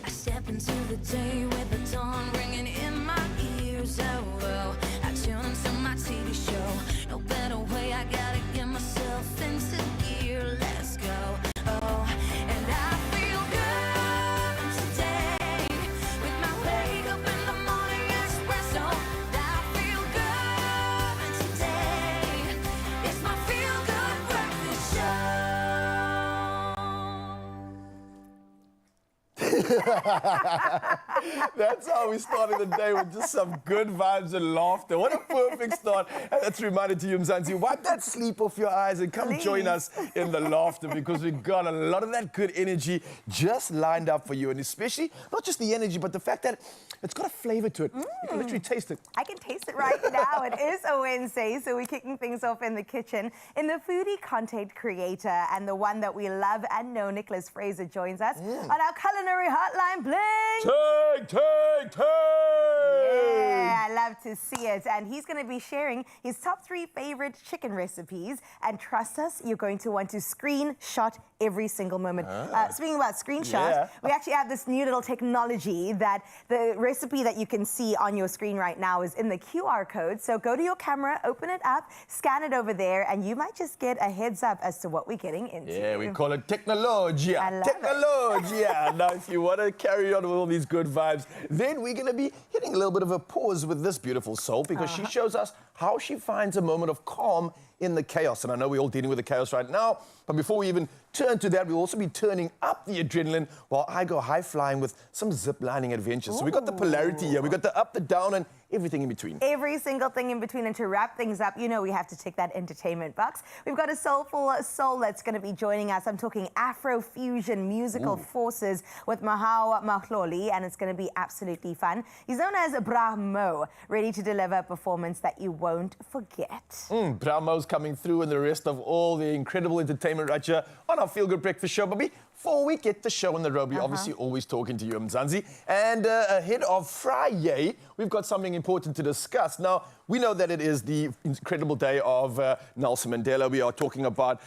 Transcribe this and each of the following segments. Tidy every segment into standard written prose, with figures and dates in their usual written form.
I step into the day with the dawn ringing in my ears. Oh, I tune into my TV show. No better way, I gotta get myself into gear. Let's go. Oh, and I feel good today with my wake up in the morning espresso. I feel good today. It's my feel good breakfast show. That's how we started the day, with just some good vibes and laughter. What a perfect start. And that's a reminder to you, Mzansi, wipe that sleep off your eyes and come join us in the laughter, because we've got a lot of that good energy just lined up for you. And especially, not just the energy, but the fact that it's got a flavor to it. You can literally taste it. I can taste it right now. It is a Wednesday, so we're kicking things off in the kitchen. In the foodie content creator and the one that we love and know, Nicholas Fraser, joins us on our culinary hotline. Bling! Take! Yeah, I love to see it. And he's going to be sharing his top 3 favorite chicken recipes. And trust us, you're going to want to screenshot every single moment. Speaking about screenshot, we actually have this new little technology that the recipe that you can see on your screen right now is in the QR code. So go to your camera, open it up, scan it over there, and you might just get a heads up as to what we're getting into. Yeah, we call it technology. I love it. Now, if you want to carry on with all these good vibes, then we're going to be hitting a little bit of a pause with this beautiful soul, because she shows us how she finds a moment of calm in the chaos. And I know we're all dealing with the chaos right now, but before we even turn to that, we'll also be turning up the adrenaline while I go high flying with some ziplining adventures. So we got the polarity here, we got the up, the down, and everything in between. Every single thing in between. And to wrap things up, you know we have to tick that entertainment box. We've got a soulful soul that's going to be joining us. I'm talking Afro-fusion musical forces with Mahau Mahloli, and it's going to be absolutely fun. He's known as Brahmo, ready to deliver a performance that you won't forget. Brahmo's coming through, and the rest of all the incredible entertainment right here on our Feel Good Breakfast show. But before we get the show on the road, we're obviously always talking to you, Mzansi. And ahead of Friday, we've got something important to discuss. Now, we know that it is the incredible day of Nelson Mandela. We are talking about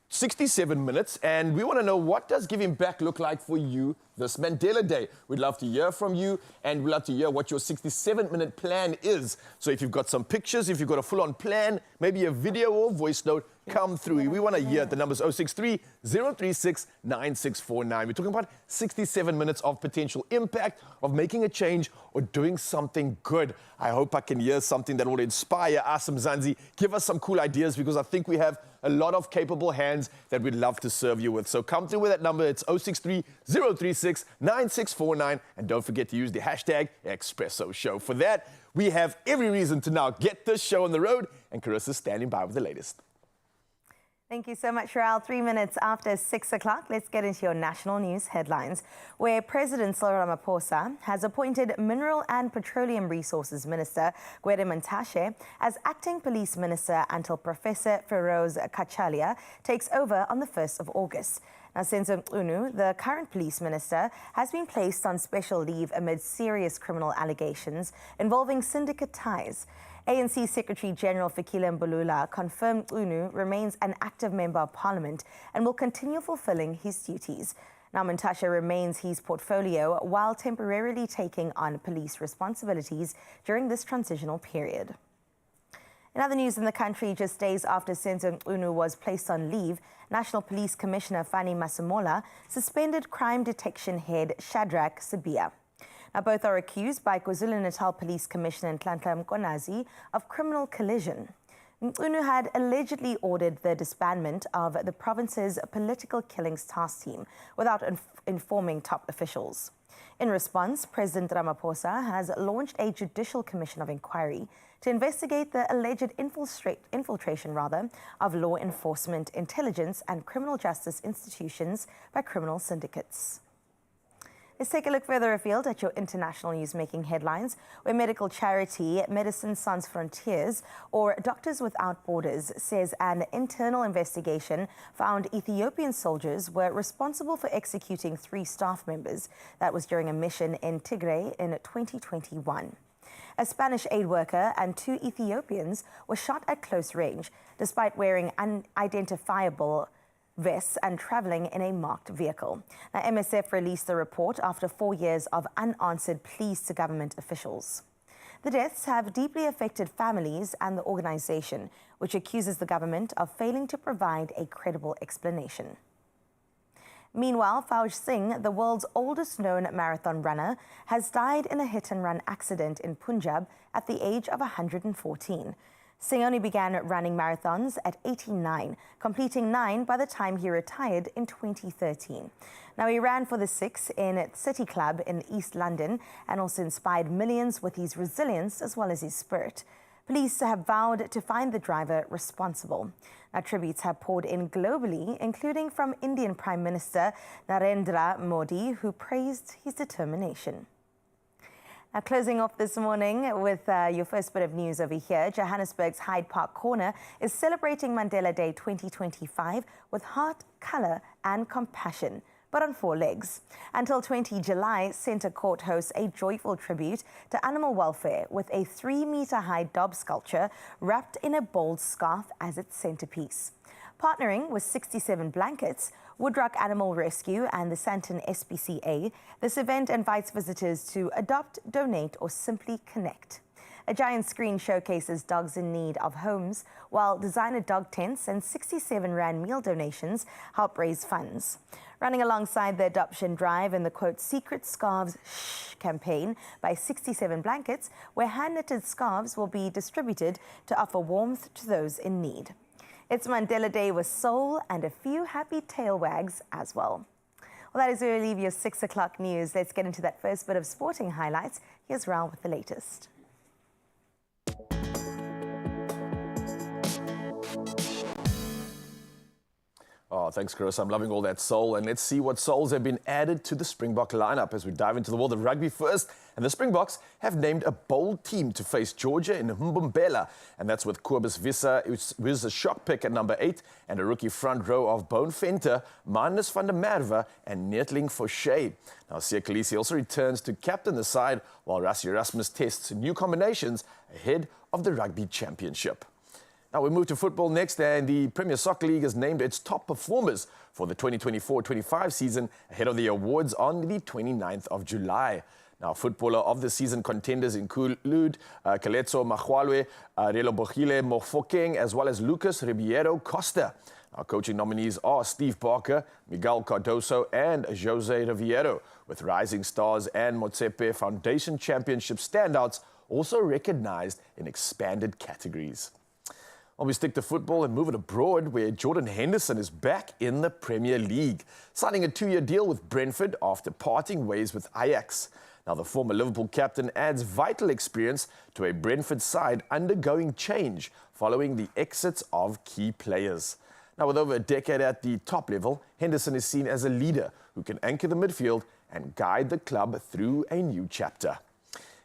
67 minutes, and we want to know, what does giving back look like for you this Mandela Day? We'd love to hear from you, and we'd love to hear what your 67-minute plan is. So if you've got some pictures, if you've got a full-on plan, maybe a video or voice note, come through. We want to hear it. The number's 063 036 9649. We're talking about 67 minutes of potential impact, of making a change or doing something good. I hope I can hear something that will inspire us, Mzansi. Give us some cool ideas, because I think we have a lot of capable hands that we'd love to serve you with. So come through with that number. It's 063 036 9649. And don't forget to use the hashtag Expresso Show. For that, we have every reason to now get this show on the road, and Carissa's standing by with the latest. Thank you so much, Raul. 3 minutes after 6 o'clock, let's get into your national news headlines, where President Cyril Ramaphosa has appointed Mineral and Petroleum Resources Minister Gwede Mantashe as acting police minister until Professor Feroz Kachalia takes over on the 1st of August. Now, Senzo Unu, the current police minister, has been placed on special leave amid serious criminal allegations involving syndicate ties. ANC Secretary-General Fikile Mbalula confirmed Unu remains an active member of parliament and will continue fulfilling his duties. Now, Mantashe remains his portfolio while temporarily taking on police responsibilities during this transitional period. In other news in the country, just days after Senzo Unu was placed on leave, National Police Commissioner Fani Masemola suspended crime detection head Shadrack Sibia. Now, both are accused by KwaZulu-Natal Police Commissioner Nhlanhla Mkonazi of criminal collusion. Unu had allegedly ordered the disbandment of the province's political killings task team without informing top officials. In response, President Ramaphosa has launched a judicial commission of inquiry to investigate the alleged infiltration of law enforcement, intelligence and criminal justice institutions by criminal syndicates. Let's take a look further afield at your international news making headlines, where medical charity Médecins Sans Frontières, or Doctors Without Borders, says an internal investigation found Ethiopian soldiers were responsible for executing 3 staff members. That was during a mission in Tigray in 2021. A Spanish aid worker and 2 Ethiopians were shot at close range, despite wearing unidentifiable vests and travelling in a marked vehicle. Now, MSF released the report after 4 years of unanswered pleas to government officials. The deaths have deeply affected families and the organisation, which accuses the government of failing to provide a credible explanation. Meanwhile, Fauj Singh, the world's oldest known marathon runner, has died in a hit-and-run accident in Punjab at the age of 114. Singh only began running marathons at 89, completing 9 by the time he retired in 2013. Now, he ran for the Six in City Club in East London and also inspired millions with his resilience as well as his spirit. Police have vowed to find the driver responsible. Now, tributes have poured in globally, including from Indian Prime Minister Narendra Modi, who praised his determination. Now, closing off this morning with your first bit of news over here, Johannesburg's Hyde Park Corner is celebrating Mandela Day 2025 with heart, colour and compassion, but on 4 legs. Until 20 July, Centre Court hosts a joyful tribute to animal welfare with a 3-metre-high Dob sculpture wrapped in a bold scarf as its centrepiece. Partnering with 67 blankets, Woodrock Animal Rescue and the Santon SPCA, this event invites visitors to adopt, donate or simply connect. A giant screen showcases dogs in need of homes, while designer dog tents and 67 Rand meal donations help raise funds. Running alongside the adoption drive and the quote, Secret Scarves Shh campaign by 67 Blankets, where hand-knitted scarves will be distributed to offer warmth to those in need. It's Mandela Day with soul and a few happy tail wags as well. Well, that is where we leave your 6 o'clock news. Let's get into that first bit of sporting highlights. Here's Raul with the latest. Oh, thanks, Chris. I'm loving all that soul. And let's see what souls have been added to the Springbok lineup as we dive into the world of rugby first. And the Springboks have named a bold team to face Georgia in Mbombela. And that's with Kobus Visser, who's a shock pick at number 8, and a rookie front row of Bone Venter, Manus van der Merwe, and Neertling Forshey. Now, Siya Kolisi also returns to captain the side, while Rassie Erasmus tests new combinations ahead of the Rugby Championship. Now we move to football next, and the Premier Soccer League has named its top performers for the 2024-25 season ahead of the awards on the 29th of July. Now, Footballer of the Season contenders include Kaletso Magwalwe, Relobogile Mofokeng, as well as Lucas Ribeiro Costa. Our coaching nominees are Steve Barker, Miguel Cardoso, and Jose Riviero, with Rising Stars and Motsepe Foundation Championship standouts also recognized in expanded categories. Well, we stick to football and move it abroad, where Jordan Henderson is back in the Premier League, signing a 2-year deal with Brentford after parting ways with Ajax. Now, the former Liverpool captain adds vital experience to a Brentford side undergoing change following the exits of key players. Now, with over a decade at the top level, Henderson is seen as a leader who can anchor the midfield and guide the club through a new chapter.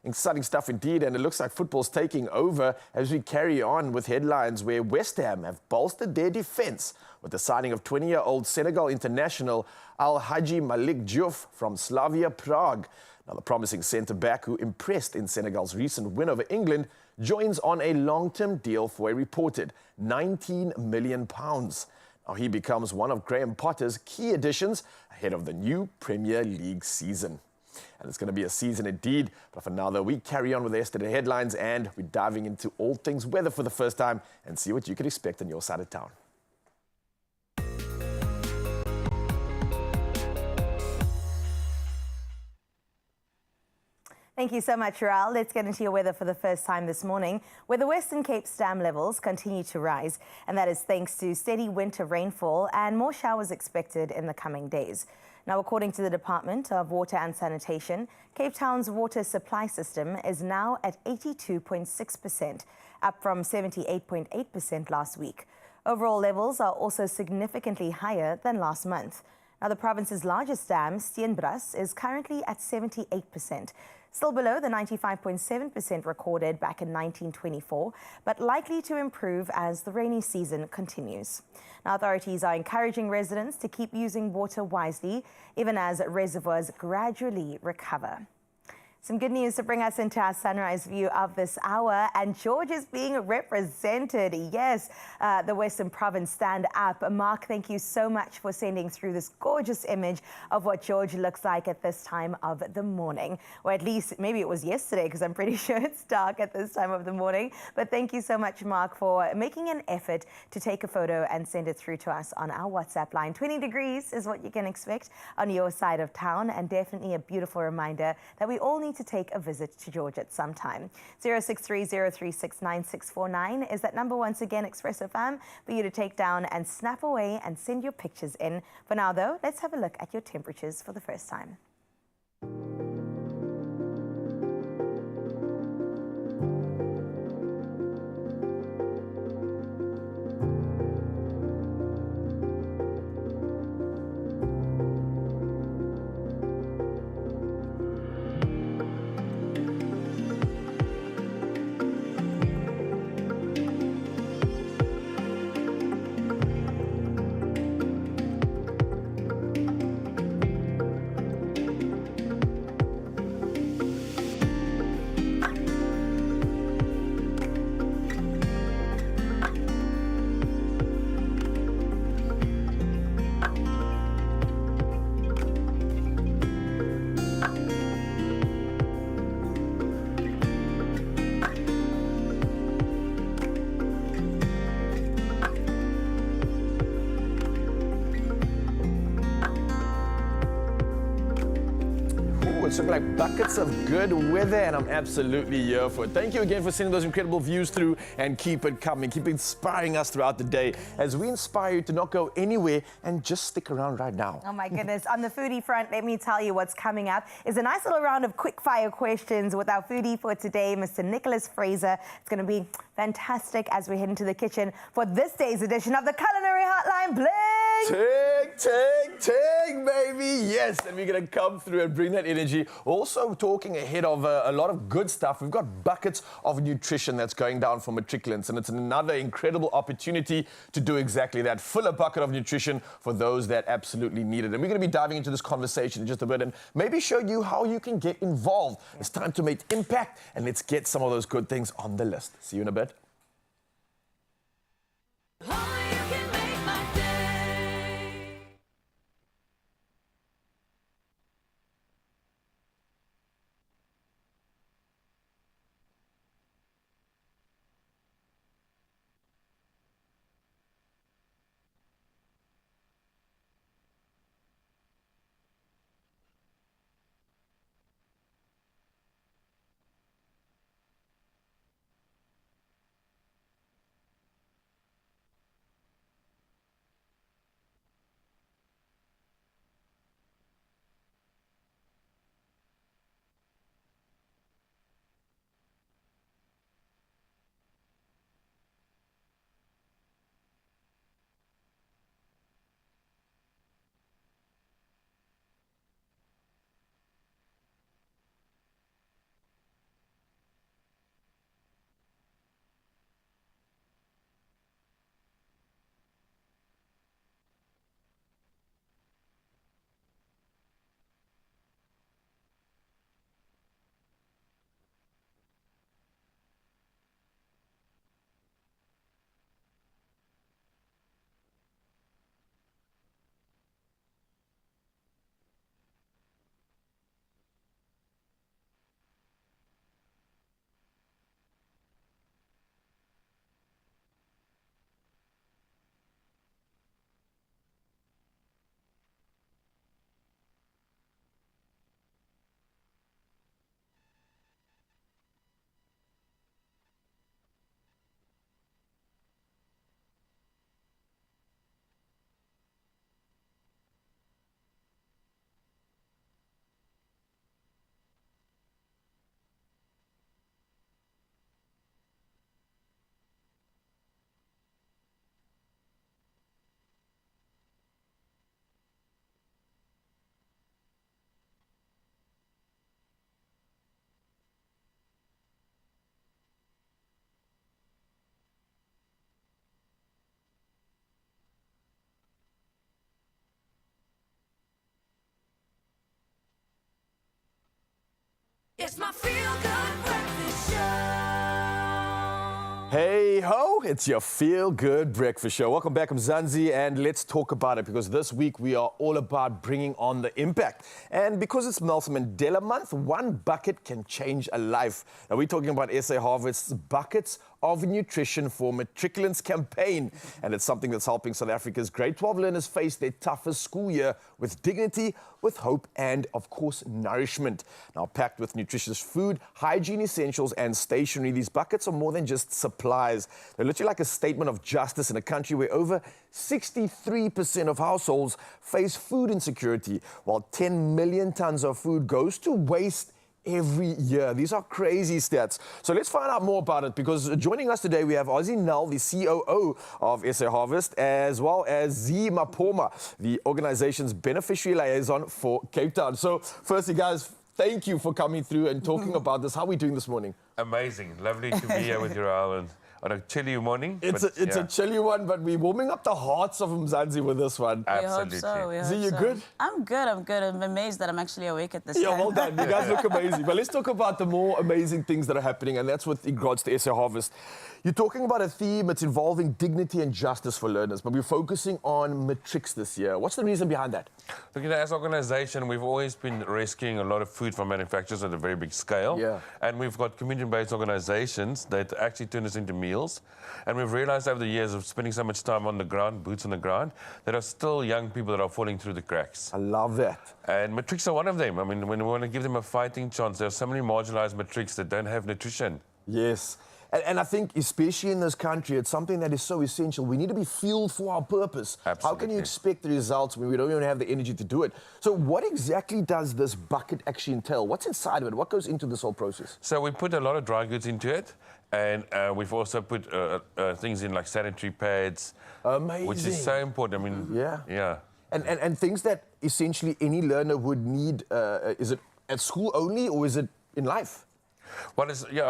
Exciting stuff indeed, and it looks like football's taking over as we carry on with headlines where West Ham have bolstered their defence with the signing of 20-year-old Senegal international Al-Haji Malik Diouf from Slavia Prague. Now, the promising centre-back who impressed in Senegal's recent win over England joins on a long-term deal for a reported £19 million. Now, he becomes one of Graham Potter's key additions ahead of the new Premier League season. And it's going to be a season indeed. But for now, though, we carry on with the yesterday headlines, and we're diving into all things weather for the first time and see what you can expect on your side of town. Thank you so much, Raul. Let's get into your weather for the first time this morning, where the Western Cape's dam levels continue to rise, and that is thanks to steady winter rainfall and more showers expected in the coming days. Now, according to the Department of Water and Sanitation, Cape Town's water supply system is now at 82.6%, up from 78.8% last week. Overall levels are also significantly higher than last month. Now, the province's largest dam, Steenbras, is currently at 78%, still below the 95.7% recorded back in 1924, but likely to improve as the rainy season continues. Now, authorities are encouraging residents to keep using water wisely, even as reservoirs gradually recover. Some good news to bring us into our sunrise view of this hour. And George is being represented. Yes, the Western Province stand up. Mark, thank you so much for sending through this gorgeous image of what George looks like at this time of the morning. Or at least maybe it was yesterday, because I'm pretty sure it's dark at this time of the morning. But thank you so much, Mark, for making an effort to take a photo and send it through to us on our WhatsApp line. 20 degrees is what you can expect on your side of town, and definitely a beautiful reminder that we all need to take a visit to George at some time. 0630369649 is that number once again, Expresso fam, for you to take down and snap away and send your pictures in. For now though, let's have a look at your temperatures for the first time. It's looking like buckets of good weather, and I'm absolutely here for it. Thank you again for sending those incredible views through, and keep it coming. Keep inspiring us throughout the day as we inspire you to not go anywhere and just stick around right now. Oh my goodness. On the foodie front, let me tell you what's coming up is a nice little round of quick fire questions with our foodie for today, Mr. Nicholas Fraser. It's going to be fantastic as we head into the kitchen for this day's edition of the Culinary Hotline. Bling! Take, baby. Yes, and we're going to come through and bring that energy. Also talking ahead of a lot of good stuff. We've got buckets of nutrition that's going down for matriculants, and it's another incredible opportunity to do exactly that. Fill a bucket of nutrition for those that absolutely need it. And we're going to be diving into this conversation in just a bit and maybe show you how you can get involved. It's time to make impact, and let's get some of those good things on the list. See you in a bit. Hey ho, it's your Feel Good Breakfast Show. Welcome back, I'm Zanzi, and let's talk about it because this week we are all about bringing on the impact. And because it's Nelson Mandela Month, one bucket can change a life. Now we're talking about SA Harvest's Buckets of Nutrition for Matriculants campaign. And it's something that's helping South Africa's grade 12 learners face their toughest school year with dignity, with hope, and of course, nourishment. Now packed with nutritious food, hygiene essentials, and stationery, these buckets are more than just supplies. They're literally like a statement of justice in a country where over 63% of households face food insecurity, while 10 million tons of food goes to waste every year. These are crazy stats. So let's find out more about it, because joining us today we have Ozzy Null, the COO of SA Harvest, as well as Z Mapoma, the organization's beneficiary liaison for Cape Town. So firstly, guys, thank you for coming through and talking about this. How are we doing this morning? Amazing. Lovely to be here with you, Raul, on a chilly morning. It's a chilly one, but we're warming up the hearts of Mzansi with this one. Absolutely. We hope Z, you so. good? I'm good. I'm amazed that I'm actually awake at this Yeah, time. well done. You guys look amazing. But let's talk about the more amazing things that are happening, and that's with regards to SA Harvest. You're talking about a theme that's involving dignity and justice for learners, but we're focusing on matrics this year. What's the reason behind that? Look, as an organisation, we've always been rescuing a lot of food from manufacturers at a very big scale. Yeah. And we've got community-based organisations that actually turn this into meals. And we've realised over the years of spending so much time on the ground, boots on the ground, there are still young people that are falling through the cracks. I love that. And matrics are one of them. I mean, when we want to give them a fighting chance, there are so many marginalised matrics that don't have nutrition. Yes. And I think, especially in this country, it's something that is so essential. We need to be fueled for our purpose. How can Absolutely. you expect the results when we don't even have the energy to do it? So what exactly does this bucket actually entail? What's inside of it? What goes into this whole process? So we put a lot of dry goods into it, and we've also put things in like sanitary pads, Amazing. which is so important. I mean, Yeah. And things that essentially any learner would need, is it at school only or is it in life? Well,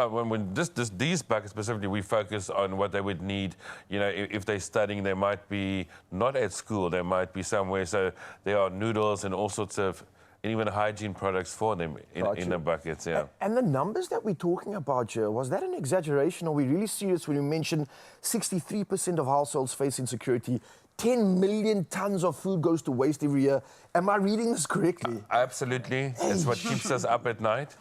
when these buckets specifically, we focus on what they would need. You know, if they're studying, they might be not at school, they might be somewhere. So there are noodles and all sorts of, and even hygiene products for them in the buckets, yeah. And the numbers that we're talking about here, was that an exaggeration? Or are we really serious when you mention 63% of households face insecurity, 10 million tons of food goes to waste every year? Am I reading this correctly? Absolutely. It's what keeps us up at night.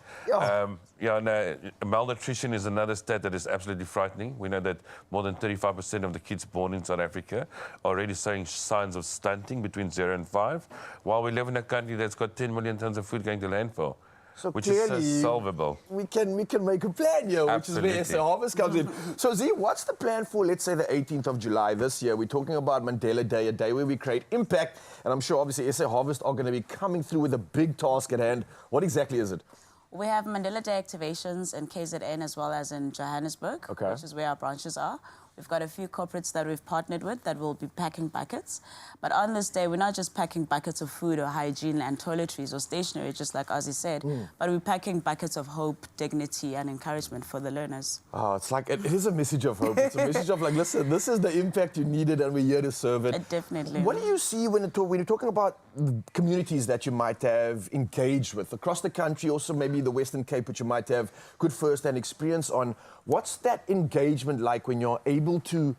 Malnutrition is another stat that is absolutely frightening. We know that more than 35% of the kids born in South Africa are already showing signs of stunting between 0 and 5, while we live in a country that's got 10 million tons of food going to landfill. So which clearly, is so solvable. We can make a plan here, which Absolutely. is where SA Harvest comes in. So Z, what's the plan for, let's say, the 18th of July this year? We're talking about Mandela Day, a day where we create impact. And I'm sure, obviously, SA Harvest are going to be coming through with a big task at hand. What exactly is it? We have Mandela Day activations in KZN as well as in Johannesburg, which is where our branches are. We've got a few corporates that we've partnered with that will be packing buckets. But on this day, we're not just packing buckets of food or hygiene and toiletries or stationery, just like Ozzy said, but we're packing buckets of hope, dignity, and encouragement for the learners. Oh, it's like, it is a message of hope. It's a message of like, listen, this is the impact you needed and we're here to serve it. Definitely. What do you see when you're talking about the communities that you might have engaged with across the country, also maybe the Western Cape, which you might have good first-hand experience on? What's that engagement like when you're able to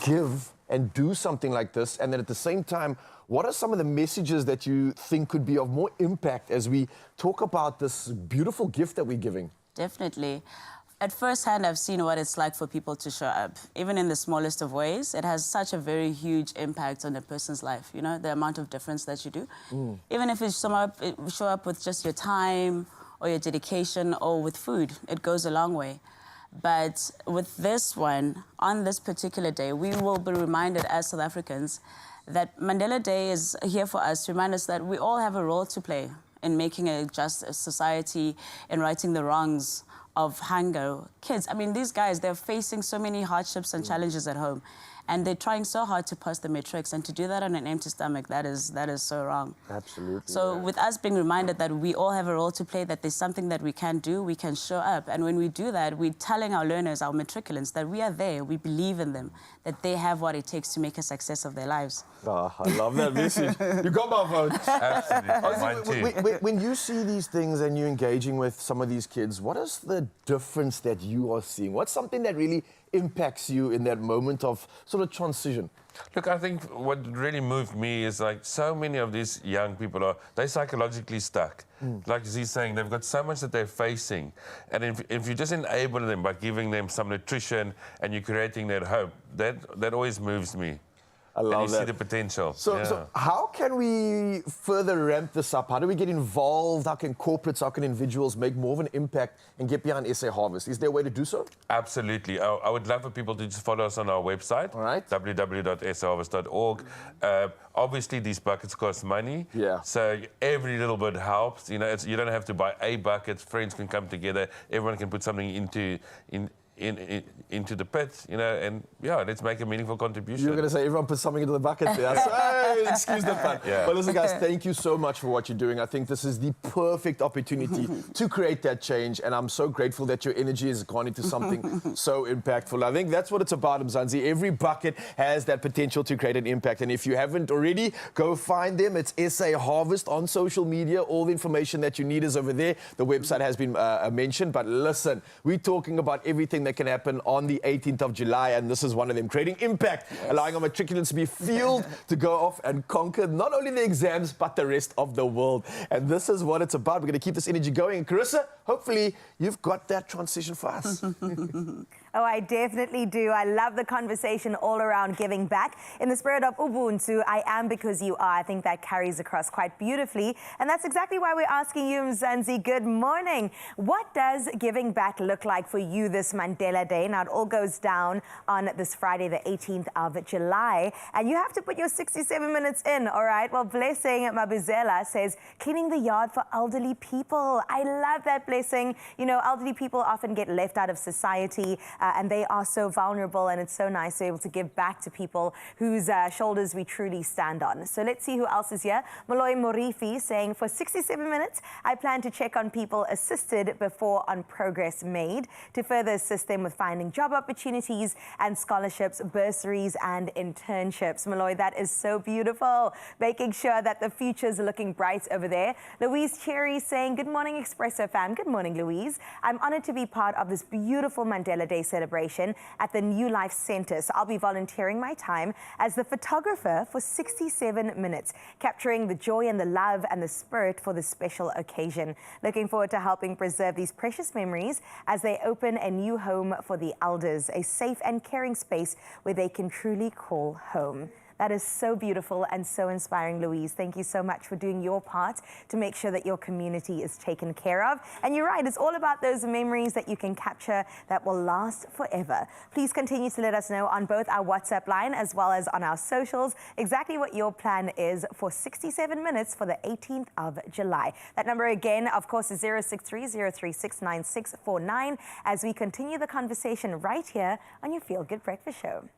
give and do something like this? And then at the same time, what are some of the messages that you think could be of more impact as we talk about this beautiful gift that we're giving? Definitely. At first hand, I've seen what it's like for people to show up. Even in the smallest of ways, it has such a very huge impact on a person's life, you know, the amount of difference that you do. Even if you show up with just your time or your dedication or with food, it goes a long way. But with this one, on this particular day, we will be reminded as South Africans that Mandela Day is here for us to remind us that we all have a role to play in making a just society, in righting the wrongs of hunger. Kids, I mean, these guys, they're facing so many hardships and challenges at home. And they're trying so hard to pass the matrics, and to do that on an empty stomach, that is so wrong. Absolutely. So with us being reminded that we all have a role to play, that there's something that we can do, we can show up. And when we do that, we're telling our learners, our matriculants, that we are there, we believe in them, that they have what it takes to make a success of their lives. Oh, I love that message. You got my vote. Absolutely. Mine too. When you see these things and you're engaging with some of these kids, what is the difference that you are seeing? What's something that really impacts you in that moment of sort of transition? Look, I think what really moved me is like so many of these young people they're psychologically stuck. Like Z's saying, they've got so much that they're facing. And if you just enable them by giving them some nutrition and you're creating that hope, that always moves me. I love and you that. see the potential. So how can we further ramp this up? How do we get involved? How can corporates, how can individuals make more of an impact and get behind SA Harvest? Is there a way to do so? Absolutely. I would love for people to just follow us on our website, All right. www.saharvest.org. Obviously, these buckets cost money. Yeah. So every little bit helps. You know, you don't have to buy a bucket. Friends can come together. Everyone can put something into the pit, you know, and let's make a meaningful contribution. You're going to say everyone put something into the bucket there. So, hey, excuse the pun. Yeah. But listen, guys, thank you so much for what you're doing. I think this is the perfect opportunity to create that change, and I'm so grateful that your energy has gone into something so impactful. I think that's what it's about, Mzansi. Every bucket has that potential to create an impact, and if you haven't already, go find them. It's SA Harvest on social media. All the information that you need is over there. The website has been mentioned, but listen, we're talking about everything that can happen on the 18th of July, and this is one of them, creating impact, allowing our matriculants to be fueled to go off and conquer not only the exams, but the rest of the world. And this is what it's about. We're going to keep this energy going. And Carissa, hopefully you've got that transition for us. Oh, I definitely do. I love the conversation all around giving back. In the spirit of Ubuntu, I am because you are. I think that carries across quite beautifully. And that's exactly why we're asking you, Mzansi, good morning. What does giving back look like for you this Mandela Day? Now, it all goes down on this Friday, the 18th of July. And you have to put your 67 minutes in, all right? Well, Blessing Mabuzela says, cleaning the yard for elderly people. I love that, Blessing. You know, elderly people often get left out of society. And they are so vulnerable, and it's so nice to be able to give back to people whose shoulders we truly stand on. So let's see who else is here. Malloy Morifi saying, for 67 minutes, I plan to check on people assisted before on progress made to further assist them with finding job opportunities and scholarships, bursaries, and internships. Malloy, that is so beautiful. Making sure that the future's looking bright over there. Louise Cherry saying, good morning, Expresso fam. Good morning, Louise. I'm honored to be part of this beautiful Mandela Day celebration at the New Life Centre. So I'll be volunteering my time as the photographer for 67 minutes, capturing the joy and the love and the spirit for this special occasion. Looking forward to helping preserve these precious memories as they open a new home for the elders, a safe and caring space where they can truly call home. That is so beautiful and so inspiring, Louise. Thank you so much for doing your part to make sure that your community is taken care of. And you're right, it's all about those memories that you can capture that will last forever. Please continue to let us know on both our WhatsApp line as well as on our socials exactly what your plan is for 67 minutes for the 18th of July. That number again, of course, is 063-036-9649 as we continue the conversation right here on your Feel Good Breakfast Show.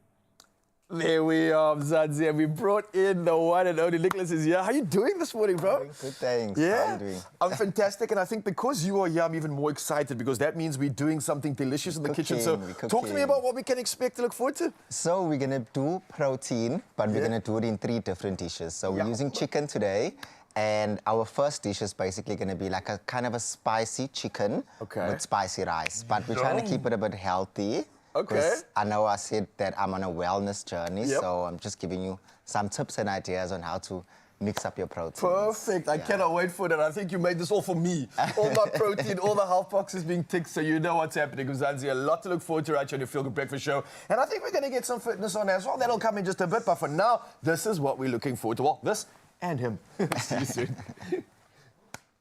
There we are, Mzansi. We brought in the one and only Nicholas is here. How are you doing this morning, bro? Good, thanks. Yeah, How are you doing? I'm fantastic, and I think because you are here, I'm even more excited because that means we're doing something delicious in the kitchen. So talk to me about what we can expect to look forward to. So we're going to do protein, but we're going to do it in 3 different dishes. So we're using chicken today. And our first dish is basically going to be like a kind of a spicy chicken with spicy rice. But we're trying to keep it a bit healthy. Okay. I know I said that I'm on a wellness journey, so I'm just giving you some tips and ideas on how to mix up your protein. Perfect. I cannot wait for that. I think you made this all for me. All my protein, all the health boxes being ticked, so you know what's happening. Mzansi, a lot to look forward to right here on your Feel Good Breakfast Show. And I think we're going to get some fitness on as well. That'll come in just a bit. But for now, this is what we're looking forward to. Well, this and him. See you soon.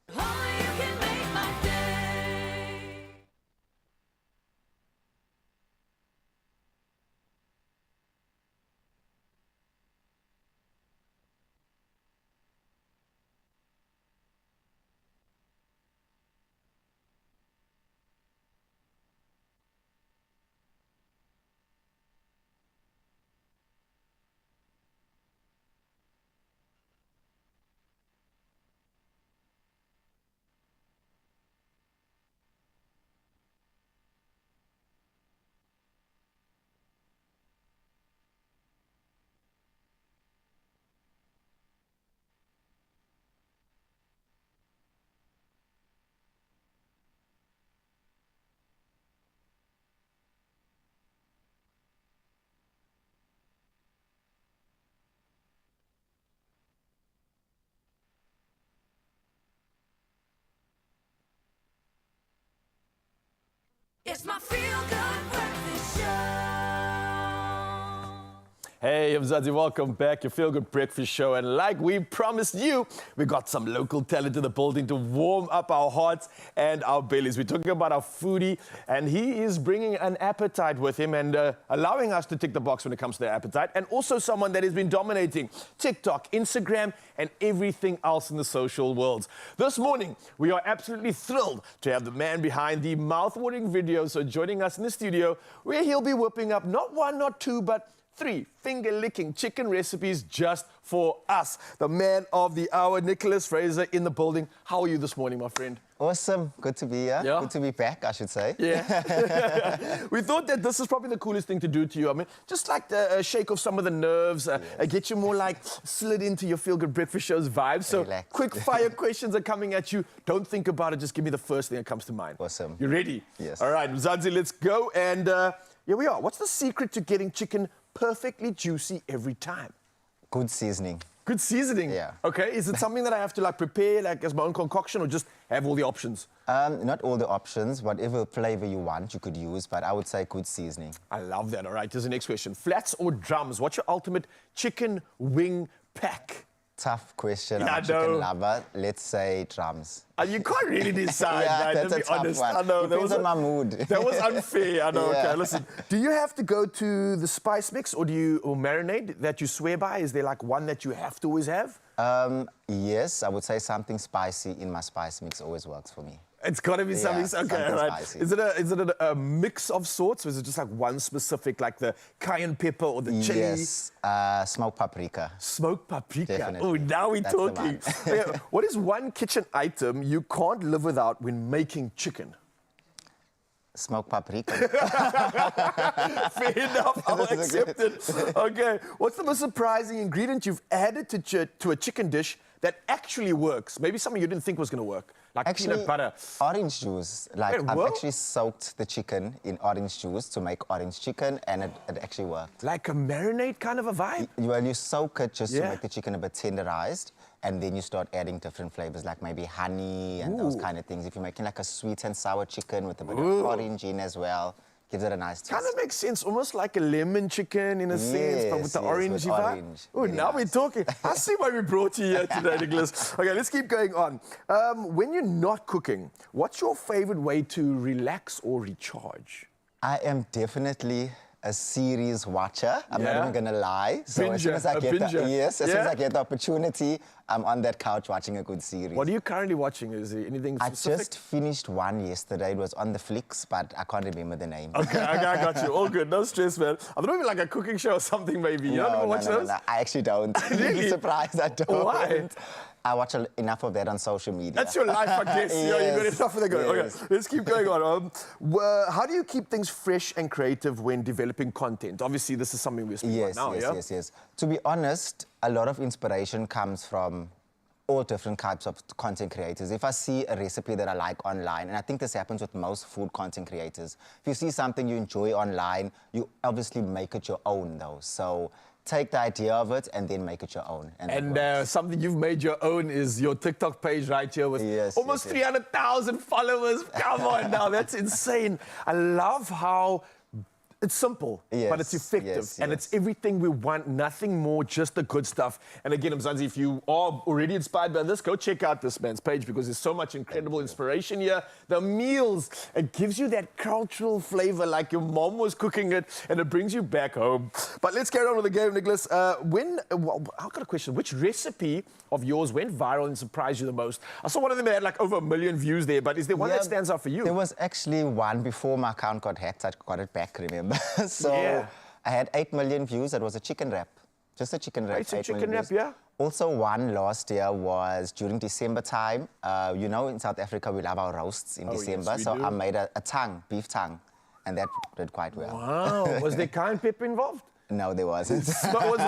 Only you can make my day. It's my feel-good breakfast show. Hey, I'm Zazi, welcome back. Your Feel Good Breakfast Show. And like we promised you, we got some local talent in the building to warm up our hearts and our bellies. We're talking about our foodie, and he is bringing an appetite with him and allowing us to tick the box when it comes to the appetite. And also someone that has been dominating TikTok, Instagram, and everything else in the social worlds. This morning, we are absolutely thrilled to have the man behind the mouth-watering videos joining us in the studio, where he'll be whipping up not one, not two, but 3 finger-licking chicken recipes just for us. The man of the hour, Nicholas Fraser, in the building. How are you this morning, my friend? Awesome. Good to be here. Yeah. Good to be back, I should say. Yeah. We thought that this is probably the coolest thing to do to you. I mean, just like to shake off some of the nerves, get you more like slid into your Feel Good Breakfast Show's vibe. So Relax. quick fire questions are coming at you. Don't think about it. Just give me the first thing that comes to mind. Awesome. You ready? Yes. All right, Mzansi, let's go. And here we are. What's the secret to getting chicken perfectly juicy every time? Good seasoning. Good seasoning? Yeah. Okay, is it something that I have to like prepare like as my own concoction or just have all the options? Not all the options, whatever flavor you want, you could use, but I would say good seasoning. I love that. All right, here's the next question. Flats or drums? What's your ultimate chicken wing pack? Tough question. Yeah, I'm a I know. chicken lover. Let's say drums. You can't really decide, Yeah, right? that's Let's a be tough honest. one. I know. Depends on my mood. That was unfair. I know. Yeah. Okay, listen. Do you have to go to the spice mix or marinade that you swear by? Is there like one that you have to always have? Yes, I would say something spicy in my spice mix always works for me. It's got to be something. Yeah, Okay, something all right. spicy. Is it a mix of sorts, or is it just like one specific, like the cayenne pepper or the chili? Yes, smoked paprika. Smoked paprika. Definitely. Oh, now we're That's the talking. one. Okay, what is one kitchen item you can't live without when making chicken? Smoked paprika. Fair enough, I'll That's accept it. Okay, what's the most surprising ingredient you've added to a chicken dish that actually works? Maybe something you didn't think was going to work, like peanut butter. Orange juice. Like, Wait, I've what? actually soaked the chicken in orange juice to make orange chicken, and it actually worked. Like a marinade kind of a vibe? You soak it just to Yeah. make the chicken a bit tenderized, and then you start adding different flavors, like maybe honey and those kind of things. If you're making like a sweet and sour chicken with a bit of orange in as well, gives it a nice taste. Kind of makes sense, almost like a lemon chicken in a sense, but with the Yes, orangey with vibe. orange. Oh, Very now we're nice. talking. I see why we brought you here today, Nicholas. Okay, let's keep going on. When you're not cooking, what's your favorite way to relax or recharge? I am definitely a series watcher. I'm not Yeah? even gonna lie. So as soon Binger, as I a get binger. as soon as Yeah? I get the opportunity, I'm on that couch watching a good series. What are you currently watching? Is there anything I specific? just finished one yesterday. It was on the flicks, but I can't remember the name. Okay, I got you. All good. No stress, man. I thought maybe like a cooking show or something, maybe. You don't ever watch those? No. I actually don't. You'd Really? be surprised I don't. Why? I watch enough of that on social media. That's your life, I guess. Yeah, you got Yes, enough of that going. yes. Okay, let's keep going on. How do you keep things fresh and creative when developing content? Obviously, this is something we're speaking Yes, about now, yeah? yes. To be honest, a lot of inspiration comes from all different types of content creators. If I see a recipe that I like online, and I think this happens with most food content creators, if you see something you enjoy online, you obviously make it your own though. So take the idea of it and then make it your own. that And works. something you've made your own is your TikTok page right here with Yes, almost yes, yes. 300,000 followers. Come on now, that's insane. I love how it's simple, but it's Yes, effective. yes, And yes. it's everything we want, nothing more, just the good stuff. And again, Mzansi, if you are already inspired by this, go check out this man's page because there's so much incredible inspiration here. The meals, it gives you that cultural flavor like your mom was cooking it and it brings you back home. But let's carry on with the game, Nicholas. I've got a question. Which recipe of yours went viral and surprised you the most? I saw one of them that had like over 1 million views there, but is there one that stands out for you? There was actually one before my account got hacked. I got it back, remember? So Yeah. I had 8 million views. That was a chicken wrap. Just a chicken wrap. It's a 8 chicken million wrap, views. yeah. Also, one last year was during December time. You know, in South Africa, we love our roasts in December. yes, we So do. I made a tongue, beef tongue, and that did quite well. Wow. Was there cayenne pepper involved? No, there wasn't. Was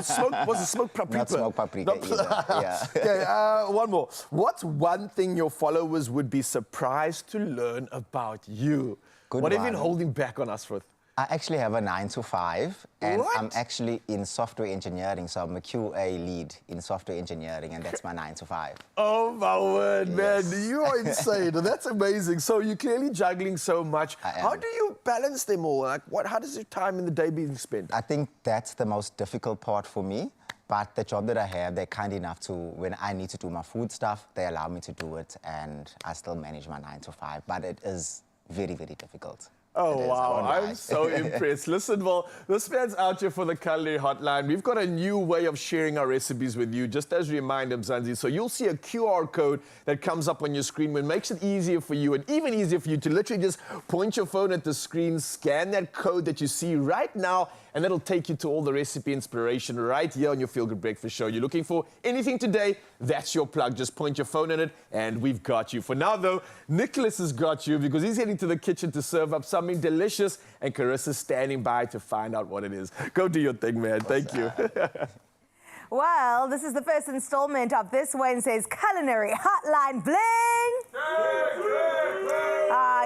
it smoked paprika? Not smoked paprika either. Yeah. Okay, one more. What's one thing your followers would be surprised to learn about you? Good What have you been one. holding back on us with? I actually have a 9 to 5, and What? I'm actually in software engineering, so I'm a QA lead in software engineering, and that's my 9 to 5. Oh my word, Yes. man, you are insane. That's amazing. So you're clearly juggling so much. I am. How do you balance them all? Like, how does your time in the day being spent? I think that's the most difficult part for me, but the job that I have, they're kind enough to, when I need to do my food stuff, they allow me to do it, and I still manage my 9 to 5, but it is very, very difficult. Oh, It is, I wow. won't lie. I'm so impressed. Listen, well, this man's out here for the Culinary Hotline. We've got a new way of sharing our recipes with you, just as a reminder, Mzansi. So you'll see a QR code that comes up on your screen, which makes it easier for you, and even easier for you to literally just point your phone at the screen, scan that code that you see right now, and that'll take you to all the recipe inspiration right here on your Feel Good Breakfast Show. You're looking for anything today, that's your plug. Just point your phone at it, and we've got you. For now, though, Nicholas has got you because he's heading to the kitchen to serve up something delicious, and Carissa's standing by to find out what it is. Go do your thing, man. Thank you. Well, this is the first installment of this Wednesday's Culinary Hotline Bling.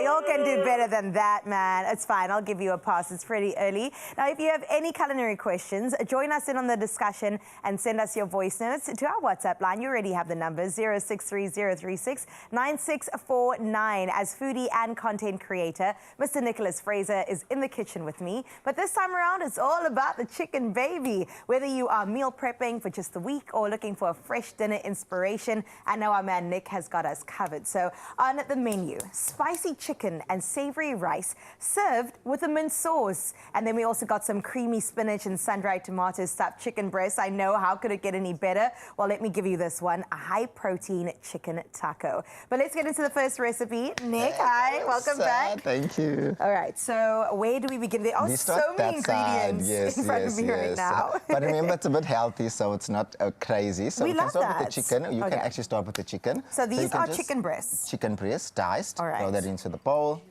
Y'all can do better than that, man. It's fine. I'll give you a pass. It's pretty early. Now, if you have any culinary questions, join us in on the discussion and send us your voice notes to our WhatsApp line. You already have the numbers 0630369649. As foodie and content creator, Mr. Nicholas Fraser is in the kitchen with me. But this time around, it's all about the chicken baby. Whether you are meal prepping for just the week or looking for a fresh dinner inspiration, I know our man Nick has got us covered. So on the menu, spicy chicken and savory rice served with a mint sauce. And then we also got some creamy spinach and sun-dried tomato stuffed chicken breast. I know, how could it get any better? Well, let me give you this one, a high-protein chicken taco. But let's get into the first recipe. Nick, hi, welcome back. Thank you. All right, so where do we begin? There are We so start many that side. ingredients in front of me right now. But remember, it's a bit healthy, so it's not crazy. So We you can love start with that. the chicken. You Okay. can actually start with the chicken. So you these can are just- chicken breasts. Chicken breast, diced. All right. Throw that into the bowl.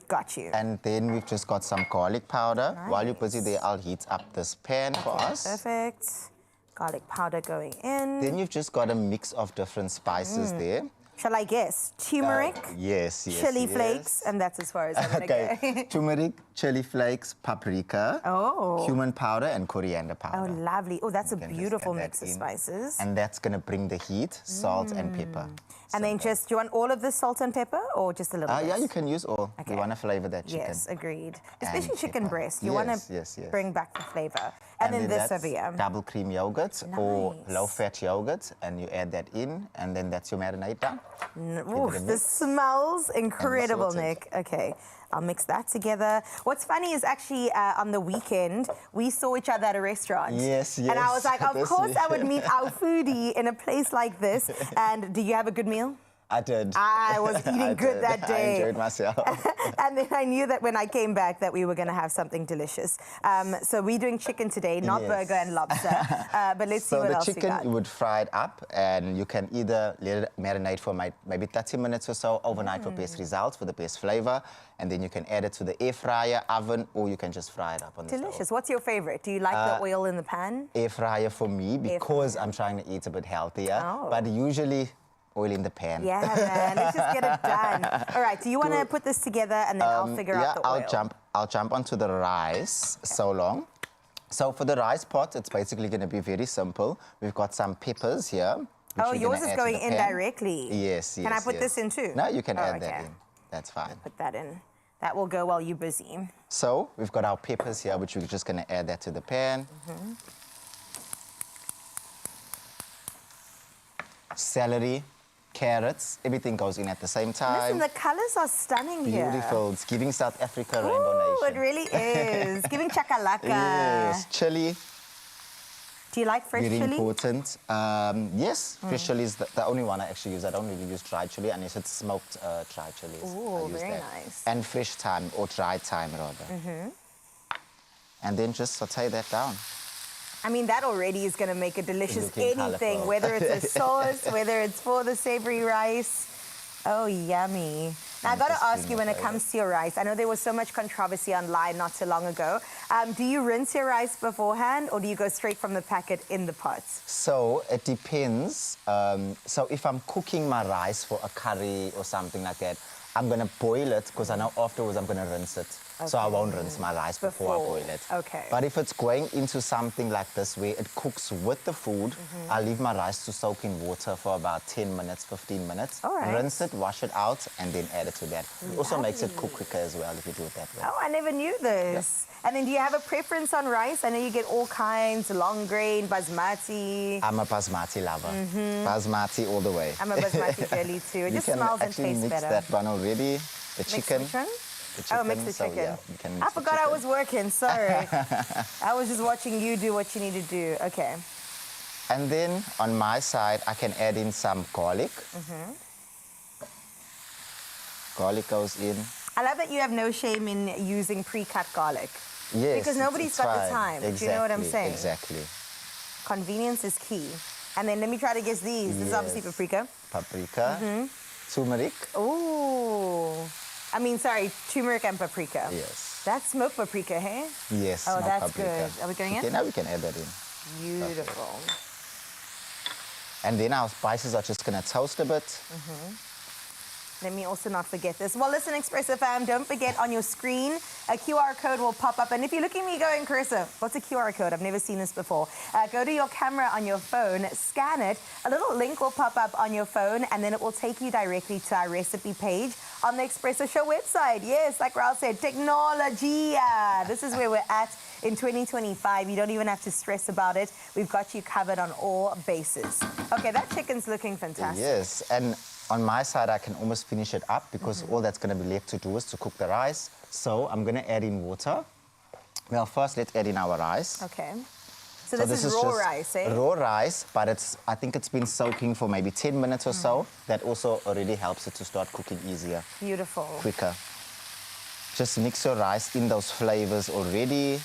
Got you. And then we've just got some garlic powder. While you're busy Nice. there, I'll heat up this pan for us. Perfect. Garlic powder going in. Then you've just got a mix of different spices there. Shall I guess? Turmeric, Yes. chili flakes, and that's as far as I'm going to Okay. go. Turmeric, chili flakes, paprika, Oh. cumin powder, and coriander Oh, powder. lovely. Oh, that's a You can just beautiful add that mix of in. spices. And that's going to bring the heat, salt, and pepper. And then just, do you want all of this salt and pepper or just a little bit? Yeah, you can use all. Okay. You want to flavor that chicken. Yes, agreed. And Especially chicken pepper. breast. You Yes, want to yes. bring back the flavor. And then this that's over here. double cream yogurt or Nice. low-fat yogurt, and you add that in, and then that's your marinade done. Oof, a this mix. smells incredible, sorted. Nick. Okay, I'll mix that together. What's funny is actually on the weekend, we saw each other at a restaurant. Yes, And I was yes, like, of this course I would weekend. meet our foodie in a place like this. And do you have a good meal? I did. I was eating I good did. that day. I enjoyed myself. And then I knew that when I came back that we were going to have something delicious. So we're doing chicken today, not Yes. burger and lobster. But let's see So what the else we chicken, got. you would fry it up, and you can either let it marinate for maybe 30 minutes or so overnight for best results, for the best flavor, and then you can add it to the air fryer, oven, or you can just fry it up on the Delicious. stove. What's your favorite? Do you like the oil in the pan? Air fryer for me because fryer. I'm trying to eat a bit healthier, Oh. but usually oil in the pan. Yeah, man. Let's just get it done. All right. Do you want to put this together and then I'll figure out the oil? I'll jump onto the rice so long. So for the rice pot, it's basically going to be very simple. We've got some peppers here. which Oh, we're yours gonna is add to going the in pan. directly. Yes, yes. Can I put yes. this in too? No, you can Oh, add that okay. in. That's fine. Put that in. That will go while you're busy. So we've got our peppers here, which we're just going to add that to the pan. Celery, carrots, everything goes in at the same Listen, time. the colors are stunning here. Beautiful. It's giving South Africa Ooh, Rainbow it Nation. really is. Giving chakalaka. Yes, chili, Do you like fresh very chili? important. Yes, fresh chili is the only one I actually use. I don't really use dried chili unless it's smoked dried chilies. Ooh, I use very that. nice. And fresh thyme, or dried thyme rather. And then just saute that down. I mean, that already is going to make a delicious Looking anything, colourful. whether it's a sauce, whether it's for the savory rice. Oh, yummy. Now, I got to just ask bring you, when it it comes to your rice, I know there was so much controversy online not so long ago. Do you rinse your rice beforehand, or do you go straight from the packet in the pots? So it depends. So if I'm cooking my rice for a curry or something like that, I'm going to boil it because I know afterwards I'm going to rinse it. So I won't rinse my rice before I boil it. Okay. But if it's going into something like this where it cooks with the food, I leave my rice to soak in water for about 10 minutes, 15 minutes. All right. Rinse it, wash it out, and then add it to that. It also makes it cook quicker as well if you do it that way. Oh, I never knew this. And then do you have a preference on rice? I know you get all kinds, long grain, basmati. I'm a basmati lover. Basmati all the way. I'm a basmati girly too. It You just can smells and actually tastes mix better. that one already. The Mix chicken. which one? The chicken. Oh, mix the so, chicken. yeah, you can mix I the forgot I chicken. was working, sorry. I was just watching you do what you need to do. Okay. And then on my side, I can add in some garlic. Garlic goes in. I love that you have no shame in using pre-cut garlic. Yes. Because nobody's it's got the fine. time. Exactly, Do you know what I'm saying? Exactly. Convenience is key. And then let me try to guess these. This is obviously Yes. paprika. Paprika. Turmeric. Ooh. I mean, sorry, turmeric and paprika. Yes. That's smoked paprika, hey? Yes. Oh, smoked that's paprika. good. Are we going in? Okay, now we can add that in. Beautiful. And then our spices are just going to toast a bit. Let me also not forget this. Well, listen, Expresso fam, don't forget on your screen, a QR code will pop up. And if you're looking at me going, Carissa, what's a QR code? I've never seen this before. Go to your camera on your phone, scan it. A little link will pop up on your phone, and then it will take you directly to our recipe page on the Expresso Show website. Yes, like Raul said, technology. This is where we're at in 2025. You don't even have to stress about it. We've got you covered on all bases. Okay, that chicken's looking fantastic. Yes. And on my side, I can almost finish it up because all that's going to be left to do is to cook the rice. So I'm going to add in water. Well, first let's add in our rice. Okay. So this is raw just rice, eh? Raw rice, but I think it's been soaking for maybe 10 minutes or so. That also already helps it to start cooking easier, Beautiful. quicker. Just mix your rice in those flavors already.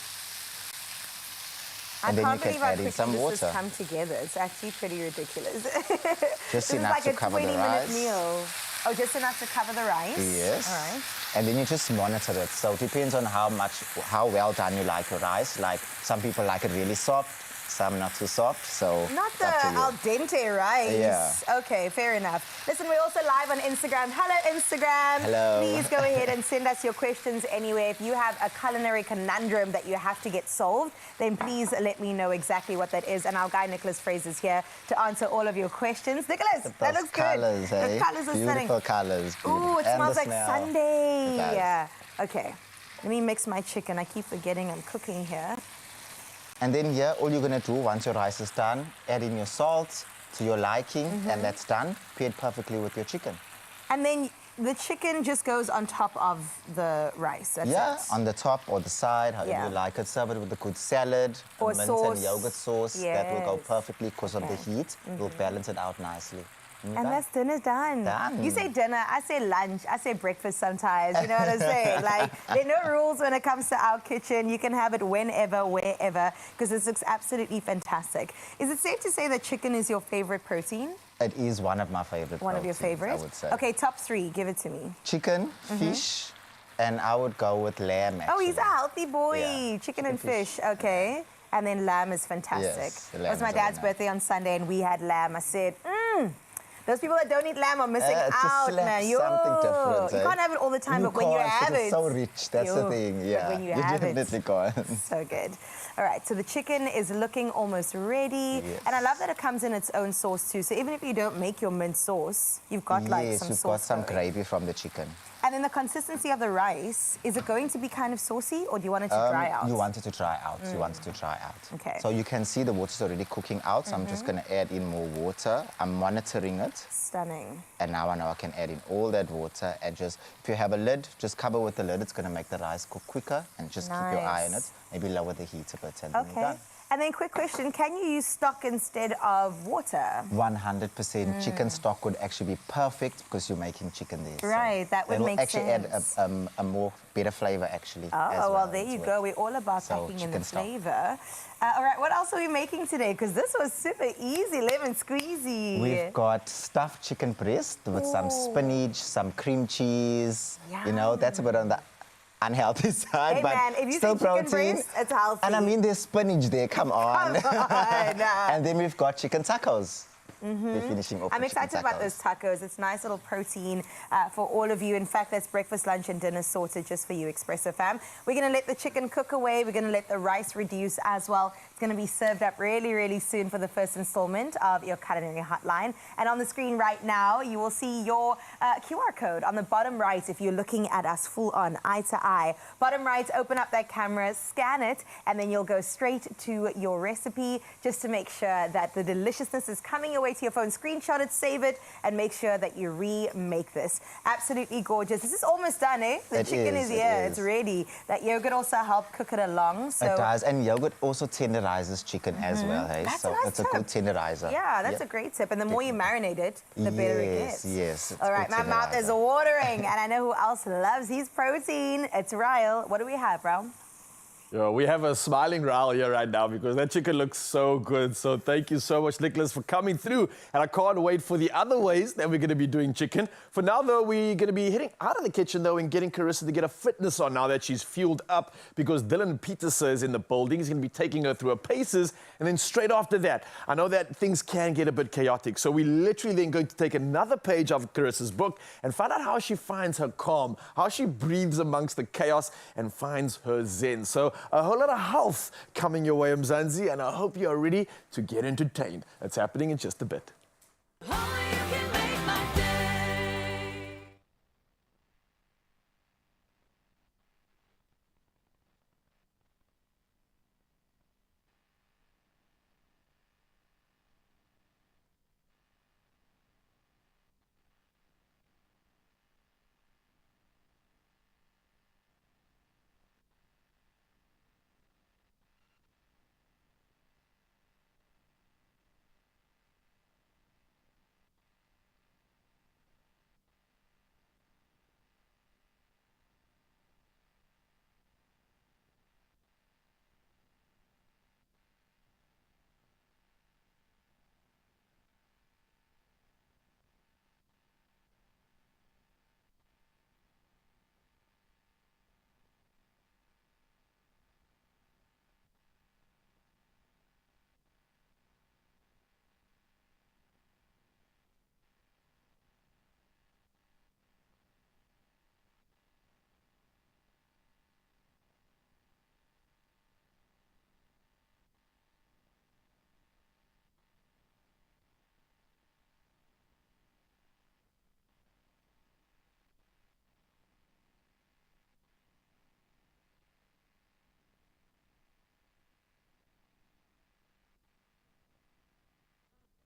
I And then can't you can believe how add in quickly some this water. has come together. It's actually pretty ridiculous. Just This is enough like to a cover the 20-minute rice. meal. Oh, just enough to cover the rice? Yes. All right. And then you just monitor it. So it depends on how well done you like your rice. Like some people like it really soft, some not too soft. So Not it's the up to you. al dente rice. Yeah. Okay, fair enough. Listen, we're also live on Instagram. Hello, Instagram. Hello. Please go ahead and send us your questions anyway. If you have a culinary conundrum that you have to get solved, then please let me know exactly what that is. And our guy, Nicholas Fraser's here to answer all of your questions. Nicholas, that Those looks colours, good. eh? The colours are stunning. Beautiful colours. Ooh, it And smells the like smell. Sunday. It does. Yeah. Okay. Let me mix my chicken. I keep forgetting I'm cooking here. And then here, all you're going to do once your rice is done, add in your salt to your liking, and that's done. Paired perfectly with your chicken. And then the chicken just goes on top of the rice. That's Yeah, it. on the top or the side, however Yeah. you like it. Serve it with a good salad, Or a mint sauce. and yogurt sauce. That will go Yes. perfectly because of the Okay. heat. It will balance it out nicely. you're And done. that's dinner done. Done. You say dinner, I say lunch, I say breakfast sometimes. You know what I'm saying? Like, there are no rules when it comes to our kitchen. You can have it whenever, wherever, because this looks absolutely fantastic. Is it safe to say that chicken is your favorite protein? It is one of my favorite One of your proteins, favorites? I would say. Okay, top three. Give it to me. Chicken, fish, and I would go with lamb, actually. Oh, he's a healthy boy. Yeah, Chicken and chicken, fish. Okay. And then lamb is fantastic. Yes, the It lamb was my is dad's really nice. birthday on Sunday and we had lamb. I said, those people that don't eat lamb are missing It just out, slaps man. something different, You eh? can't have it all the time, but when you can't, 'cause have it, it's so rich. That's the Yo, thing. but Yeah, when you have it- definitely can't. so good. All right, so the chicken is looking almost ready. Yes. And I love that it comes in its own sauce too. So even if you don't make your mint sauce, you've got like Yes, some you've sauce got some going. gravy from the chicken. And then the consistency of the rice, is it going to be kind of saucy or do you want it to dry out? You want it to dry out. You want it to dry out. Okay. So you can see the water's already cooking out. So I'm just going to add in more water. I'm monitoring it. Stunning. And now I know I can add in all that water and just, if you have a lid, just cover with the lid. It's going to make the rice cook quicker and just keep your eye on it. Nice. Maybe lower the heat a bit and then you're Okay. done. And then quick question, can you use stock instead of water? 100% chicken stock would actually be perfect because you're making chicken there. So Right, that would it'll make actually sense. add a more better flavor actually. Oh, as well, there as you well. go. We're all about So, packing in the chicken stock. flavor. All right, what else are we making today? Because this was super easy, lemon squeezy. We've got stuffed chicken breast with some spinach, some cream cheese. You know, that's a bit on the unhealthy side, Hey, but man, if you still say chicken protein. breast, it's healthy. And I mean, there's spinach there, come on. Come on. And then we've got chicken tacos. we're finishing off. I'm the chicken excited about tacos. those tacos. It's nice little protein for all of you. In fact, that's breakfast, lunch, and dinner sorted just for you, Expresso fam. We're going to let the chicken cook away. We're going to let the rice reduce as well. It's going to be served up really, really soon for the first installment of your Culinary hotline. And on the screen right now, you will see your QR code on the bottom right if you're looking at us full on, eye to eye. Bottom right, open up that camera, scan it, and then you'll go straight to your recipe just to make sure that the deliciousness is coming your way to your phone. Screenshot it, save it, and make sure that you remake this. Absolutely gorgeous. This is almost done, eh? The chicken is here. It's ready. That yogurt also helped cook it along. So it does, and yogurt also tenderizes chicken as well, hey? That's so a nice it's a tip. good tenderizer. yeah, that's a great tip. And the more you marinate it, the better it gets. Yes, it's All right, good my mouth is tenderizer. watering, and I know who else loves his protein. It's Ryle. What do we have, Ryle? Yeah, we have a smiling Raul here right now because that chicken looks so good. So thank you so much, Nicholas, for coming through. And I can't wait for the other ways that we're going to be doing chicken. For now, though, we're going to be heading out of the kitchen, though, and getting Carissa to get her fitness on now that she's fueled up because Dylan Peterson is in the building. He's going to be taking her through her paces. And then straight after that, I know that things can get a bit chaotic. So we're literally then going to take another page of Carissa's book and find out how she finds her calm, how she breathes amongst the chaos and finds her zen. So a whole lot of health coming your way, Mzansi, and I hope you are ready to get entertained. It's happening in just a bit. Only you can make my day.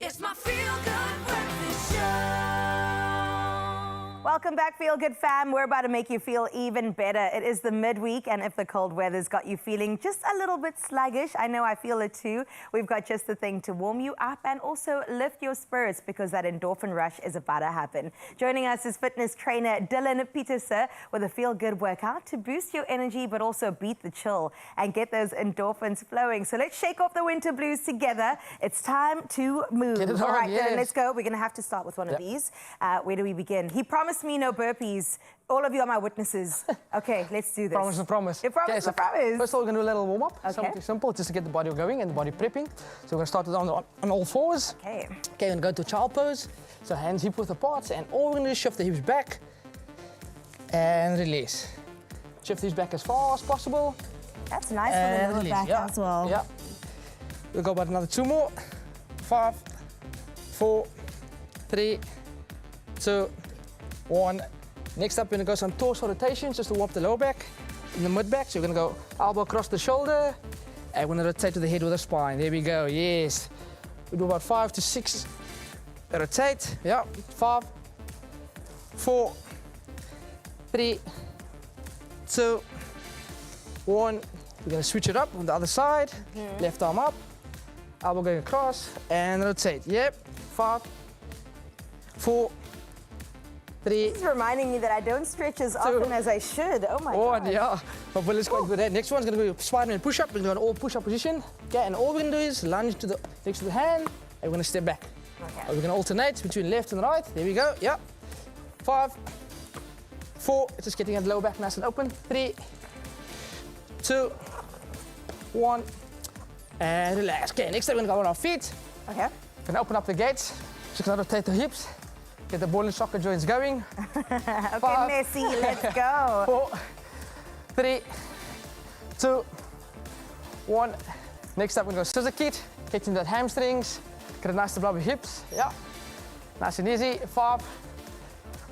It's my feel-good breakfast show. Welcome back, Feel Good fam. We're about to make you feel even better. It is the midweek, and if the cold weather's got you feeling just a little bit sluggish, I know I feel it too, we've got just the thing to warm you up and also lift your spirits because that endorphin rush is about to happen. Joining us is fitness trainer Dylan Peterson with a Feel Good workout to boost your energy but also beat the chill and get those endorphins flowing. So let's shake off the winter blues together. It's time to move. Get it All on, right, Dylan, yes. let's go. We're going to have to start with one of these. Where do we begin? He promised me no burpees. All of you are my witnesses. Okay, let's do this. Promise and promise. You promise and promise. First of all, we're going to do a little warm-up. Okay. Something simple, just to get the body going and the body prepping. So we're going to start with on all fours. Okay. Okay, we're going to go to child pose. So hands hip width apart, and all we're going to do is shift the hips back and release. Shift the hips back as far as possible. That's nice for the And little release. back Yeah. as well. Yeah. We'll go about another 2 more. 5, 4, 3, 2, 1. Next up, we're going to go some torso rotations just to warm up the lower back and the mid back. So we're going to go elbow across the shoulder and we're going to rotate to the head with the spine. There we go. Yes. We do about 5 to 6. Rotate. Yeah. 5, 4, 3, 2, 1. We're going to switch it up on the other side. Left arm up. Elbow going across and rotate. Yep. 5, 4, 3, This is reminding me that I don't stretch as often as I should. Oh my 1. God. Yeah. But let's go with that. Next one's going to be Spider-Man push-up. We're going to do an all push-up position. Okay, and all we're going to do is lunge to the next to the hand, and we're going to step back. Okay. We're going to alternate between left and right. There we go. Yeah. 5, 4. It's just getting the lower back nice and open. 3, 2, 1, and relax. Okay, next time we're going to go on our feet. Okay. We're going to open up the gates. Just gonna rotate the hips. Get the ball and soccer joints going. Okay, 5, Messi, let's go. 4, 3, 2, 1. Next up, we're gonna go scissor kick. Kicking that hamstrings. Get a nice to blubber hips. Yeah. Nice and easy. 5,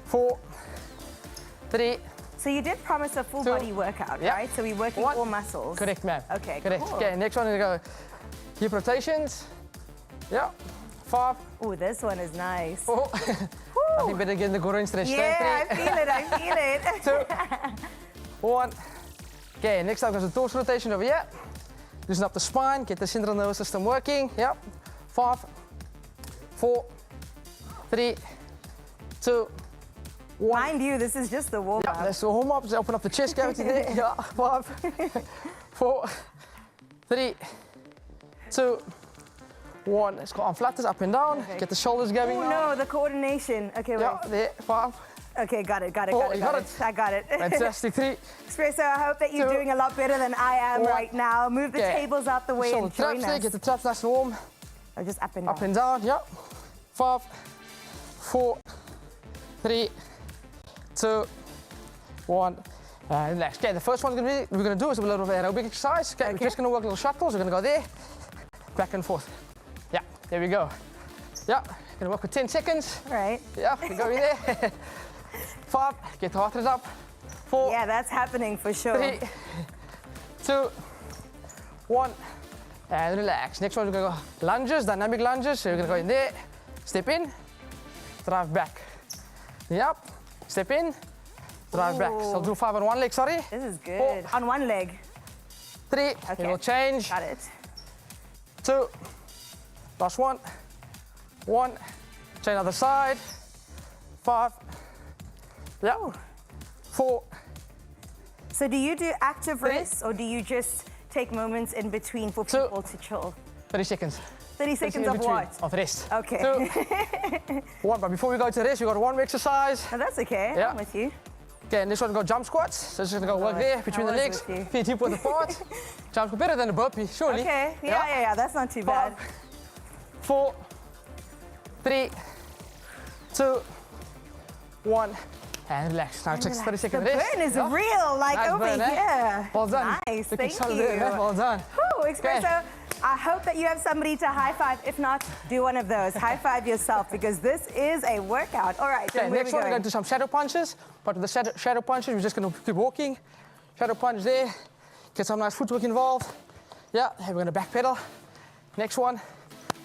4, 3. So you did promise a full 2, body workout, yeah. right? So we're working 1. all muscles. Correct, ma'am. Okay, correct. cool. Okay, next one, we're gonna go hip rotations. Yeah. 5, Oh, this one is nice. 4. Nothing better than the groin stretch. Yeah, I 3, feel it, I feel it. 2, 1. Okay, next up goes the torso rotation over here. Loosen up the spine, get the central nervous system working. Yep. 5, 4, 3, 2, 1. Mind you, this is just the warm Yeah, up. let's warm up. Let's open up the chest cavity there. Yeah. 5, 4, 3, 2, 1. Let's go arm flatters up and down. Okay. Get the shoulders going Oh now. no, the coordination. Okay, wait. Yeah, there. 5. Okay, got it. 4, you got it. I got it. Fantastic. 3. Expresso, I hope that you're 2, doing a lot better than I am 1. right now. Move the Okay. tables out the way Shoulder and join traps there. us. Get the traps nice and warm. Oh, just up and down. Up and down. Yep. 5, 4, 3, 2, 1. Relax. Okay, the first one we're gonna do is a little bit of aerobic exercise. Okay, we're just gonna work little shuttles. We're gonna go there, back and forth. Yeah, there we go. Yeah, gonna work for 10 seconds. All right. Yeah, we go in there. 5, get the heart rate up. 4, Yeah, that's happening for sure. 3, 2, 1, and relax. Next one, we're gonna go lunges, dynamic lunges. So we're gonna go in there, step in, drive back. Yep, step in, drive back. So I'll do 5 on one leg, sorry. This is good. On one leg. 3, Okay. it will change. Got it. 2, last one, 1, change other side, 5, yeah, 4, So do you do active 3, rests or do you just take moments in between for 2, people to chill? 30 seconds. 30 seconds In of between, what? Of rest. Okay. 2, 1, but before we go to rest, we got one more exercise. No, that's okay. Yeah. I'm with you. Okay, and this one go jump squats. So just gonna go work there between the I was legs, with you. feet hip width apart. Jump better than a burpee, surely. Okay. Yeah. That's not too bad. 5, 4, 3, 2, 1, and relax. Now it takes 30 The seconds rest. burn is Yeah. real, like Nice over burn, eh? here. Well done. Nice, Looking thank solid you. there, man. Well done. Whew, Expresso, Okay. I hope that you have somebody to high five. If not, do one of those. High five yourself because this is a workout. All right, Okay, then where next we one we're going? going to do some shadow punches. But with the shadow punches, we're just going to keep walking. Shadow punch there. Get some nice footwork involved. Yeah, and we're going to back pedal. Next one,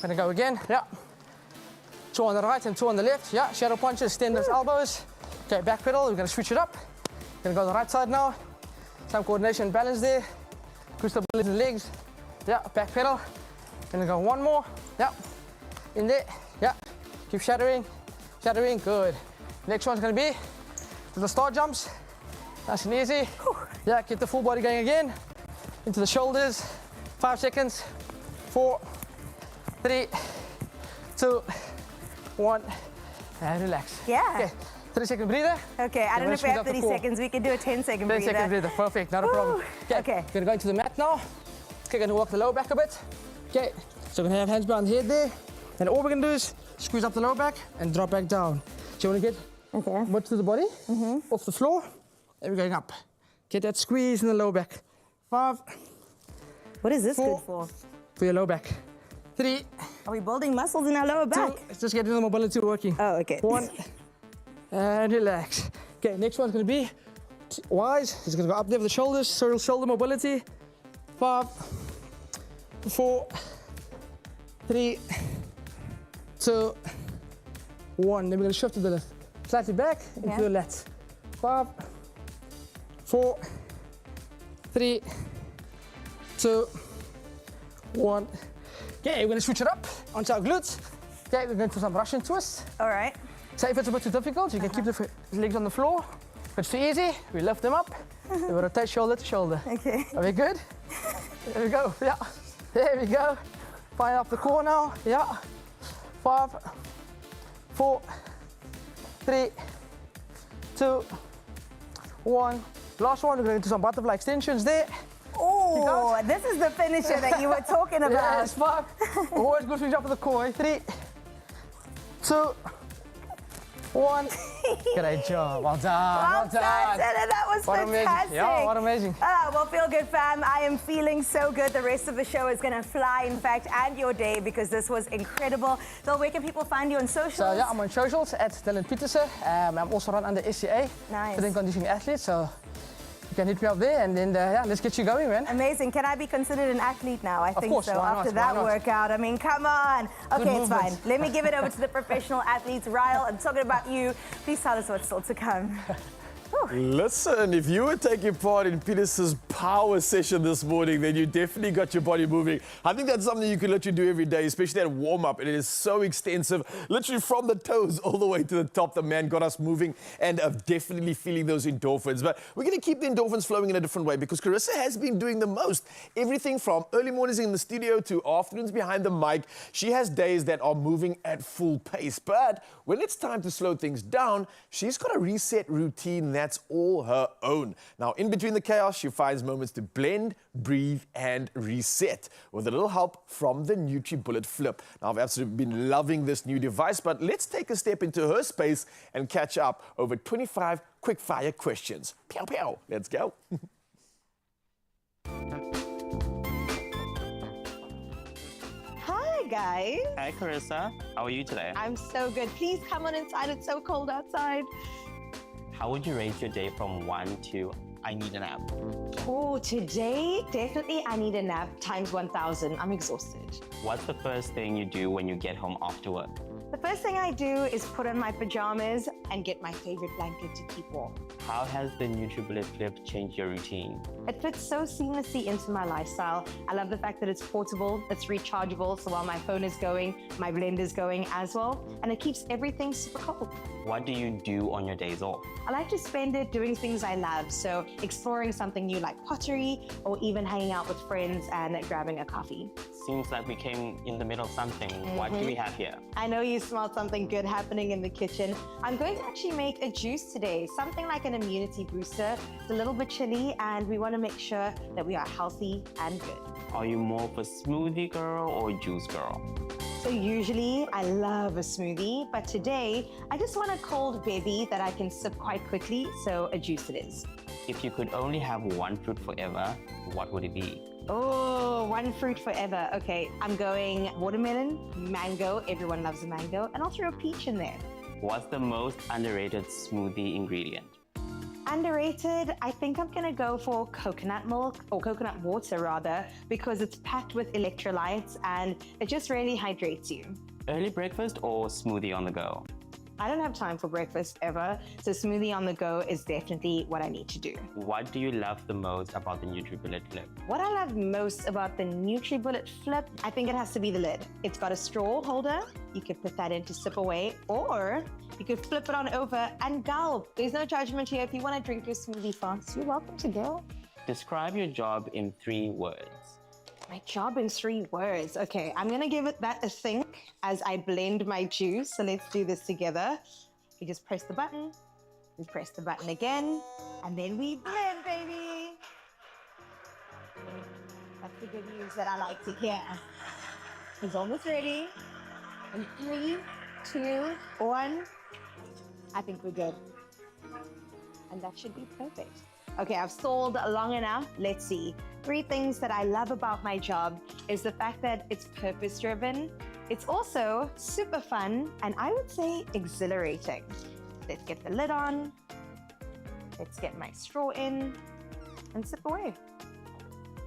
going to go again. Yeah. 2 on the right and 2 on the left. Yeah, shadow punches, extend those elbows. Okay, back pedal, we're going to switch it up. Going to go on the right side now. Some coordination and balance there. Good stability in the legs. Yeah, back pedal. Gonna go one more. Yeah. In there. Yeah. Keep shadowing. Shadowing. Good. Next one's gonna be the star jumps. Nice and easy. Yeah, get the full body going again. Into the shoulders. 5 seconds. 4, 3, 2, 1. And relax. Yeah. Okay. 30-second breather. Okay, I don't know if we speed have up the 30 core. seconds. We can do a 10-second 10 breather. second breather, perfect, not a problem. Woo. Okay. Gonna go into the mat now. Okay, gonna walk the lower back a bit. Okay, so we're gonna have hands behind the head there. And all we're gonna do is squeeze up the lower back and drop back down. So you wanna get much to the body, off the floor, and we're going up. Get that squeeze in the lower back. 5, What is this 4, good for? for your lower back. 3, Are we building muscles in our lower 2, back? let's just get the mobility working. Oh, okay. 1, and relax. Okay, next one's gonna be wise. It's gonna go up there with the shoulders, shoulder mobility. 5, 4, 3, 2, 1. Then we're gonna shift to the left. Slightly back into the left. 5, 4, 3, 2, 1. Okay, we're gonna switch it up onto our glutes. Okay, we're going to some Russian twists. All right. So if it's a bit too difficult, you can keep the legs on the floor. If it's too easy, we lift them up. We rotate shoulder to shoulder. Okay. Are we good? There we go. Yeah. There we go. Find up the core now. Yeah. 5, 4, 3, 2, 1. Last one, we're going to do some butterfly extensions there. Oh, this is the finisher that you were talking about. Yes, 5. Always good to jump with the core. 3, 2, 2, 1. Great job. Well done. Well done, Tina. That was What amazing. fantastic. Yeah, what amazing. Well, feel good, fam. I am feeling so good. The rest of the show is going to fly, in fact, and your day, because this was incredible. So where can people find you on socials? So yeah, I'm on socials at Dylan Petersen. I'm also run under SCA, Nice. Fit and Conditioning Athlete. So you can hit me up there, and then yeah, let's get you going, man. Amazing. Can I be considered an athlete now? I think course, so. why not? After Why that not? workout, I mean, come on. Okay, it's fine. movement. Let me give it over to the professional athletes. Ryle, I'm talking about you. Please tell us what's still to come. Listen, if you were taking part in Peter's power session this morning, then you definitely got your body moving. I think that's something you can literally do every day, especially that warm-up. And it is so extensive, literally from the toes all the way to the top. The man got us moving and definitely feeling those endorphins. But we're going to keep the endorphins flowing in a different way, because Carissa has been doing the most. Everything from early mornings in the studio to afternoons behind the mic. She has days that are moving at full pace. But when it's time to slow things down, she's got a reset routine that's all her own. Now, in between the chaos, she finds moments to blend, breathe, and reset with a little help from the NutriBullet Flip. Now, I've absolutely been loving this new device, but let's take a step into her space and catch up over 25 quick-fire questions. Pew, pew. Let's go. Hi, guys. Hi, Carissa. How are you today? I'm so good. Please come on inside. It's so cold outside. How would you rate your day from 1 to I need a nap? Oh, today, definitely I need a nap times 1,000. I'm exhausted. What's the first thing you do when you get home after work? The first thing I do is put on my pajamas and get my favorite blanket to keep warm. How has the NutriBullet Flip changed your routine? It fits so seamlessly into my lifestyle. I love the fact that it's portable, it's rechargeable, so while my phone is going, my blend is going as well, and it keeps everything super cold. What do you do on your days off? I like to spend it doing things I love, so exploring something new like pottery, or even hanging out with friends and grabbing a coffee. Seems like we came in the middle of something. What do we have here? I know you smelled something good happening in the kitchen. I'm going to actually make a juice today, something like an immunity booster. It's a little bit chilly, and we want to make sure that we are healthy and good. Are you more of a smoothie girl or a juice girl? So usually I love a smoothie, but today I just want a cold baby that I can sip quite quickly, so a juice it is. If you could only have one fruit forever, what would it be? Oh, one fruit forever. Okay, I'm going watermelon, mango, everyone loves a mango, and I'll throw a peach in there. What's the most underrated smoothie ingredient? Underrated, I think I'm gonna go for coconut milk, or coconut water rather, because it's packed with electrolytes and it just really hydrates you. Early breakfast or smoothie on the go? I don't have time for breakfast ever, so smoothie on the go is definitely what I need to do. What do you love the most about the NutriBullet Flip? What I love most about the NutriBullet Flip, I think it has to be the lid. It's got a straw holder. You could put that in to sip away, or you could flip it on over and gulp. There's no judgment here. If you want to drink your smoothie fast, you're welcome to go. Describe your job in 3 words. My job in 3 words. Okay, I'm gonna give it that a think as I blend my juice. So let's do this together. You just press the button, we press the button again, and then we blend, baby. That's the good news that I like to hear. It's almost ready. In 3, 2, 1. I think we're good. And that should be perfect. Okay, I've stalled long enough. Let's see. 3 things that I love about my job is the fact that it's purpose-driven. It's also super fun, and I would say exhilarating. Let's get the lid on. Let's get my straw in and sip away.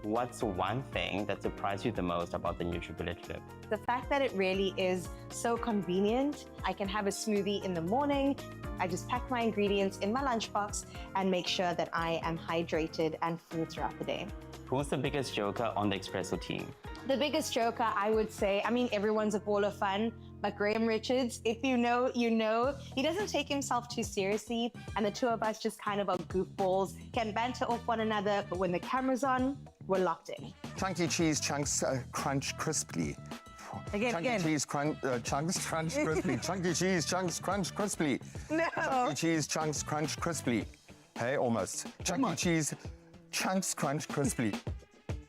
What's one thing that surprised you the most about the NutriBullet Flip? The fact that it really is so convenient. I can have a smoothie in the morning. I just pack my ingredients in my lunchbox and make sure that I am hydrated and full throughout the day. Who's the biggest joker on the Expresso team? The biggest joker, I would say, I mean, everyone's a ball of fun, but Graham Richards, if you know, you know. He doesn't take himself too seriously, and the two of us just kind of are goofballs, can banter off one another, but when the camera's on, we're locked in. Chunky cheese chunks crunch crisply. Again. Cheese chunks crunch crisply. Chunky cheese chunks crunch crisply. No. Chunky cheese chunks crunch crisply. Hey, almost. Chunky cheese chunks crunch crisply.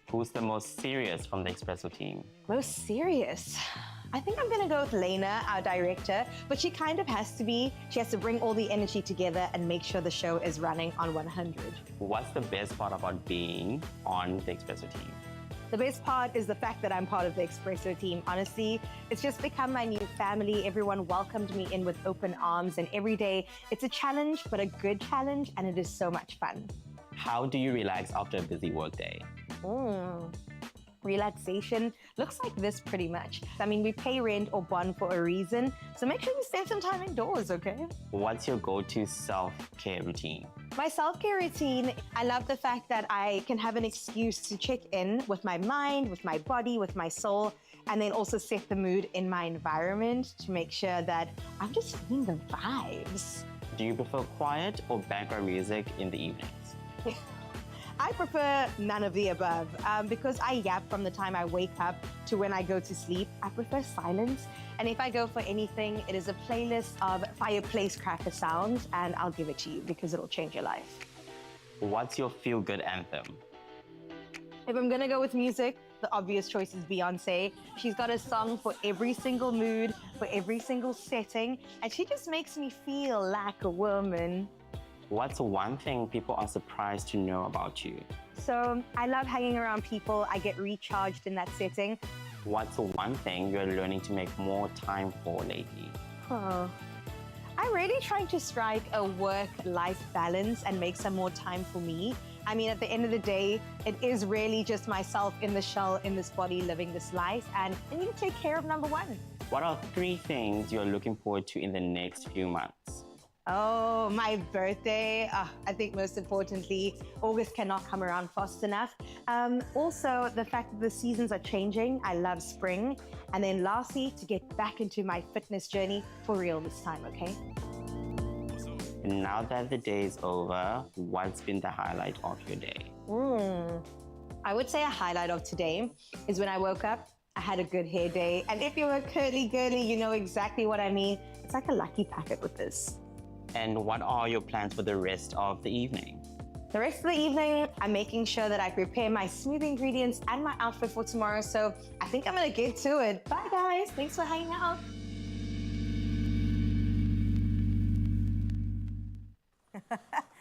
Who's the most serious from the Expresso team? Most serious. I think I'm gonna go with Lena, our director, but she kind of has to be. She has to bring all the energy together and make sure the show is running on 100. What's the best part about being on the Expresso team? The best part is the fact that I'm part of the Expresso team. Honestly, it's just become my new family. Everyone welcomed me in with open arms, and every day it's a challenge, but a good challenge, and it is so much fun. How do you relax after a busy workday? Relaxation looks like this pretty much. I mean, we pay rent or bond for a reason, so make sure you spend some time indoors, okay? What's your go-to self-care routine? My self-care routine, I love the fact that I can have an excuse to check in with my mind, with my body, with my soul, and then also set the mood in my environment to make sure that I'm just feeling the vibes. Do you prefer quiet or background music in the evenings? I prefer none of the above because I yap from the time I wake up to when I go to sleep. I prefer silence. And if I go for anything, it is a playlist of fireplace cracker sounds, and I'll give it to you because it'll change your life. What's your feel-good anthem? If I'm gonna go with music, the obvious choice is Beyonce. She's got a song for every single mood, for every single setting, and she just makes me feel like a woman. What's one thing people are surprised to know about you? So I love hanging around people. I get recharged in that setting. What's one thing you're learning to make more time for lately? I'm really trying to strike a work-life balance and make some more time for me. I mean, at the end of the day, it is really just myself in the shell, in this body, living this life, and I need to take care of number one. What are 3 things you're looking forward to in the next few months? Oh, my birthday. I think most importantly, August cannot come around fast enough. Also, the fact that the seasons are changing. I love spring. And then lastly, to get back into my fitness journey for real this time, okay? And now that the day is over, what's been the highlight of your day? I would say a highlight of today is when I woke up, I had a good hair day. And if you're a curly girly, you know exactly what I mean. It's like a lucky packet with this. And what are your plans for the rest of the evening? The rest of the evening, I'm making sure that I prepare my smoothie ingredients and my outfit for tomorrow. So I think I'm gonna get to it. Bye guys, thanks for hanging out.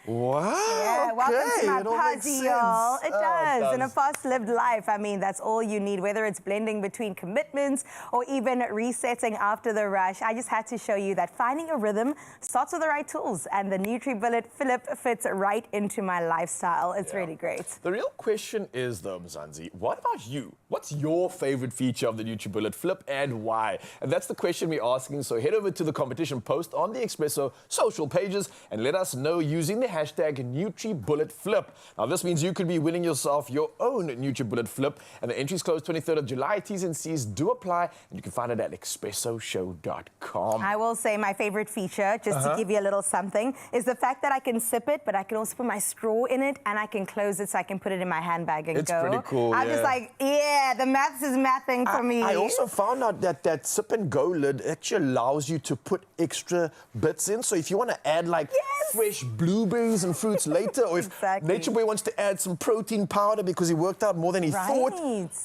Wow. Yeah, welcome to my it all makes party, sense. y'all. It Oh, does. In a fast-lived life, I mean, that's all you need, whether it's blending between commitments or even resetting after the rush. I just had to show you that finding a rhythm starts with the right tools, and the NutriBullet Flip fits right into my lifestyle. It's really great. The real question is, though, Mzansi, what about you? What's your favorite feature of the NutriBullet Flip and why? And that's the question we're asking. So head over to the competition post on the Expresso social pages and let us know using the hashtag NutriBulletFlip. Now, this means you could be winning yourself your own NutriBullet Flip, and the entries close 23rd of July. T's and C's do apply, and you can find it at expressoshow.com. I will say my favorite feature, just to give you a little something, is the fact that I can sip it, but I can also put my straw in it, and I can close it so I can put it in my handbag and It's go. pretty cool, I'm just like, yeah, the maths is mathing for me. I also found out that sip and go lid actually allows you to put extra bits in. So if you want to add like fresh blueberries and fruits later, or if Nature Boy wants to add some protein powder because he worked out more than he thought,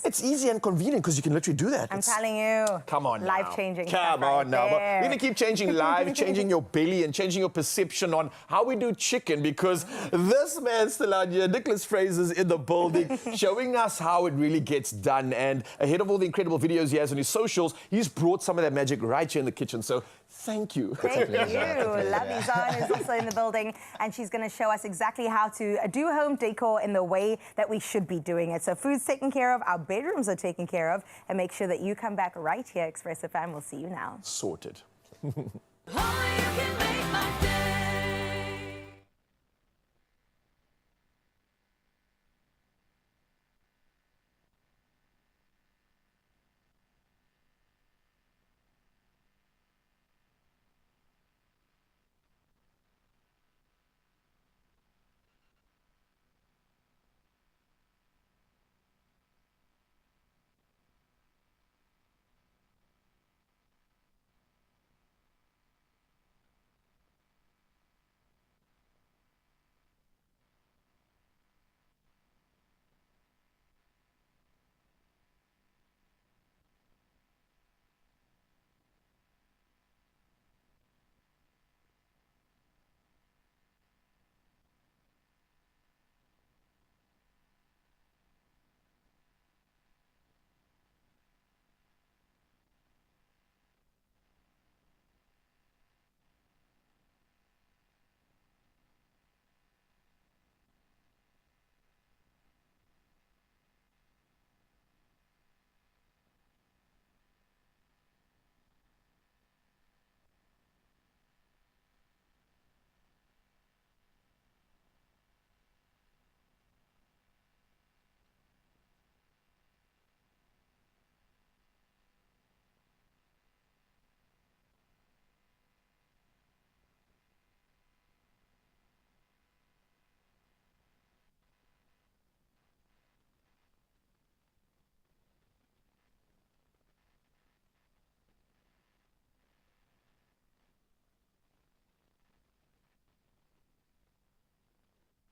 it's easy and convenient because you can literally do that. I'm telling you. Come on, life-changing. Come on now. But we're going to keep changing life, changing your belly, and changing your perception on how we do chicken, because this man's still out here, Nicholas Fraser's in the building, showing us how it really gets done. And ahead of all the incredible videos he has on his socials, he's brought some of that magic right here in the kitchen. So thank you. Thank you. Lovely Zahn is also in the building, and she's going to show us exactly how to do home decor in the way that we should be doing it. So food's taken care of, our bedrooms are taken care of, and make sure that you come back right here, Expresso fam. We'll see you now. Sorted. Only you can make my day.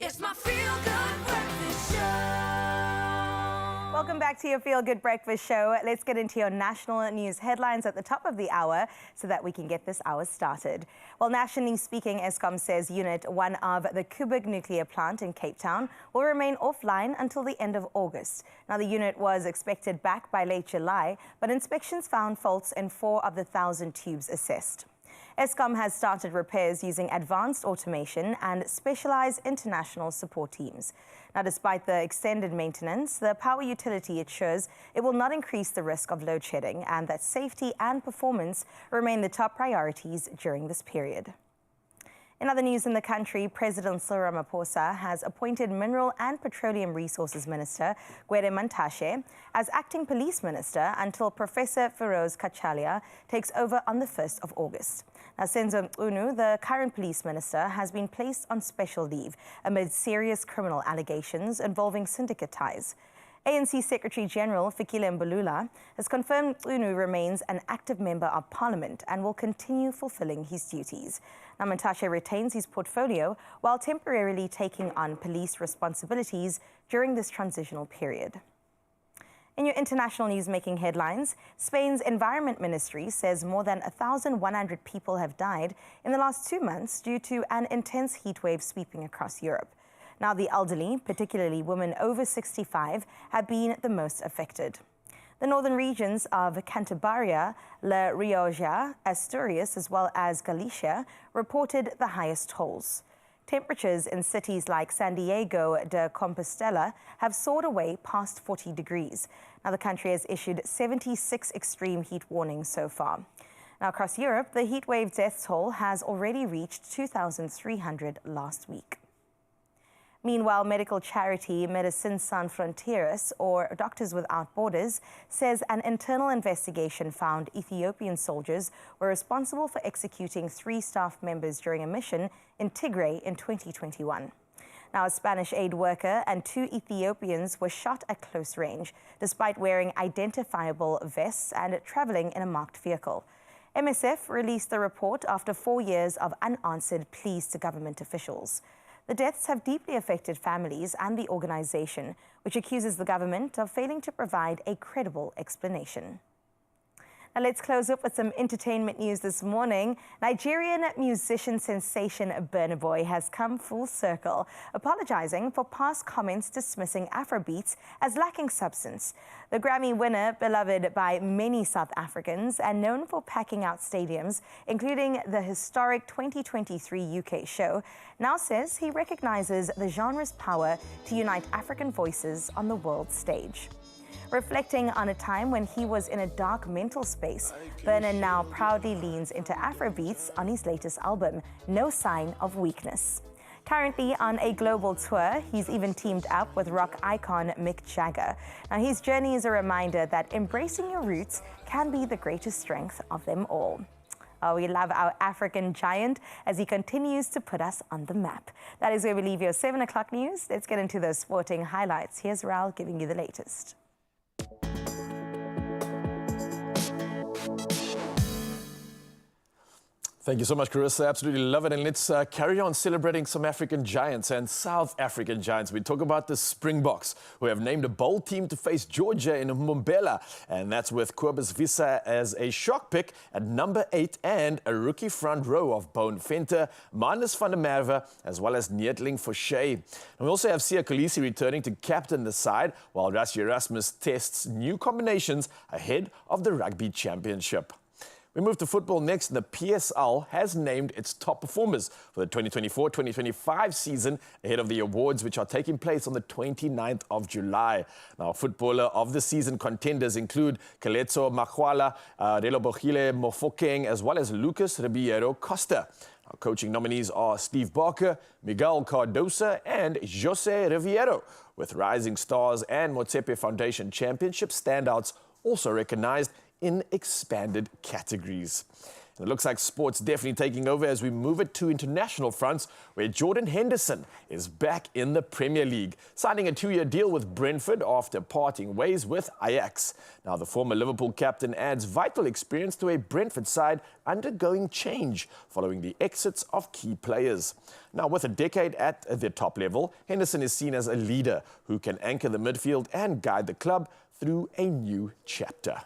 It's my feel-good breakfast show. Welcome back to your Feel Good Breakfast Show. Let's get into your national news headlines at the top of the hour so that we can get this hour started. Well, nationally speaking, Eskom says Unit 1 of the Kubik nuclear plant in Cape Town will remain offline until the end of August. Now, the unit was expected back by late July, but inspections found faults in 4 of the 1,000 tubes assessed. Eskom has started repairs using advanced automation and specialized international support teams. Now, despite the extended maintenance, the power utility assures it will not increase the risk of load shedding and that safety and performance remain the top priorities during this period. In other news in the country, President Cyril Ramaphosa has appointed Mineral and Petroleum Resources Minister Gwede Mantashe as acting police minister until Professor Feroz Kachalia takes over on the 1st of August. Now, Senzo Mqunu, the current police minister, has been placed on special leave amid serious criminal allegations involving syndicate ties. ANC Secretary-General Fikile Mbalula has confirmed Mqunu remains an active member of parliament and will continue fulfilling his duties. Now, Mantashe retains his portfolio while temporarily taking on police responsibilities during this transitional period. In your international news making headlines, Spain's Environment Ministry says more than 1,100 people have died in the last 2 months due to an intense heat wave sweeping across Europe. Now, the elderly, particularly women over 65, have been the most affected. The northern regions of Cantabria, La Rioja, Asturias, as well as Galicia reported the highest tolls. Temperatures in cities like San Diego de Compostela have soared away past 40 degrees. Now, the country has issued 76 extreme heat warnings so far. Now, across Europe, the heat wave death toll has already reached 2,300 last week. Meanwhile, medical charity Médecins Sans Frontières, or Doctors Without Borders, says an internal investigation found Ethiopian soldiers were responsible for executing 3 staff members during a mission in Tigray in 2021. Now, a Spanish aid worker and 2 Ethiopians were shot at close range, despite wearing identifiable vests and traveling in a marked vehicle. MSF released the report after 4 years of unanswered pleas to government officials. The deaths have deeply affected families and the organization, which accuses the government of failing to provide a credible explanation. Now, let's close up with some entertainment news this morning. Nigerian musician sensation Burna Boy has come full circle, apologizing for past comments dismissing Afrobeats as lacking substance. The Grammy winner, beloved by many South Africans and known for packing out stadiums, including the historic 2023 UK show, now says he recognizes the genre's power to unite African voices on the world stage. Reflecting on a time when he was in a dark mental space, Burna now proudly leans into Afrobeats on his latest album, No Sign of Weakness. Currently on a global tour, he's even teamed up with rock icon Mick Jagger. Now, his journey is a reminder that embracing your roots can be the greatest strength of them all. Oh, we love our African giant as he continues to put us on the map. That is where we leave your 7 o'clock news. Let's get into those sporting highlights. Here's Raul giving you the latest. Thank you so much, Carissa. Absolutely love it. And let's carry on celebrating some African giants and South African giants. We talk about the Springboks, who have named a bold team to face Georgia in Mbombela. And that's with Kobus Visa as a shock pick at number 8 and a rookie front row of Bone Venter, Manus van der Merwe, as well as Neetling Forshey. And we also have Sia Kolisi returning to captain the side, while Rassie Erasmus tests new combinations ahead of the Rugby Championship. We move to football next. The PSL has named its top performers for the 2024-2025 season ahead of the awards, which are taking place on the 29th of July. Now, footballer of the season contenders include Kaletso Magwala, Relebohile Mofokeng, as well as Lucas Ribeiro Costa. Our coaching nominees are Steve Barker, Miguel Cardosa, and Jose Riviero, with Rising Stars and Motsepe Foundation Championship standouts also recognized in expanded categories. It looks like sports definitely taking over as we move it to international fronts, where Jordan Henderson is back in the Premier League, signing a 2-year deal with Brentford after parting ways with Ajax. Now, the former Liverpool captain adds vital experience to a Brentford side undergoing change following the exits of key players. Now, with a decade at the top level, Henderson is seen as a leader who can anchor the midfield and guide the club through a new chapter.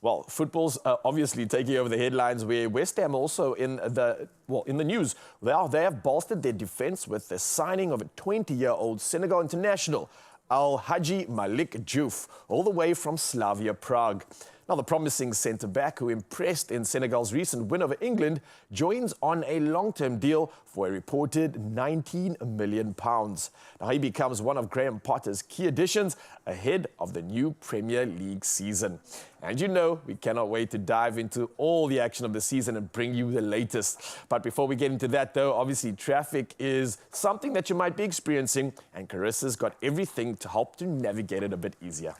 Well, football's obviously taking over the headlines, where West Ham also in the news. They have bolstered their defence with the signing of a 20-year-old Senegal international, Al-Haji Malik Diouf, all the way from Slavia Prague. Now, the promising centre-back who impressed in Senegal's recent win over England joins on a long-term deal for a reported £19 million. Now, he becomes one of Graham Potter's key additions ahead of the new Premier League season. And you know, we cannot wait to dive into all the action of the season and bring you the latest. But before we get into that, though, obviously traffic is something that you might be experiencing, and Carissa's got everything to help to navigate it a bit easier.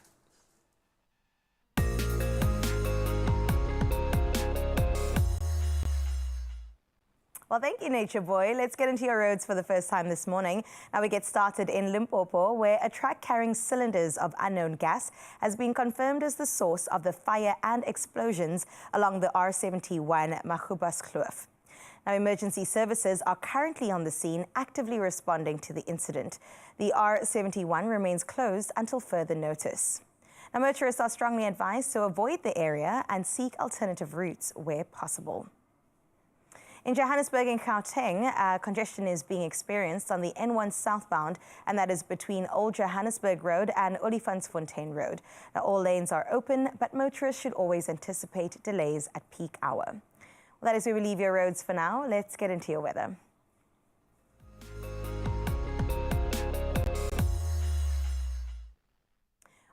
Well, thank you, Nature Boy. Let's get into your roads for the first time this morning. Now we get started in Limpopo, where a truck carrying cylinders of unknown gas has been confirmed as the source of the fire and explosions along the R71 Magubaskloof. Now, emergency services are currently on the scene, actively responding to the incident. The R71 remains closed until further notice. Now, motorists are strongly advised to avoid the area and seek alternative routes where possible. In Johannesburg and Gauteng, congestion is being experienced on the N1 southbound, and that is between Old Johannesburg Road and Olifantsfontein Road. Now, all lanes are open, but motorists should always anticipate delays at peak hour. Well, that is where we leave your roads for now. Let's get into your weather.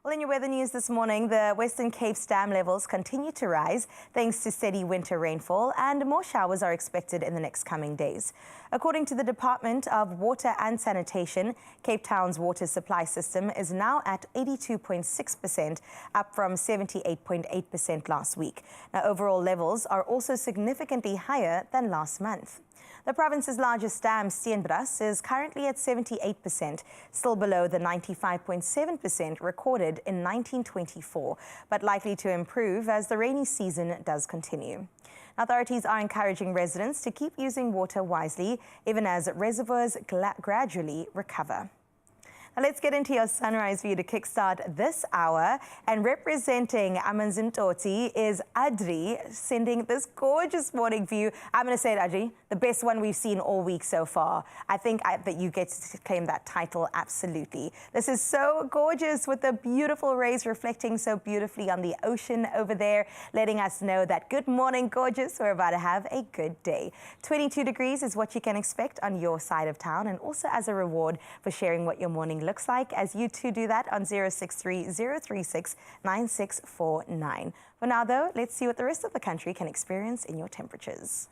Well, in your weather news this morning, the Western Cape's dam levels continue to rise thanks to steady winter rainfall, and more showers are expected in the next coming days. According to the Department of Water and Sanitation, Cape Town's water supply system is now at 82.6%, up from 78.8% last week. Now, overall levels are also significantly higher than last month. The province's largest dam, Steenbras, is currently at 78%, still below the 95.7% recorded in 1924, but likely to improve as the rainy season does continue. Authorities are encouraging residents to keep using water wisely, even as reservoirs gradually recover. Now let's get into your sunrise view to kickstart this hour. And representing Amanzimtoti is Adri, sending this gorgeous morning view. I'm going to say it, Adri, the best one we've seen all week so far. I think that you get to claim that title, absolutely. This is so gorgeous with the beautiful rays reflecting so beautifully on the ocean over there, letting us know that good morning, gorgeous. We're about to have a good day. 22 degrees is what you can expect on your side of town, and also as a reward for sharing what your morning looks like, as you too do that on 063-036-9649. For now, though, let's see what the rest of the country can experience in your temperatures.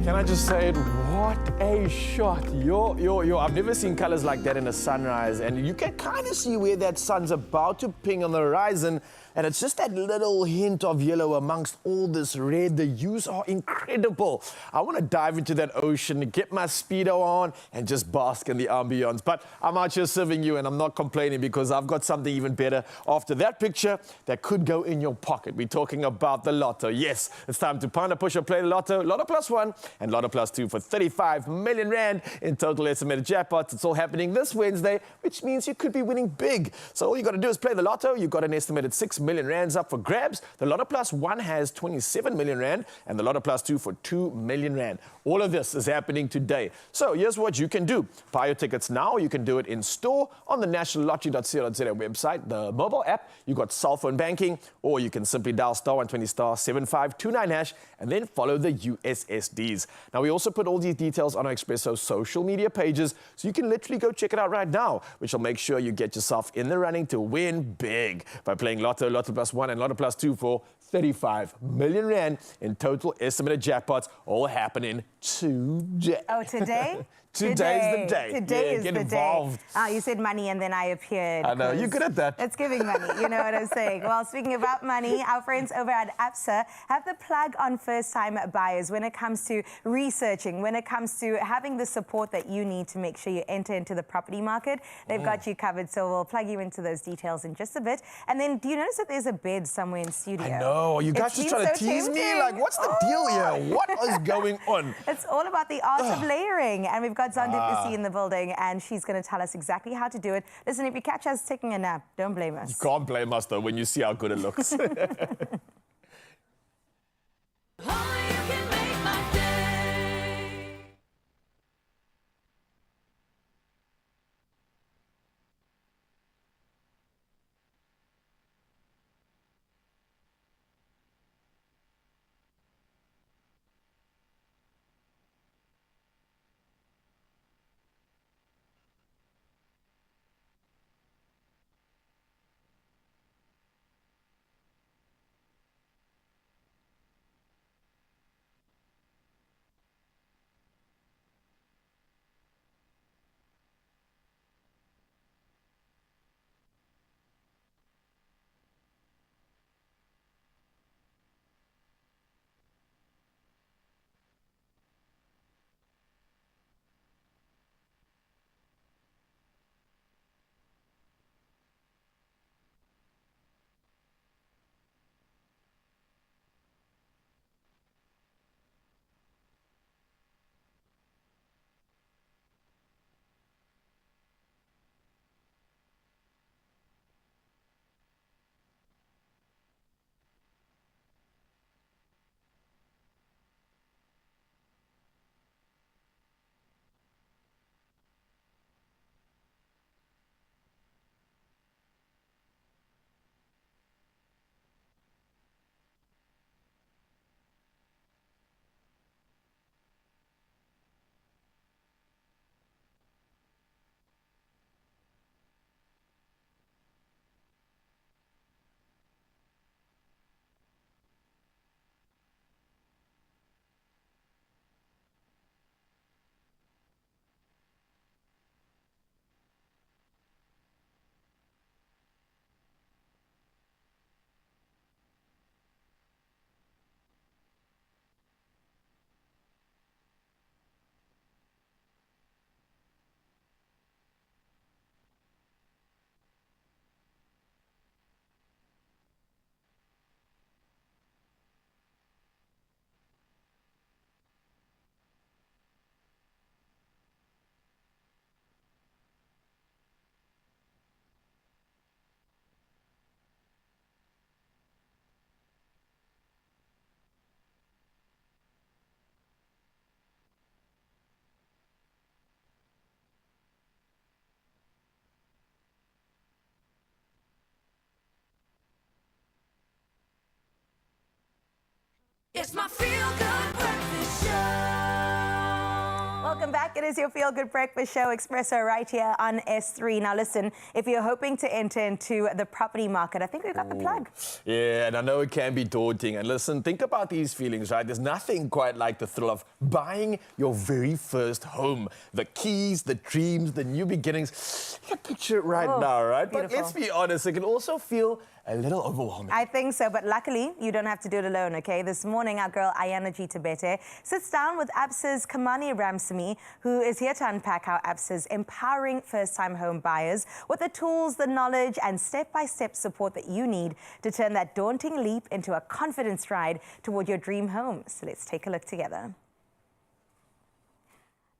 Can I just say it? What a shot. I've never seen colors like that in a sunrise, and you can kind of see where that sun's about to ping on the horizon, and it's just that little hint of yellow amongst all this red. The hues are incredible. I want to dive into that ocean, get my Speedo on, and just bask in the ambience. But I'm out here serving you, and I'm not complaining because I've got something even better after that picture that could go in your pocket. We're talking about the lotto. Yes, it's time to Panda Push or Play the Lotto. Lotto plus 1 and Lotto plus 2 for 35 35 million rand in total estimated jackpots. It's all happening this Wednesday, which means you could be winning big. So all you got to do is play the lotto. You've got an estimated 6 million rands up for grabs. The Lotto Plus 1 has 27 million rand and the Lotto Plus 2 for 2 million rand. All of this is happening today. So here's what you can do. Buy your tickets now. You can do it in store on the nationallottery.co.za website, the mobile app. You got cell phone banking, or you can simply dial *120 *7529# and then follow the USSDs. Now, we also put all these details on our Expresso social media pages, so you can literally go check it out right now, which will make sure you get yourself in the running to win big by playing Lotto, Lotto Plus 1 and Lotto Plus 2 for 35 million rand in total estimated jackpots, all happening today. Oh, today? Today's the day. Today Yeah, is get the involved. day. You said money and then I appeared. I know, you're good at that. It's giving money, you know what I'm saying. Well, speaking about money, our friends over at Absa have the plug on first-time buyers when it comes to researching, when it comes to having the support that you need to make sure you enter into the property market. They've got you covered, so we'll plug you into those details in just a bit. And then, do you notice that there's a bed somewhere in studio? I know, you guys just trying to tease me? Like, what's the deal here? What is going on? It's all about the art of layering, and we've got Ziplining in the building, and she's going to tell us exactly how to do it. Listen, if you catch us taking a nap, don't blame us. You can't blame us, though, when you see how good it looks. Only you can make my day. It's my feel-good breakfast show. Welcome back. It is your Feel Good Breakfast Show, Expresso, right here on S3. Now, listen, if you're hoping to enter into the property market, I think we've got the plug. Yeah, and I know it can be daunting. And listen, think about these feelings, right? There's nothing quite like the thrill of buying your very first home. The keys, the dreams, the new beginnings. You can picture it right now, right? Beautiful. But let's be honest, it can also feel a little overwhelming. I think so, but luckily, you don't have to do it alone, okay? This morning, our girl Ayana G. Tabete sits down with Absa's Kamani Ramsamy, who is here to unpack how Absa's empowering first-time home buyers with the tools, the knowledge, and step-by-step support that you need to turn that daunting leap into a confidence ride toward your dream home. So let's take a look together.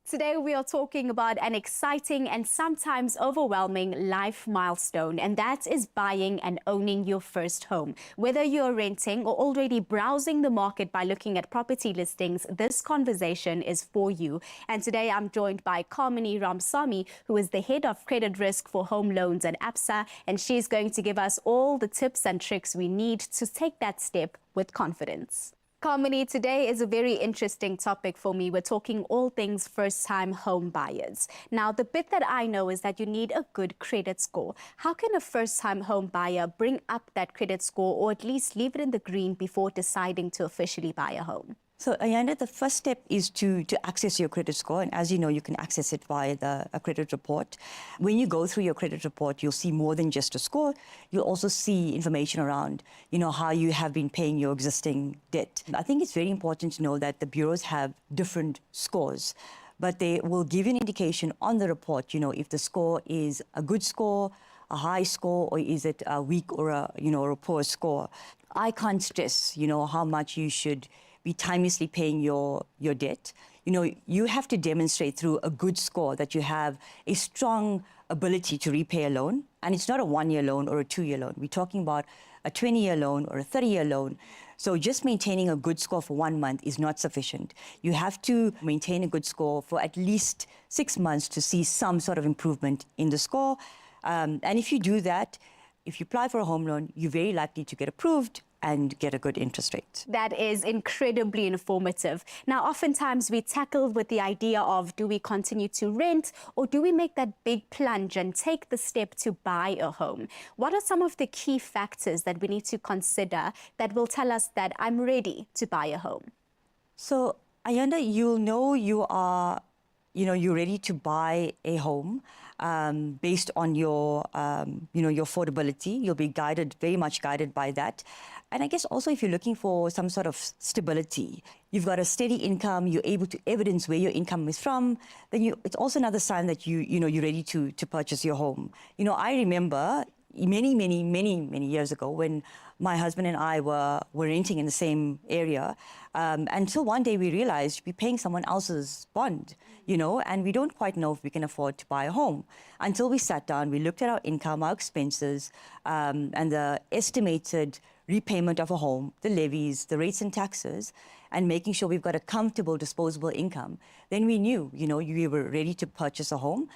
Today we are talking about an exciting and sometimes overwhelming life milestone, and that is buying and owning your first home. Whether you're renting or already browsing the market by looking at property listings, this conversation is for you. And today I'm joined by Culinary Ramsamy, who is the head of credit risk for home loans at Absa, and she's going to give us all the tips and tricks we need to take that step with confidence. Culinary, today is a very interesting topic for me. We're talking all things first-time home buyers. Now, the bit that I know is that you need a good credit score. How can a first-time home buyer bring up that credit score or at least leave it in the green before deciding to officially buy a home? So, Ayanda, the first step is to access your credit score. And as you know, you can access it via a credit report. When you go through your credit report, you'll see more than just a score. You'll also see information around, how you have been paying your existing debt. I think it's very important to know that the bureaus have different scores, but they will give you an indication on the report, if the score is a good score, a high score, or is it a weak or a poor score. I can't stress, how much you should be timelessly paying your debt. You have to demonstrate through a good score that you have a strong ability to repay a loan. And it's not a 1-year loan or a 2-year loan. We're talking about a 20-year loan or a 30-year loan. So just maintaining a good score for 1 month is not sufficient. You have to maintain a good score for at least 6 months to see some sort of improvement in the score. And if you do that, if you apply for a home loan, you're very likely to get approved and get a good interest rate. That is incredibly informative. Now, oftentimes we tackle with the idea of, do we continue to rent or do we make that big plunge and take the step to buy a home? What are some of the key factors that we need to consider that will tell us that I'm ready to buy a home? So, Ayanda, you'll know you're ready to buy a home based on your affordability. You'll be very much guided by that. And I guess also if you're looking for some sort of stability, you've got a steady income, you're able to evidence where your income is from, then it's also another sign that you're ready to purchase your home. I remember many years ago when my husband and I were renting in the same area, until one day we realized we're paying someone else's bond, and we don't quite know if we can afford to buy a home. Until we sat down, we looked at our income, our expenses, and the estimated repayment of a home, the levies, the rates and taxes, and making sure we've got a comfortable disposable income. Then we knew, you were ready to purchase a home.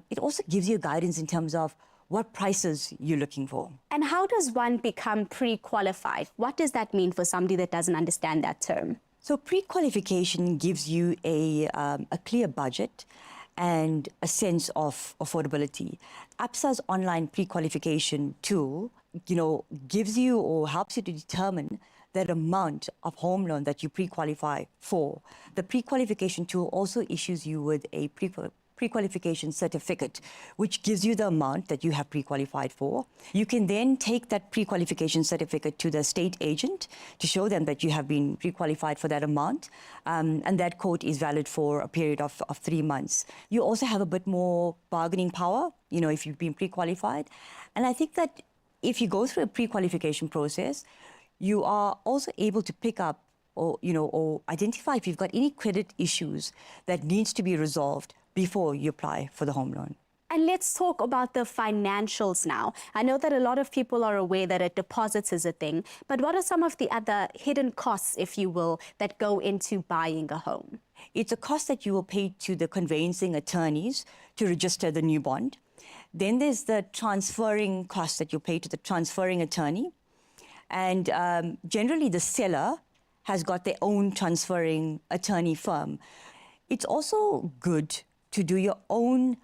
It also gives you guidance in terms of what prices you're looking for. And how does one become pre-qualified? What does that mean for somebody that doesn't understand that term? So pre-qualification gives you a clear budget and a sense of affordability. Absa's online pre-qualification tool, gives you or helps you to determine that amount of home loan that you pre-qualify for. The pre-qualification tool also issues you with a pre-qualification certificate, which gives you the amount that you have pre-qualified for. You can then take that pre-qualification certificate to the estate agent to show them that you have been pre-qualified for that amount, and that quote is valid for a period of 3 months. You also have a bit more bargaining power, if you've been pre-qualified. And I think that if you go through a pre-qualification process, you are also able to pick up or identify if you've got any credit issues that needs to be resolved before you apply for the home loan. And let's talk about the financials now. I know that a lot of people are aware that a deposit is a thing, but what are some of the other hidden costs, if you will, that go into buying a home? It's a cost that you will pay to the conveyancing attorneys to register the new bond. Then there's the transferring cost that you pay to the transferring attorney. And generally the seller has got their own transferring attorney firm. It's also good to do your own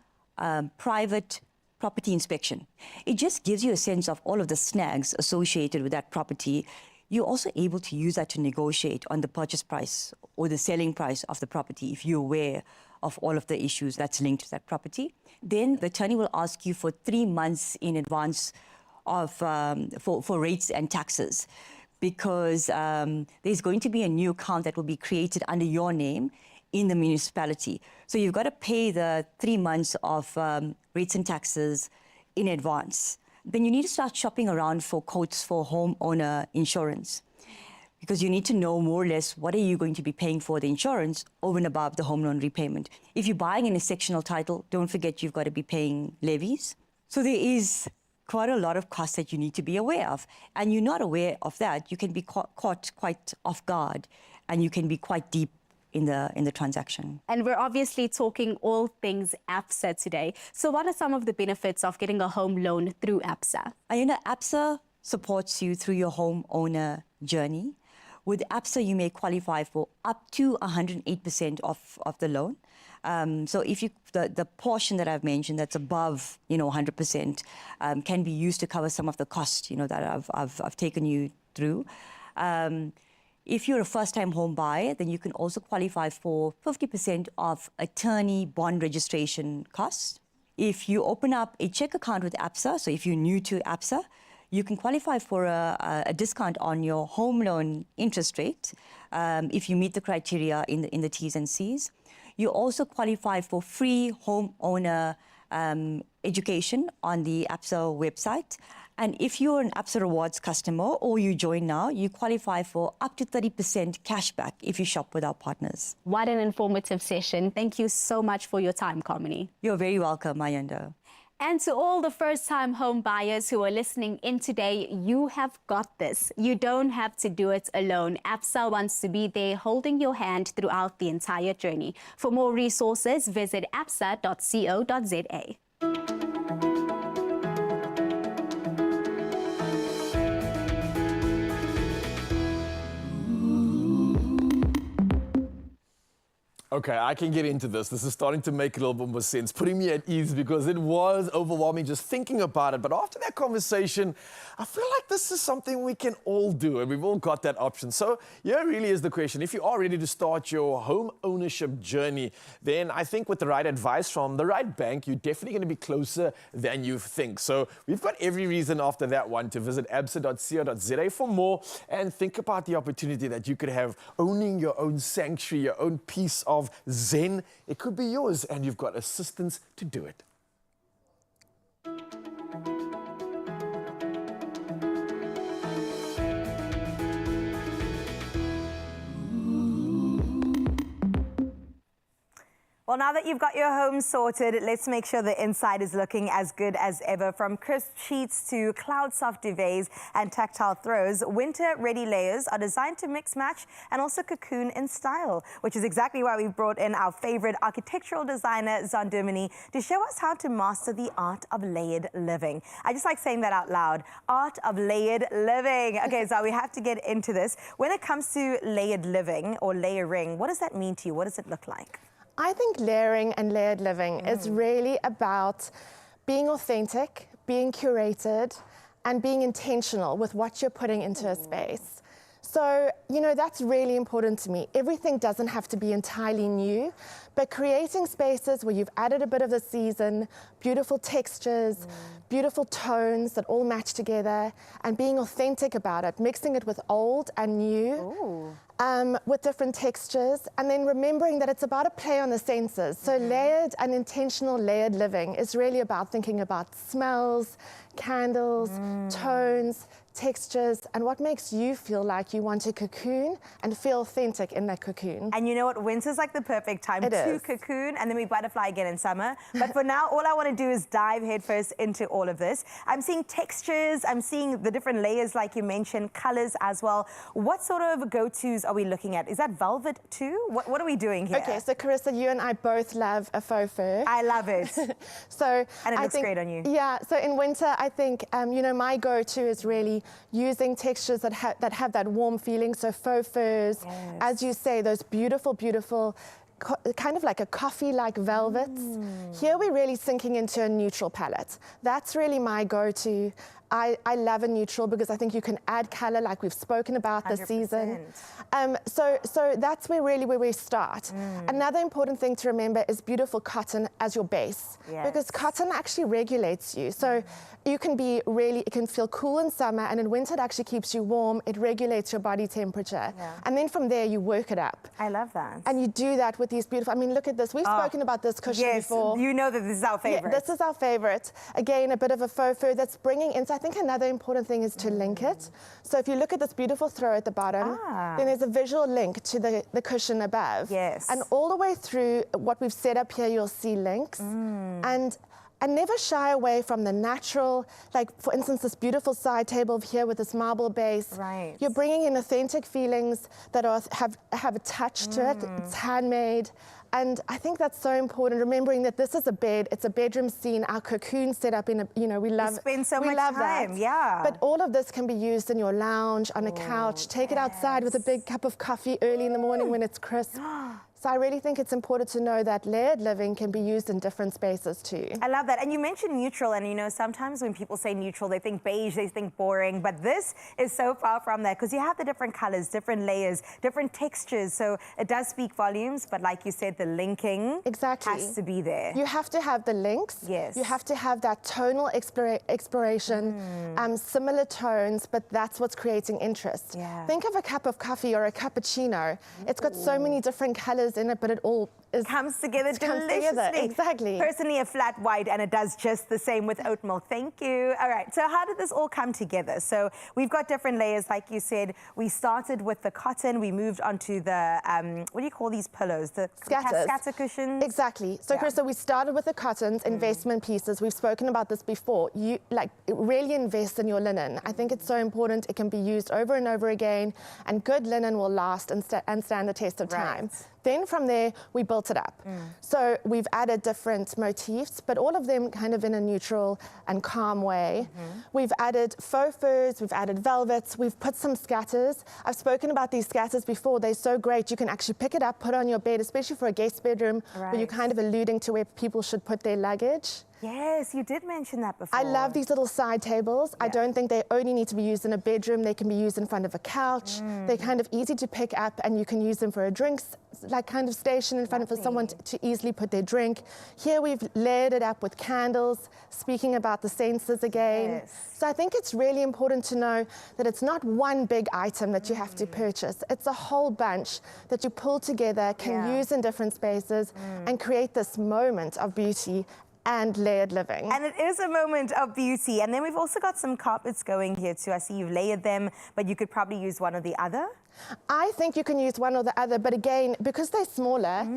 private property inspection. It just gives you a sense of all of the snags associated with that property. You're also able to use that to negotiate on the purchase price or the selling price of the property if you're aware of all of the issues that's linked to that property. Then the attorney will ask you for 3 months in advance of for rates and taxes, because there's going to be a new account that will be created under your name in the municipality. So you've got to pay the 3 months of rates and taxes in advance. Then you need to start shopping around for quotes for homeowner insurance. because you need to know more or less what are you going to be paying for the insurance over and above the home loan repayment. If you're buying in a sectional title, don't forget you've got to be paying levies. So there is quite a lot of costs that you need to be aware of. And you're not aware of that, you can be caught quite off guard, and you can be quite deep in the transaction. And we're obviously talking all things Absa today. So what are some of the benefits of getting a home loan through Absa? Absa supports you through your homeowner journey. With Absa, you may qualify for up to 108% of the loan. So if the portion that I've mentioned that's above 100% can be used to cover some of the costs that I've taken you through. If you're a first-time home buyer, then you can also qualify for 50% of attorney bond registration costs. If you open up a check account with Absa, so if you're new to Absa, you can qualify for a discount on your home loan interest rate if you meet the criteria in the T's and C's. You also qualify for free homeowner education on the Absa website. And if you're an Absa Rewards customer or you join now, you qualify for up to 30% cashback if you shop with our partners. What an informative session. Thank you so much for your time, Carmony. You're very welcome, Ayanda. And to all the first-time home buyers who are listening in today, you have got this. You don't have to do it alone. Absa wants to be there holding your hand throughout the entire journey. For more resources, visit absa.co.za. Okay, I can get into this. This is starting to make a little bit more sense, putting me at ease because it was overwhelming just thinking about it. But after that conversation, I feel like this is something we can all do, and we've all got that option. So here really is the question. If you are ready to start your home ownership journey, then I think with the right advice from the right bank, you're definitely going to be closer than you think. So we've got every reason after that one to visit absa.co.za for more and think about the opportunity that you could have owning your own sanctuary, your own piece of Zen. It could be yours, and you've got assistance to do it. Well, now that you've got your home sorted, let's make sure the inside is looking as good as ever. From crisp sheets to cloud-soft duvets and tactile throws, winter-ready layers are designed to mix-match and also cocoon in style, which is exactly why we've brought in our favorite architectural designer, Zandumini, to show us how to master the art of layered living. I just like saying that out loud, art of layered living. Okay, so we have to get into this. When it comes to layered living or layering, what does that mean to you? What does it look like? I think layering and layered living is really about being authentic, being curated, and being intentional with what you're putting into a space. So, that's really important to me. Everything doesn't have to be entirely new, but creating spaces where you've added a bit of the season, beautiful textures, beautiful tones that all match together, and being authentic about it, mixing it with old and new. With different textures, and then remembering that it's about a play on the senses. So layered and intentional layered living is really about thinking about smells, candles, tones, textures, and what makes you feel like you want to cocoon and feel authentic in that cocoon. And you know what? Winter's like the perfect time to cocoon, and then we butterfly again in summer. But for now, all I want to do is dive headfirst into all of this. I'm seeing textures, I'm seeing the different layers like you mentioned, colors as well. What sort of go-tos are we looking at? Is that velvet too? What are we doing here? Okay, so Carissa, you and I both love a faux fur. I love it. So and it looks great on you. Yeah, so in winter, I think, my go-to is really using textures that have that warm feeling. So faux furs, as you say, those beautiful, beautiful, kind of like a coffee-like velvets. Here we're really sinking into a neutral palette. That's really my go-to. I love a neutral because I think you can add color like we've spoken about this season. So that's where we start. Another important thing to remember is beautiful cotton as your base, because cotton actually regulates you. So you can be it can feel cool in summer, and in winter it actually keeps you warm. It regulates your body temperature. And then from there you work it up. I love that. And you do that with these beautiful, look at this. We've spoken about this cushion before. You know that this is our favorite. Yeah, this is our favorite. Again, a bit of a faux fur that's bringing in, I think another important thing is to link it. So if you look at this beautiful throw at the bottom, then there's a visual link to the cushion above. Yes. And all the way through what we've set up here, you'll see links. And never shy away from the natural, like for instance, this beautiful side table here with this marble base. Right. You're bringing in authentic feelings that have a touch to it. It's handmade. And I think that's so important, remembering that this is a bed, it's a bedroom scene, our cocoon set up in a, you know, we love, spend so we much love time, that. yeah. But all of this can be used in your lounge, on a couch, take it outside with a big cup of coffee early in the morning when it's crisp. So I really think it's important to know that layered living can be used in different spaces too. I love that. And you mentioned neutral, and you know, sometimes when people say neutral, they think beige, they think boring, but this is so far from that because you have the different colors, different layers, different textures. So it does speak volumes, but like you said, the linking has to be there. You have to have the links. Yes. You have to have that tonal exploration, similar tones, but that's what's creating interest. Yeah. Think of a cup of coffee or a cappuccino. It's got so many different colors in it, but it all comes together deliciously. Exactly. Personally, a flat white, and it does just the same with oat milk. Thank you. All right, so how did this all come together? So we've got different layers, like you said. We started with the cotton. We moved on to the, what do you call these pillows? The scatter cushions? Exactly. So, Krista, we started with the cottons, investment pieces. We've spoken about this before. You really invest in your linen. I think it's so important. It can be used over and over again, and good linen will last and stand the test of time. Then from there, we built it up. So we've added different motifs, but all of them kind of in a neutral and calm way. We've added faux furs, we've added velvets, we've put some scatters. I've spoken about these scatters before. They're so great. You can actually pick it up, put it on your bed, especially for a guest bedroom, where you're kind of alluding to where people should put their luggage. Yes, you did mention that before. I love these little side tables. I don't think they only need to be used in a bedroom. They can be used in front of a couch. They're kind of easy to pick up, and you can use them for a drinks, like kind of station in front of someone to easily put their drink. Here we've layered it up with candles, speaking about the senses again. So I think it's really important to know that it's not one big item that you have to purchase. It's a whole bunch that you pull together, can use in different spaces, and create this moment of beauty and layered living. And it is a moment of beauty. And then we've also got some carpets going here too. I see you've layered them, but you could probably use one or the other. I think you can use one or the other, but again, because they're smaller,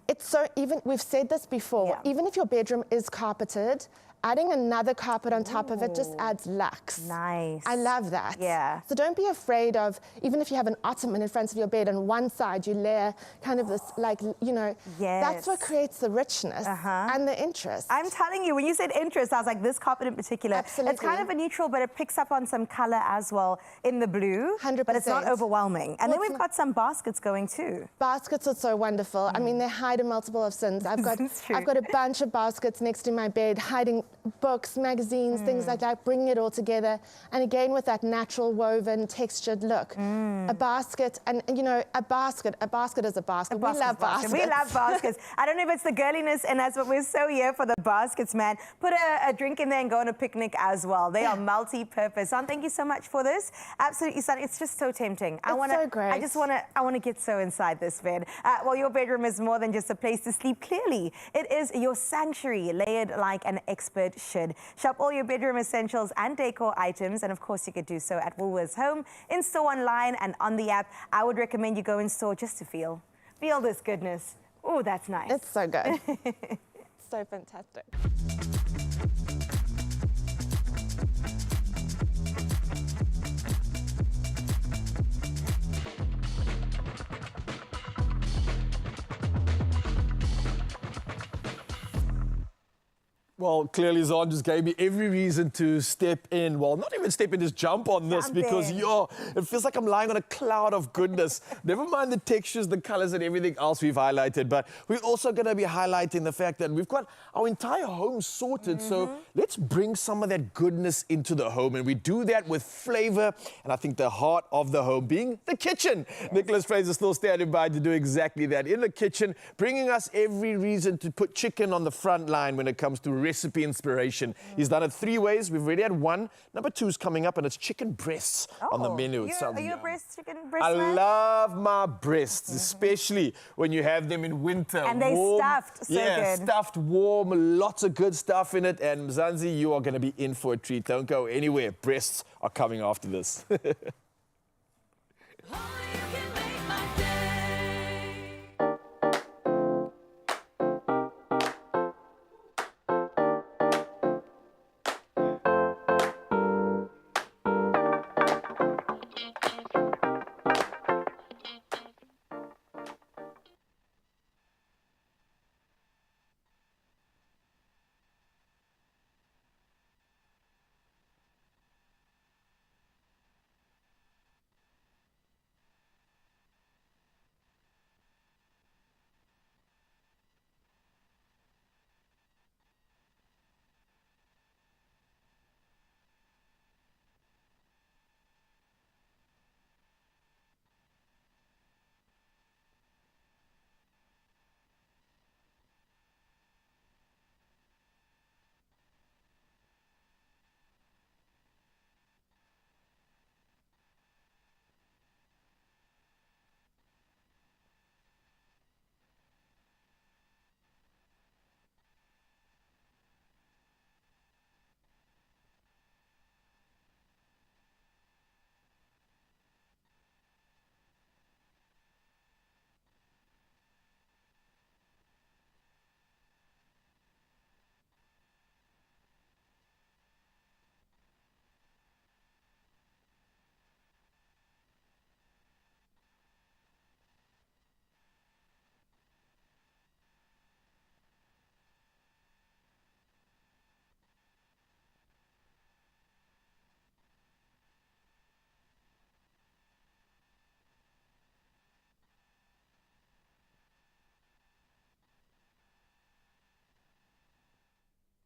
it's so even, we've said this before, even if your bedroom is carpeted, adding another carpet on top of it just adds luxe. Nice. I love that. Yeah. So don't be afraid of, even if you have an ottoman in front of your bed, on one side you layer kind of this, like, you know, that's what creates the richness and the interest. I'm telling you, when you said interest, I was like, this carpet in particular. Absolutely. It's kind of a neutral, but it picks up on some color as well in the blue. 100%. But it's not overwhelming. And then we've got some baskets going too. Baskets are so wonderful. I mean, they hide a multiple of sins. I've got a bunch of baskets next to my bed, hiding books, magazines, things like that, bringing it all together. And again, with that natural woven, textured look. A basket, and you know, a basket is a basket. We love baskets. We love baskets. I don't know if it's the girliness in us, but we're so here for the baskets, man. Put a drink in there and go on a picnic as well. They are multi-purpose. Son, thank you so much for this. Absolutely stunning. It's just so tempting. So great. I want to get so inside this bed. Well, your bedroom is more than just a place to sleep. Clearly, it is your sanctuary, layered like an expert should. Shop all your bedroom essentials and decor items, and of course you could do so at Woolworths Home, in-store, online, and on the app. I would recommend you go in-store just to feel this goodness. Oh, that's nice. It's so good. So fantastic. Well, clearly Zon just gave me every reason to step in. Well, not even step in, just jump on this because, it feels like I'm lying on a cloud of goodness. Never mind the textures, the colors, and everything else we've highlighted. But we're also going to be highlighting the fact that we've got our entire home sorted. So let's bring some of that goodness into the home. And we do that with flavor. And I think the heart of the home being the kitchen. Nicholas Fraser still standing by to do exactly that in the kitchen, bringing us every reason to put chicken on the front line when it comes to recipe inspiration. He's done it 3 ways. We've already had one. Number 2 is coming up, and it's chicken breasts on the menu. It sounds Are you a yummy. chicken breast I man? love my breasts, especially when you have them in winter. And they warm. stuffed, so yeah, good. Stuffed, warm, lots of good stuff in it. And Mzansi, you are going to be in for a treat. Don't go anywhere. Breasts are coming after this.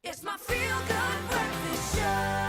It's my feel-good breakfast show.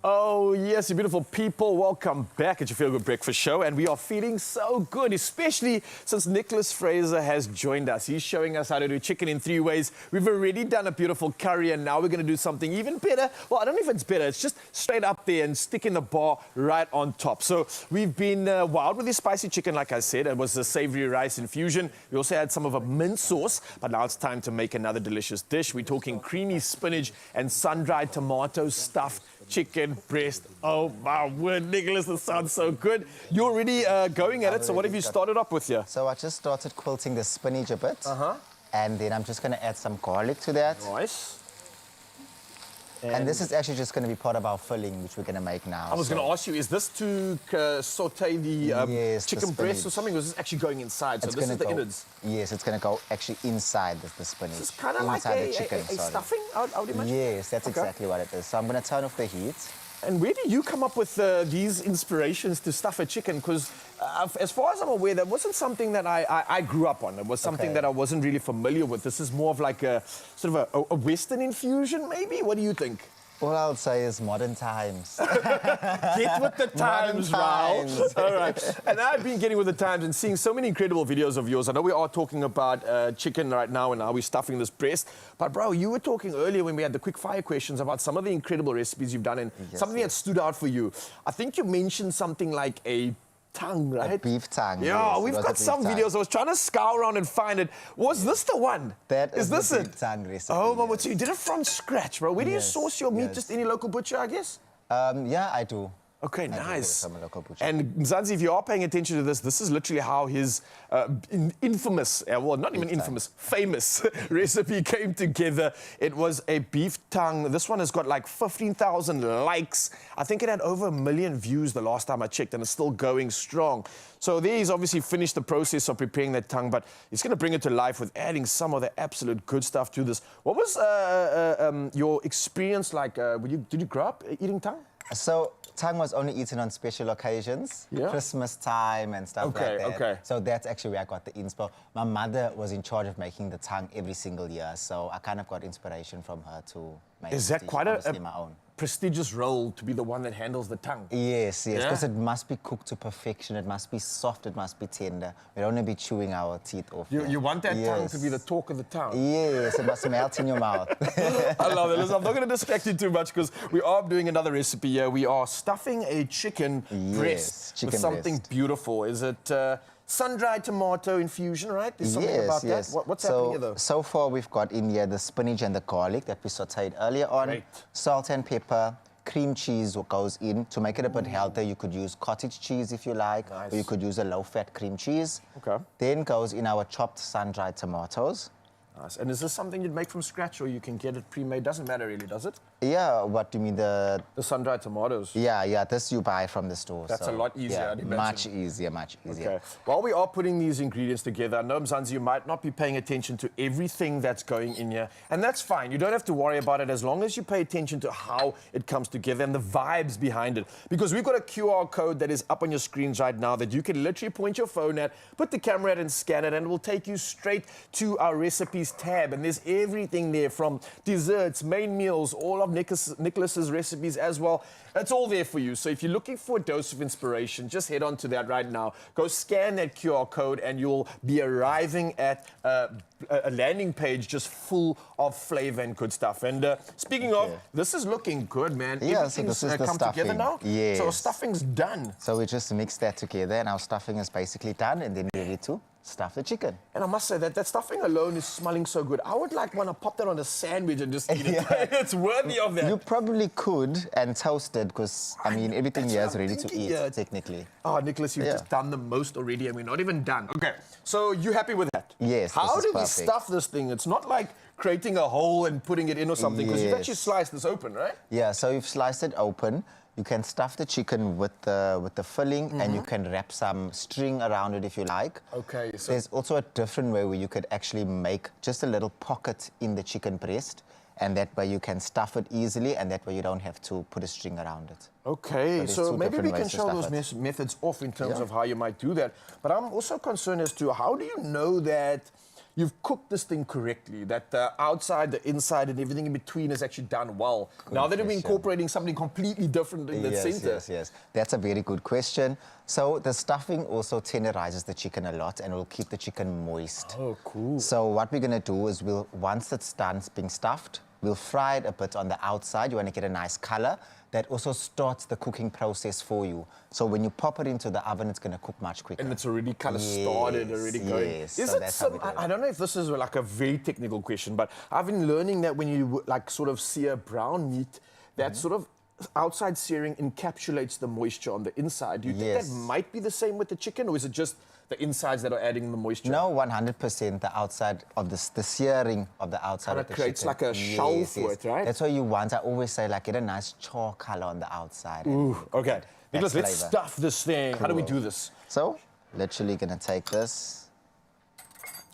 Oh, yes, you beautiful people. Welcome back at your Feel Good Breakfast Show. And we are feeling so good, especially since Nicholas Fraser has joined us. He's showing us how to do chicken in 3 ways. We've already done a beautiful curry, and now we're going to do something even better. Well, I don't know if it's better. It's just straight up there and sticking the bar right on top. So we've been wild with this spicy chicken, like I said. It was a savory rice infusion. We also had some of a mint sauce, but now it's time to make another delicious dish. We're talking creamy spinach and sun-dried tomato stuffed chicken breast. Oh my word, Nicholas, this sounds so good. You're already going at it, so what have you started up with here? So I just started quilting the spinach a bit. And then I'm just going to add some garlic to that. Nice. And this is actually just going to be part of our filling, which we're going to make now. I was going to ask you, is this to saute the chicken breast or something, or is this actually going inside? So this is the innards? Yes, it's going to go actually inside the spinach. This is kind of like a stuffing, I would imagine? Yes, that's exactly what it is. So I'm going to turn off the heat. And where do you come up with these inspirations to stuff a chicken? Because as far as I'm aware, that wasn't something that I grew up on. It was something that I wasn't really familiar with. This is more of like a sort of a Western infusion, maybe? What do you think? All I would say is modern times. Get with the times, Raul. All right. And I've been getting with the times and seeing so many incredible videos of yours. I know we are talking about chicken right now and how we're stuffing this breast. But, bro, you were talking earlier when we had the quick fire questions about some of the incredible recipes you've done and something that stood out for you. I think you mentioned something like a tongue, right? A beef tongue. Yeah, yes, we've got some videos. I was trying to scour around and find it. Was this the one? That is this the it? beef tongue recipe. Oh, my word. So you did it from scratch, bro. Where do you source your meat? Yes. Just any local butcher, I guess? Yeah, I do. Okay, nice. From a local butcher. And Mzansi, if you are paying attention to this is literally how his infamous, well, not even infamous, famous recipe came together. It was a beef tongue. This one has got like 15,000 likes. I think it had over 1 million views the last time I checked, and it's still going strong. So there he's obviously finished the process of preparing that tongue, but he's going to bring it to life with adding some of the absolute good stuff to this. What was your experience like? Did you grow up eating tongue? So tongue was only eaten on special occasions, Christmas time and stuff like that. Okay. So that's actually where I got the inspo. My mother was in charge of making the tongue every single year, so I kind of got inspiration from her to make Is that quite obviously my own. prestigious role to be the one that handles the tongue. Yes, Yeah? because it must be cooked to perfection. It must be soft. It must be tender. We don't want to be chewing our teeth off. You want that tongue to be the talk of the town. Yes, it must melt in your mouth. I love it. Listen, I'm not going to distract you too much because we are doing another recipe here. We are stuffing a chicken breast chicken with something breast. beautiful. Is it sun-dried tomato infusion, right? There's something Yes, about yes. that. What's happening here, though? So far, we've got in here the spinach and the garlic that we sauteed earlier on. Great. Salt and pepper. Cream cheese goes in. To make it a bit healthier, you could use cottage cheese if you like, Nice. or you could use a low-fat cream cheese. Okay. Then goes in our chopped sun-dried tomatoes. Nice. And is this something you'd make from scratch or you can get it pre-made? Doesn't matter really, does it? Yeah, what do you mean the sun-dried tomatoes. Yeah, this you buy from the store. That's a lot easier, I'd imagine. Much easier, much easier. Okay. While we are putting these ingredients together, I know, Mzansi, you might not be paying attention to everything that's going in here, and that's fine. You don't have to worry about it as long as you pay attention to how it comes together and the vibes behind it. Because we've got a QR code that is up on your screens right now that you can literally point your phone at, put the camera at and scan it, and it will take you straight to our recipes tab. And there's everything there from desserts, main meals, all of Nicholas's recipes as well. It's all there for you. So if you're looking for a dose of inspiration, just head on to that right now. Go scan that QR code and you'll be arriving at a landing page just full of flavor and good stuff. And speaking of, this is looking good, man. Yeah, so this is the come stuffing. together now? Yes. So our stuffing's done. So we just mix that together and our stuffing is basically done and then ready to stuff the chicken. And I must say that stuffing alone is smelling so good. I would want to pop that on a sandwich and just eat it. It's worthy of that. You probably could and toast it because, I mean, everything here is ready to eat, technically. Oh, Nicholas, you've just done the most already and we're not even done. Okay, so you happy with that? Yes, How this do is we perfect. stuff this thing? It's not like creating a hole and putting it in or something because you've Yes. actually sliced this open, right? Yeah, so you've sliced it open. You can stuff the chicken with the filling and you can wrap some string around it if you like. Okay, so There's also a different way where you could actually make just a little pocket in the chicken breast and that way you can stuff it easily and that way you don't have to put a string around it. Okay, there's so two maybe we different can ways to show stuff those it. methods off in terms Yeah. of how you might do that. But I'm also concerned as to how do you know that you've cooked this thing correctly, that the outside, the inside, and everything in between is actually done well. Now that we're incorporating something completely different in the center. Yes. That's a very good question. So the stuffing also tenderizes the chicken a lot and will keep the chicken moist. Oh, cool. So what we're going to do is once it's done being stuffed, we'll fry it a bit on the outside. You want to get a nice color. That also starts the cooking process for you. So when you pop it into the oven, it's going to cook much quicker. And it's already kind of started, already going. Yes, Is so it that's how we do it. I don't know if this is like a very technical question, but I've been learning that when you sort of sear brown meat, that sort of outside searing encapsulates the moisture on the inside. Do you think that might be the same with the chicken, or is it just the insides that are adding the moisture? No, 100% the outside of the searing of the outside of the chicken. Creates like a shell for it, right? That's what you want. I always say, get a nice char color on the outside. Ooh, okay. Nicholas, let's flavor. stuff this thing. How do we Cool. do this? So, literally gonna take this.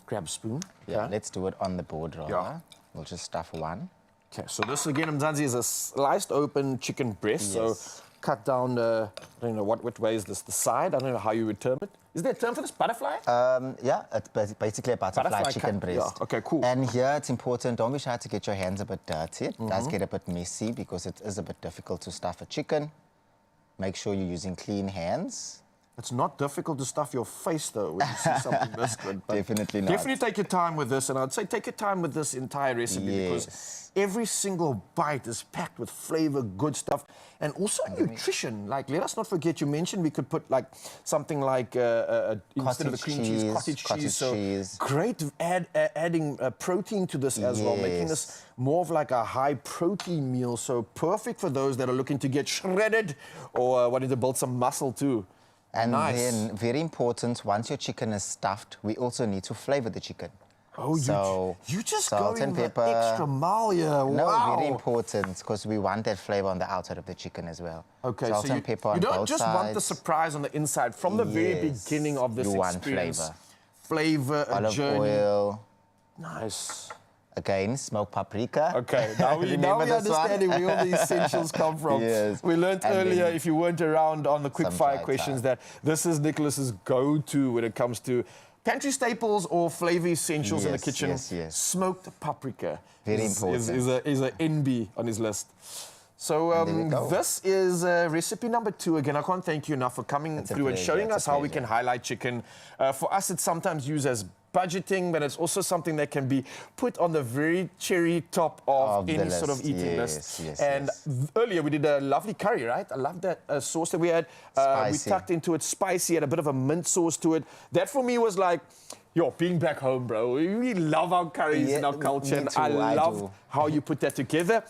Grab a spoon. Yeah, let's do it on the board rather. Yeah. We'll just stuff one. Okay, so this again, Mzansi, is a sliced open chicken breast. Yes. So cut down the, I don't know what way is this, the side? I don't know how you would term it. Is there a term for this? Butterfly? Yeah, it's basically a butterfly chicken cut. breast. Yeah, okay, cool. And here it's important, don't be shy to get your hands a bit dirty. It does get a bit messy because it is a bit difficult to stuff a chicken. Make sure you're using clean hands. It's not difficult to stuff your face, though, when you see something this good. But Definitely not. Definitely take your time with this, and I'd say take your time with this entire recipe because every single bite is packed with flavor, good stuff, and also nutrition. Let us not forget, you mentioned we could put something like instead of the cream cheese, cottage cheese. So great adding protein to this as well, making this more of like a high protein meal. So perfect for those that are looking to get shredded or wanting to build some muscle too. And Nice. then, very important, once your chicken is stuffed, we also need to flavor the chicken. Oh, so you just salt going and the pepper. extra mile here. No, Wow. very important, because we want that flavor on the outside of the chicken as well. Okay, salt so and pepper on you don't both just want the sides. surprise on the inside. From the very Yes, beginning of this you want experience, flavor. a Olive journey. oil. Nice. Again, smoked paprika. Okay, now we Remember this understand one? where all the essentials come from. Yes. We learned And earlier, then if you weren't around on the quick some fire dry questions, thyme. that this is Nicholas's go-to when it comes to pantry staples or flavor essentials in the Yes, kitchen. yes. Smoked paprika Very is important. a NB on his list. So And there we go. this is recipe number 2. Again, I can't thank you enough for coming It's a through and pleasure, showing it's a us how we pleasure. can highlight chicken. For us, it's sometimes used as budgeting, but it's also something that can be put on the very cherry top of the any sort of list. eating Yes, list. yes, And yes. earlier we did a lovely curry, right? I love that sauce that we had. We Spicy. tucked into it spicy, had a bit of a mint sauce to it. That for me was like, yo, being back home, bro. We love our curries in our culture. me And too, I I love do. how you put that together.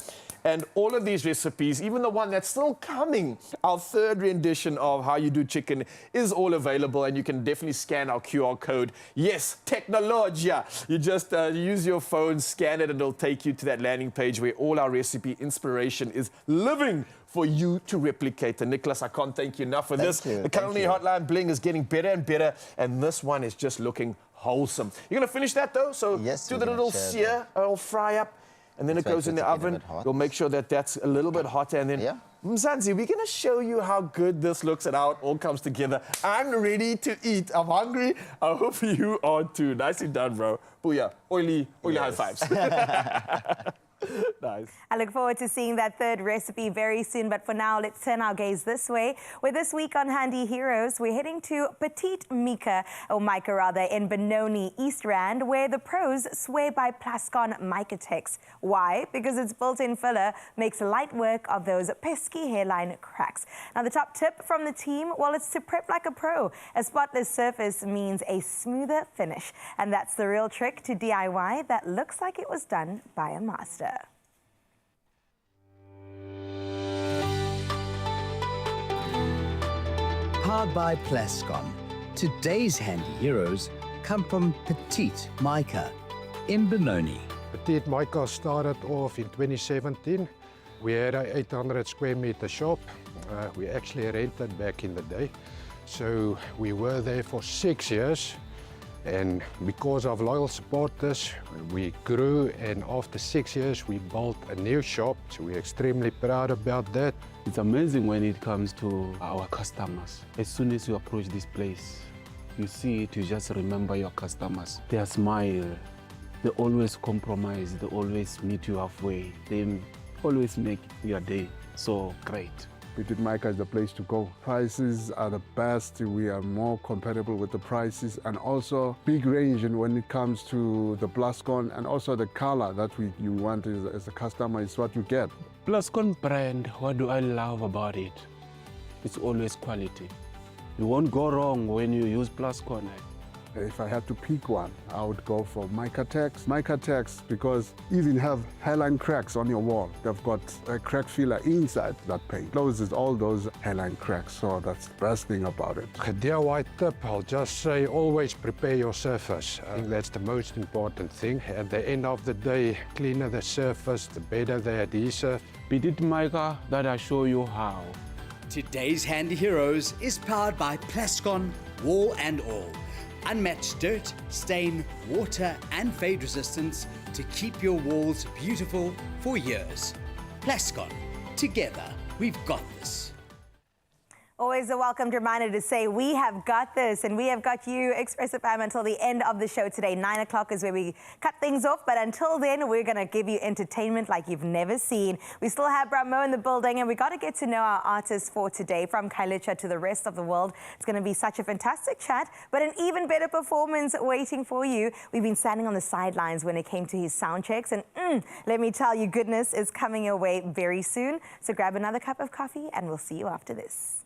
And all of these recipes, even the one that's still coming, our 3rd rendition of how you do chicken, is all available. And you can definitely scan our QR code. Yes, technologia. You just use your phone, scan it, and it'll take you to that landing page where all our recipe inspiration is living for you to replicate. And Nicholas, I can't thank you enough for this. you, The thank Culinary you. Hotline bling is getting better and better. And this one is just looking wholesome. You're going to finish that, though? So Yes, do we're the gonna little share sear, or fry up. And then That's it right, goes in so the to get a oven. bit hot. You'll make sure that that's a little bit hotter. And then, Yeah. Mzansi, we're going to show you how good this looks and how it all comes together. I'm ready to eat. I'm hungry. I hope you are too. Nicely done, bro. Booyah. Oily high fives. Nice. I look forward to seeing that 3rd recipe very soon. But for now, let's turn our gaze this way. Where this week on Handy Heroes, we're heading to Petite Mika, or Micah rather, in Benoni, East Rand, where the pros swear by Plascon Mica Tex. Why? Because its built-in filler makes light work of those pesky hairline cracks. Now, the top tip from the team, well, it's to prep like a pro. A spotless surface means a smoother finish. And that's the real trick to DIY that looks like it was done by a master. Powered by Plascon, today's handy heroes come from Petite Micah in Benoni. Petite Micah started off in 2017. We had an 800 square meter shop. We actually rented back in the day. So we were there for 6 years. And because of loyal supporters, we grew, and after 6 years, we built a new shop. So we're extremely proud about that. It's amazing when it comes to our customers. As soon as you approach this place, you see it, you just remember your customers. Their smile, they always compromise, they always meet you halfway. They always make your day so great. Petite Micah is the place to go. Prices are the best. We are more compatible with the prices, and also big range when it comes to the Plascon, and also the color that you want as a customer is what you get. Plascon brand, what do I love about it? It's always quality. You won't go wrong when you use Plascon. If I had to pick one, I would go for Mica Tex. Mica Tex, because even have hairline cracks on your wall. They've got a crack filler inside that paint. Closes all those hairline cracks, so that's the best thing about it. A DIY tip, I'll just say always prepare your surface. I think that's the most important thing. At the end of the day, cleaner the surface, the better the adhesive. Petite Micah, that I show you how. Today's handy heroes is powered by Plascon Wall and All. Unmatched dirt, stain, water and fade resistance to keep your walls beautiful for years. Plascon, together we've got this. Always a welcomed reminder to say we have got this, and we have got you, Expresso fam, until the end of the show today. 9 o'clock is where we cut things off, but until then, we're going to give you entertainment like you've never seen. We still have Brahmo in the building, and we got to get to know our artists for today, from Kailicha to the rest of the world. It's going to be such a fantastic chat, but an even better performance waiting for you. We've been standing on the sidelines when it came to his sound checks, and let me tell you, goodness is coming your way very soon. So grab another cup of coffee, and we'll see you after this.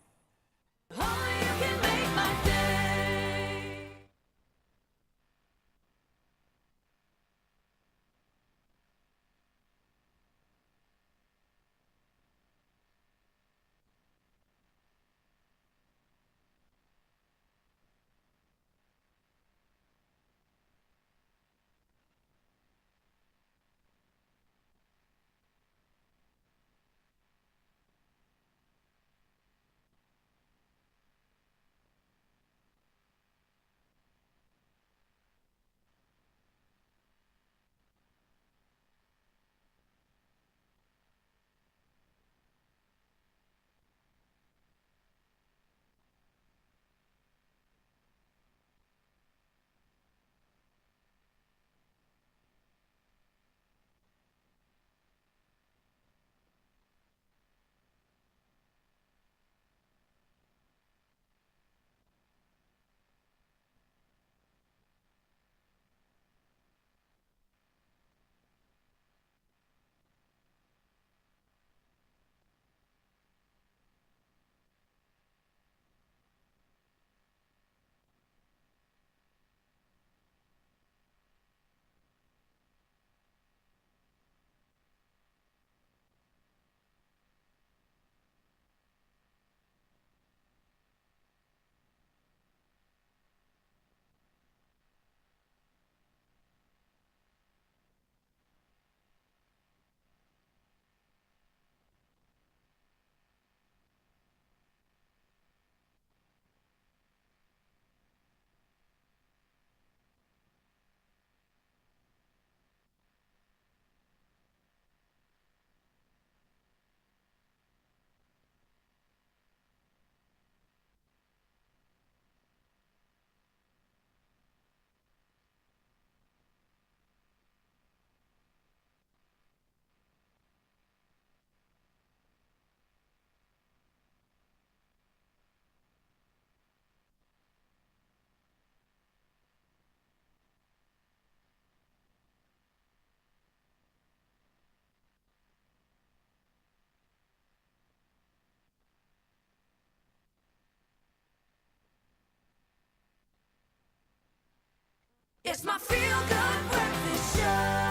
It's my feel-good breakfast show.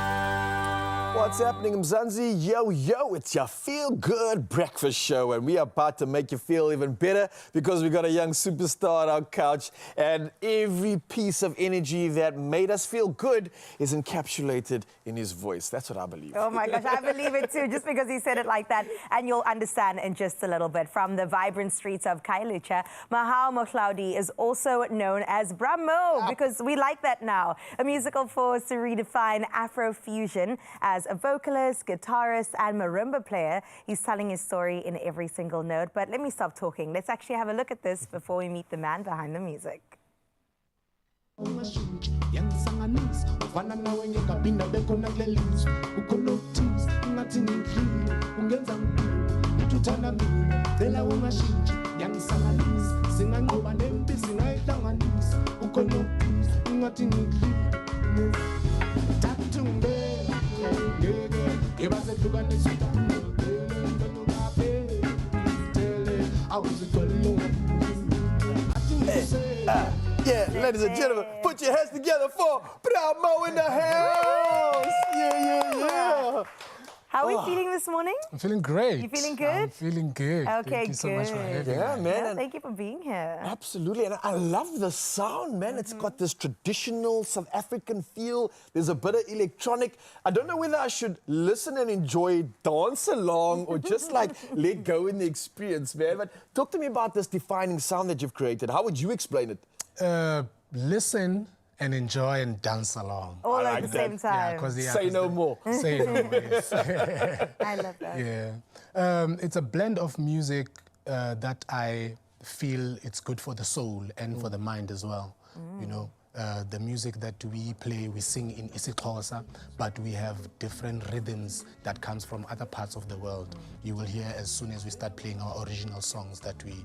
What's happening, Mzansi? Yo, yo, it's your feel-good breakfast show, and we are about to make you feel even better because we got a young superstar on our couch, and every piece of energy that made us feel good is encapsulated in his voice. That's what I believe. Oh my gosh, I believe it too, just because he said it like that. And you'll understand in just a little bit. From the vibrant streets of Khayelitsha, Mahao Mohlaudi is also known as Brahmo, because we like that now. A musical force to redefine Afrofusion. As a vocalist, guitarist, and marimba player, he's telling his story in every single note. But let me stop talking. Let's actually have a look at this before we meet the man behind the music. Yeah, ladies and gentlemen, put your hands together for Brahmo in the house. Yeah. How are we feeling this morning? I'm feeling great. You feeling good? I'm feeling good. Okay, Thank you so much for having me. Yeah, man. Yeah, thank you for being here. Absolutely, and I love the sound, man. It's got this traditional South African feel. There's a bit of electronic. I don't know whether I should listen and enjoy, dance along, or just like let go in the experience, man. But talk to me about this defining sound that you've created. How would you explain it? Listen and enjoy and dance along. All at the same time. Say no more. Say no more, yes. I love that. Yeah. It's a blend of music that I feel it's good for the soul and for the mind as well. You know, the music that we play, we sing in isiXhosa, but we have different rhythms that comes from other parts of the world. You will hear as soon as we start playing our original songs that we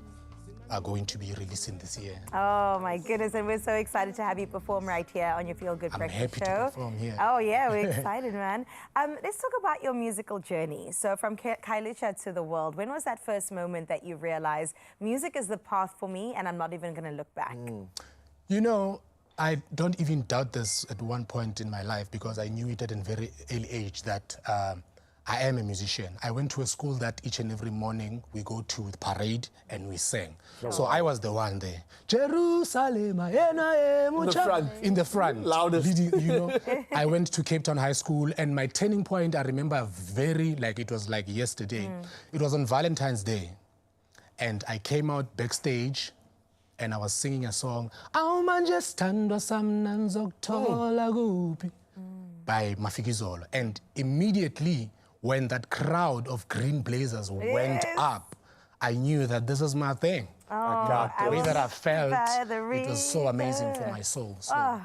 are going to be releasing this year. Oh my goodness, and we're so excited to have you perform right here on your Feel Good Breakfast Show. I'm happy to perform here. Oh yeah, we're excited, man. Let's talk about your musical journey. So from Khayelitsha to the world, when was that first moment that you realized music is the path for me and I'm not even going to look back? You know, I don't even doubt this at one point in my life because I knew it at a very early age that I am a musician. I went to a school that each and every morning we go to the parade and we sing. So I was the one there. Jerusalem, in the front. Loudest. You know, I went to Cape Town High School, and my turning point, I remember it was like yesterday. It was on Valentine's Day. And I came out backstage and I was singing a song, by Mafikizolo. And immediately, when that crowd of green blazers went up, I knew that this is my thing. The way that I felt, it was so amazing for my soul. So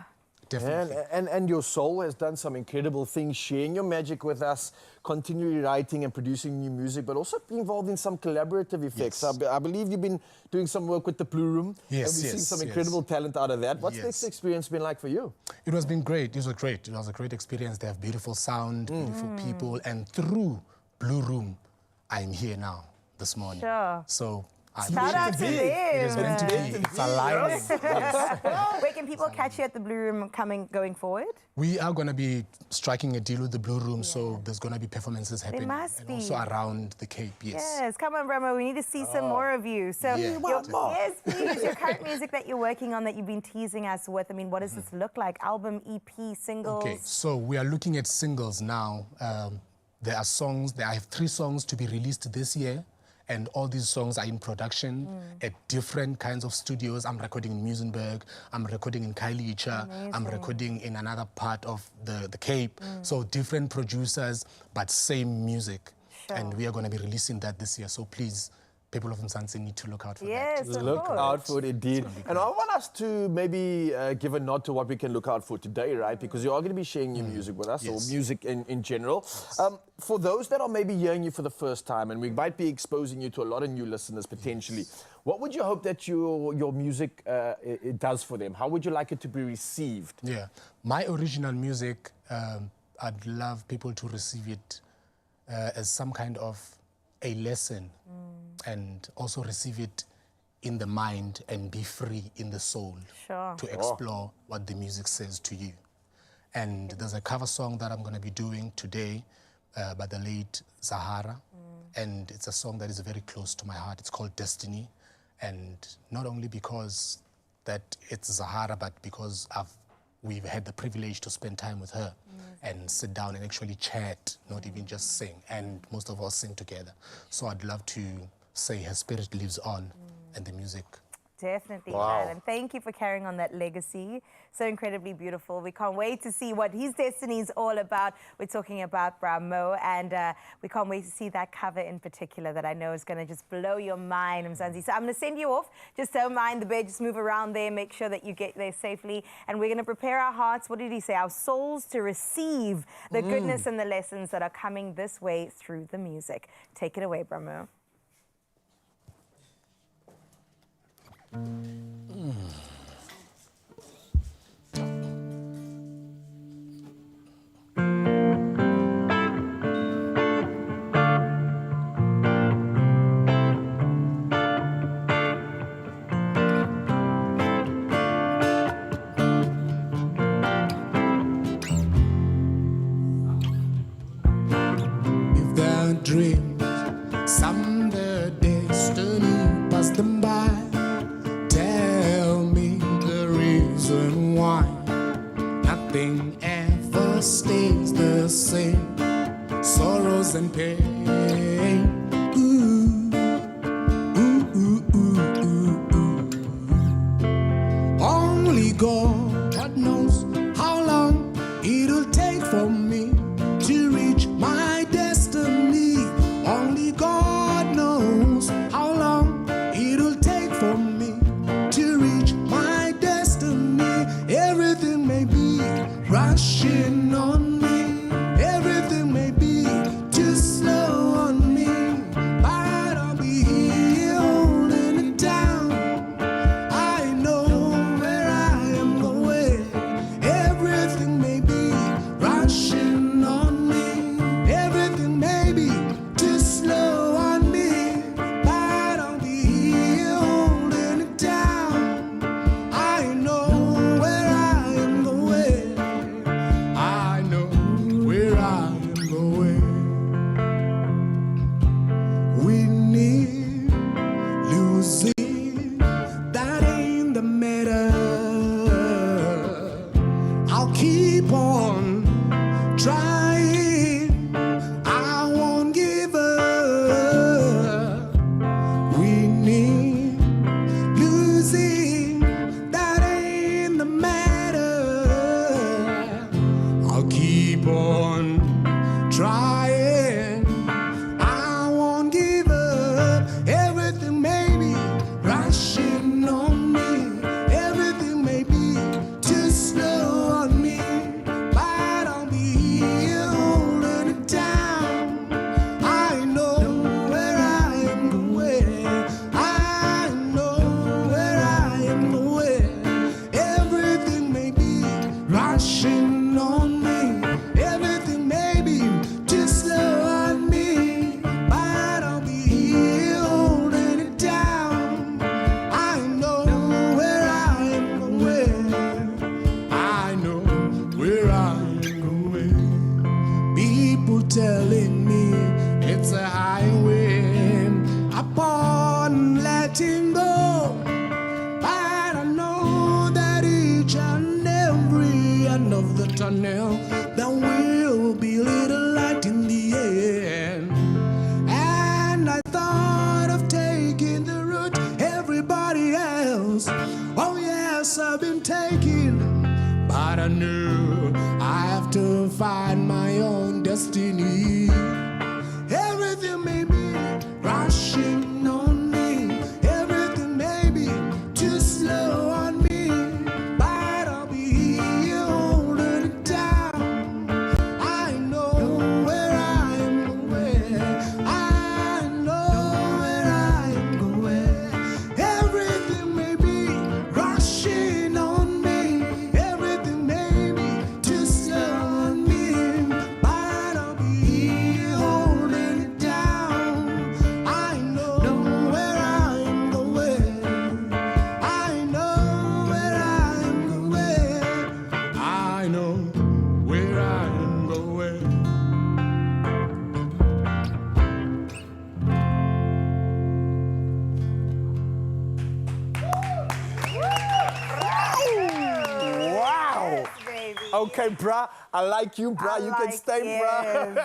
definitely. And your soul has done some incredible things, sharing your magic with us, continually writing and producing new music, but also being involved in some collaborative effects. Yes. I believe you've been doing some work with the Blue Room. Yes, and we've seen yes, some yes. incredible talent out of that. What's Yes. this experience been like for you? It has been great. It was great. It was a great experience. They have beautiful sound, beautiful people, and through Blue Room, I'm here now this morning. Sure. So Shout out to them. It is meant to be. It's aligning. Yes. Where can people catch you at the Blue Room going forward? We are going to be striking a deal with the Blue Room, so there's going to be performances happening. must and be. also around the Cape, yes. Yes, come on, Brahmo. We need to see some more of you. So, Yeah. yes, please. Your current music that you're working on, that you've been teasing us with. I mean, what does this look like? Album, EP, singles? Okay, so we are looking at singles now. There are I have 3 songs to be released this year. And all these songs are in production at different kinds of studios. I'm recording in Muizenberg, I'm recording in Khayelitsha, I'm recording in another part of the Cape. So different producers, but same music. Sure. And we are going to be releasing that this year. So please, people of Mzansi need to look out for Yes, that. of Look course. out for it, indeed. And I want us to maybe give a nod to what we can look out for today, right? Because you are going to be sharing your music with us, or music in general. For those that are maybe hearing you for the first time, and we might be exposing you to a lot of new listeners potentially, what would you hope that your music it does for them? How would you like it to be received? Yeah, my original music, I'd love people to receive it as some kind of a lesson and also receive it in the mind and be free in the soul Sure. to explore what the music says to you. And there's a cover song that I'm going to be doing today by the late Zahara. And it's a song that is very close to my heart. It's called Destiny. And not only because that it's Zahara, but because we've had the privilege to spend time with her and sit down and actually chat, not even just sing. And most of us sing together. So I'd love to say her spirit lives on and the music. Definitely, Wow. Brad. And thank you for carrying on that legacy. So incredibly beautiful. We can't wait to see what his destiny is all about. We're talking about Brahmo, and we can't wait to see that cover in particular that I know is going to just blow your mind, Mzansi. So I'm going to send you off. Just don't mind the bed. Just move around there. Make sure that you get there safely. And we're going to prepare our hearts, what did he say? Our souls to receive the goodness and the lessons that are coming this way through the music. Take it away, Brahmo. If there are dreams, someday destiny passed them by. Tell me the reason why nothing ever stays the same. Sorrows and pain. Ooh, ooh, ooh, ooh, ooh, ooh. Only God knows how long it'll take for me to reach my destiny. Only God knows how long it'll take for me to reach my destiny. Everything may be rushing on me. Everything may be too slow on me. But I'll be here holding it down. I know where I am going. Everything may be rushing on me. Everything may be too slow on me. But I'll be here holding it down. I know where I am going. I know where I am going. We need losing. That ain't the matter. I'll keep on trying. I won't give up. We need losing. That ain't the matter. I'll keep on trying. I won't give up. Everything may be rushing on me. Everything may be too slow on me. But I'll be here holding it down. I know where I am going. I know where I am going. Everything may be rushing on me. Everything may be too slow on me. But I'll be here holding it down. I know where I am going. I know where I am going. People telling me it's a highway upon letting go. But I know that each and every end of the tunnel there will be little light in the end. And I thought of taking the route everybody else. Oh yes, I've been taking, but I knew I have to find my own destiny. Everything may be rushing on me. Everything may be too slow on me. But I'll be here holding it down. I know where I am going. I know where I am going. Everything may be rushing on me. Everything may be too slow on me. But I'll be Okay, brah, I like you, brah. You can stay, brah.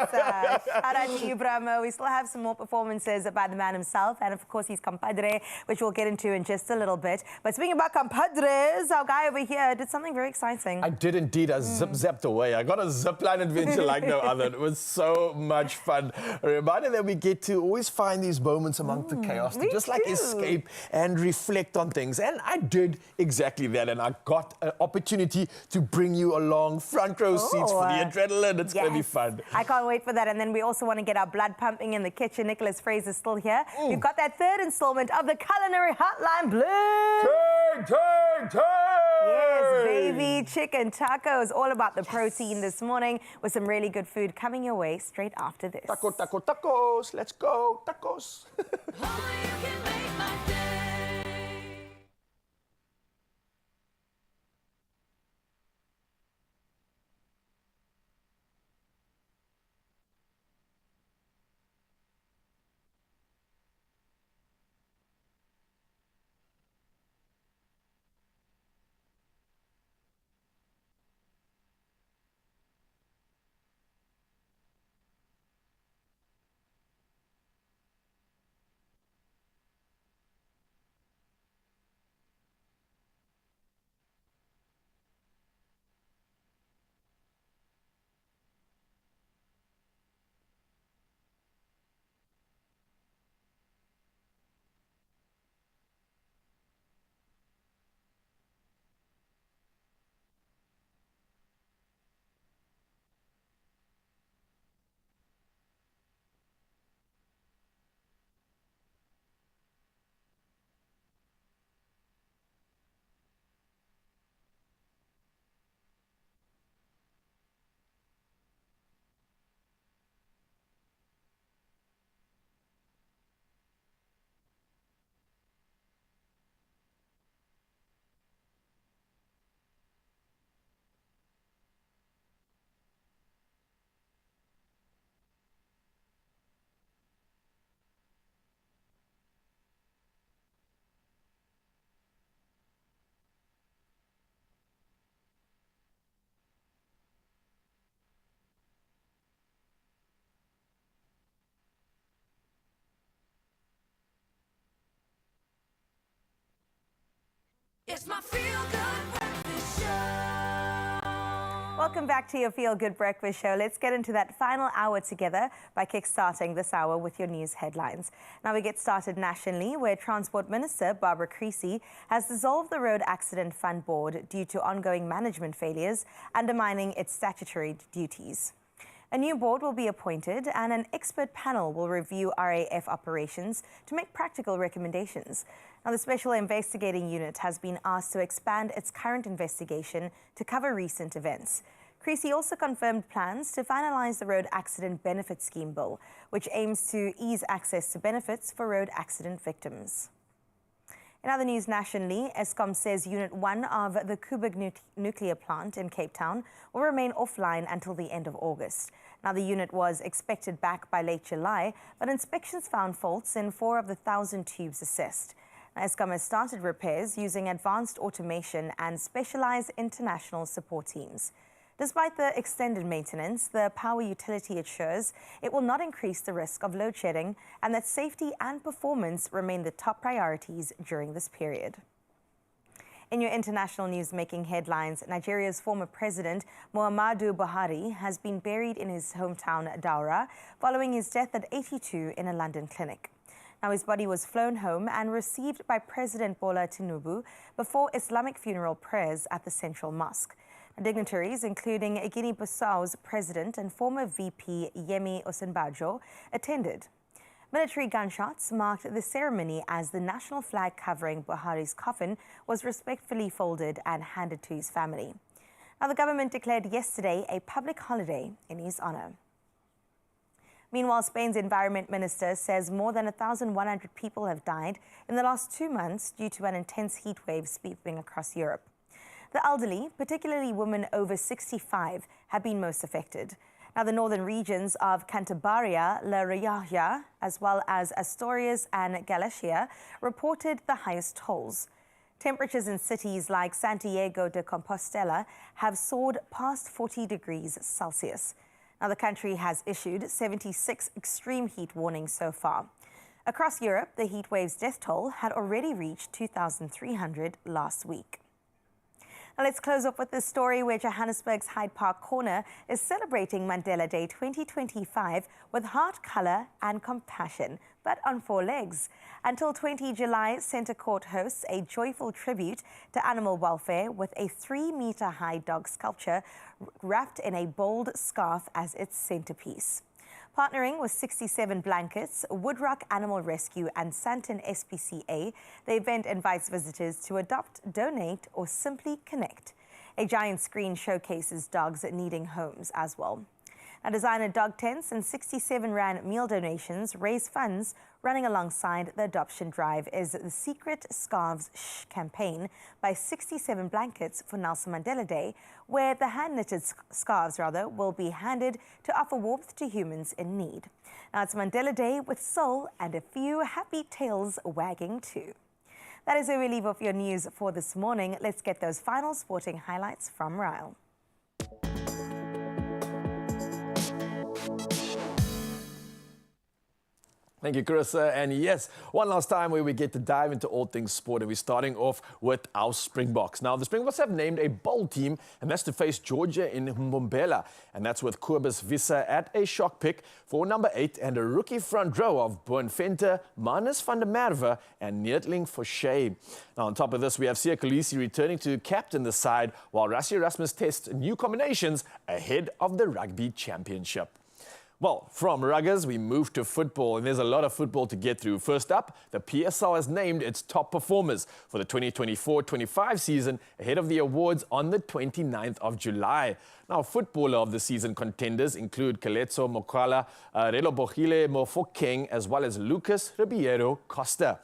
Shout out to you, Brahmo. We still have some more performances by the man himself and, of course, his compadre, which we'll get into in just a little bit. But speaking about compadres, our guy over here did something very exciting. I did indeed. I zapped away. I got a zipline adventure like no other. It was so much fun. A reminder that we get to always find these moments among the chaos to just like escape and reflect on things. And I did exactly that. And I got an opportunity to bring you along front row seats for the adrenaline. It's going to be fun. I can't wait for that. And then we also want to get our blood pumping in the kitchen. Nicholas Fraser's still here. We've got that third installment of the Culinary Hotline Blitz. Turn! Yes, baby. Chicken tacos. All about the protein this morning with some really good food coming your way straight after this. Tacos. Let's go. Tacos. It's my feel-good breakfast show. Welcome back to your Feel Good Breakfast Show. Let's get into that final hour together by kickstarting this hour with your news headlines. Now we get started nationally, where Transport Minister Barbara Creecy has dissolved the Road Accident Fund Board due to ongoing management failures, undermining its statutory duties. A new board will be appointed and an expert panel will review RAF operations to make practical recommendations. Now, the Special Investigating Unit has been asked to expand its current investigation to cover recent events. Creecy also confirmed plans to finalise the Road Accident Benefit Scheme Bill, which aims to ease access to benefits for road accident victims. In other news nationally, Eskom says Unit 1 of the Kubik nuclear plant in Cape Town will remain offline until the end of August. Now, the unit was expected back by late July, but inspections found faults in 4 of the 1,000 tubes assessed. Now, Eskom has started repairs using advanced automation and specialized international support teams. Despite the extended maintenance, the power utility assures it will not increase the risk of load shedding and that safety and performance remain the top priorities during this period. In your international news making headlines, Nigeria's former president, Muhammadu Buhari, has been buried in his hometown, Daura, following his death at 82 in a London clinic. Now, his body was flown home and received by President Bola Tinubu before Islamic funeral prayers at the Central Mosque. Dignitaries, including Guinea-Bissau's president and former VP Yemi Osinbajo, attended. Military gunshots marked the ceremony as the national flag covering Buhari's coffin was respectfully folded and handed to his family. Now, the government declared yesterday a public holiday in his honor. Meanwhile, Spain's environment minister says more than 1,100 people have died in the last 2 months due to an intense heat wave sweeping across Europe. The elderly, particularly women over 65, have been most affected. Now, the northern regions of Cantabria, La Rioja, as well as Asturias and Galicia, reported the highest tolls. Temperatures in cities like Santiago de Compostela have soared past 40 degrees Celsius. Now, the country has issued 76 extreme heat warnings so far. Across Europe, the heat wave's death toll had already reached 2,300 last week. Now let's close up with this story where Johannesburg's Hyde Park Corner is celebrating Mandela Day 2025 with heart, colour and compassion, but on 4 legs. Until 20 July, Centre Court hosts a joyful tribute to animal welfare with a 3-metre-high dog sculpture wrapped in a bold scarf as its centrepiece. Partnering with 67 Blankets, Woodrock Animal Rescue and Santon SPCA, the event invites visitors to adopt, donate or simply connect. A giant screen showcases dogs needing homes as well. Now, designer dog tents and 67 Rand meal donations raise funds. Running alongside the adoption drive is the Secret Scarves Shh campaign by 67 Blankets for Nelson Mandela Day, where the hand-knitted scarves will be handed to offer warmth to humans in need. Now, it's Mandela Day with soul and a few happy tails wagging too. That is where we leave off your news for this morning. Let's get those final sporting highlights from Ryle. Thank you, Carissa. And yes, one last time where we get to dive into all things sport, and we're starting off with our Springboks. Now, the Springboks have named a bold team, and that's to face Georgia in Mbombela. And that's with Kobus Visser at a shock pick for number 8 and a rookie front row of Boone Venter, Manus van der Merwe and Neertling Forshey. Now, on top of this, we have Siya Kolisi returning to captain the side, while Rassie Erasmus tests new combinations ahead of the Rugby Championship. Well, from ruggers, we move to football, and there's a lot of football to get through. First up, the PSL has named its top performers for the 2024-25 season ahead of the awards on the 29th of July. Now, footballer of the season contenders include Kaletso Mokala, Relobogile Mofokeng, as well as Lucas Ribeiro Costa.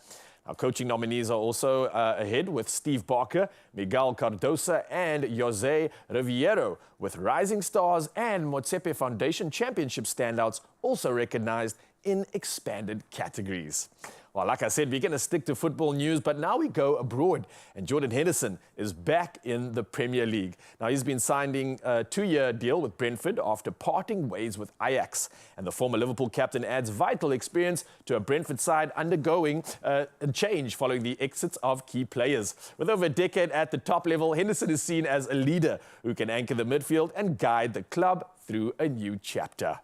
Our coaching nominees are also ahead with Steve Barker, Miguel Cardosa and Jose Riviero, with Rising Stars and Motsepe Foundation Championship standouts also recognized in expanded categories. Well, like I said, we're going to stick to football news, but now we go abroad. And Jordan Henderson is back in the Premier League. Now, he's been signing a 2-year deal with Brentford after parting ways with Ajax. And the former Liverpool captain adds vital experience to a Brentford side undergoing a change following the exits of key players. With over a decade at the top level, Henderson is seen as a leader who can anchor the midfield and guide the club through a new chapter.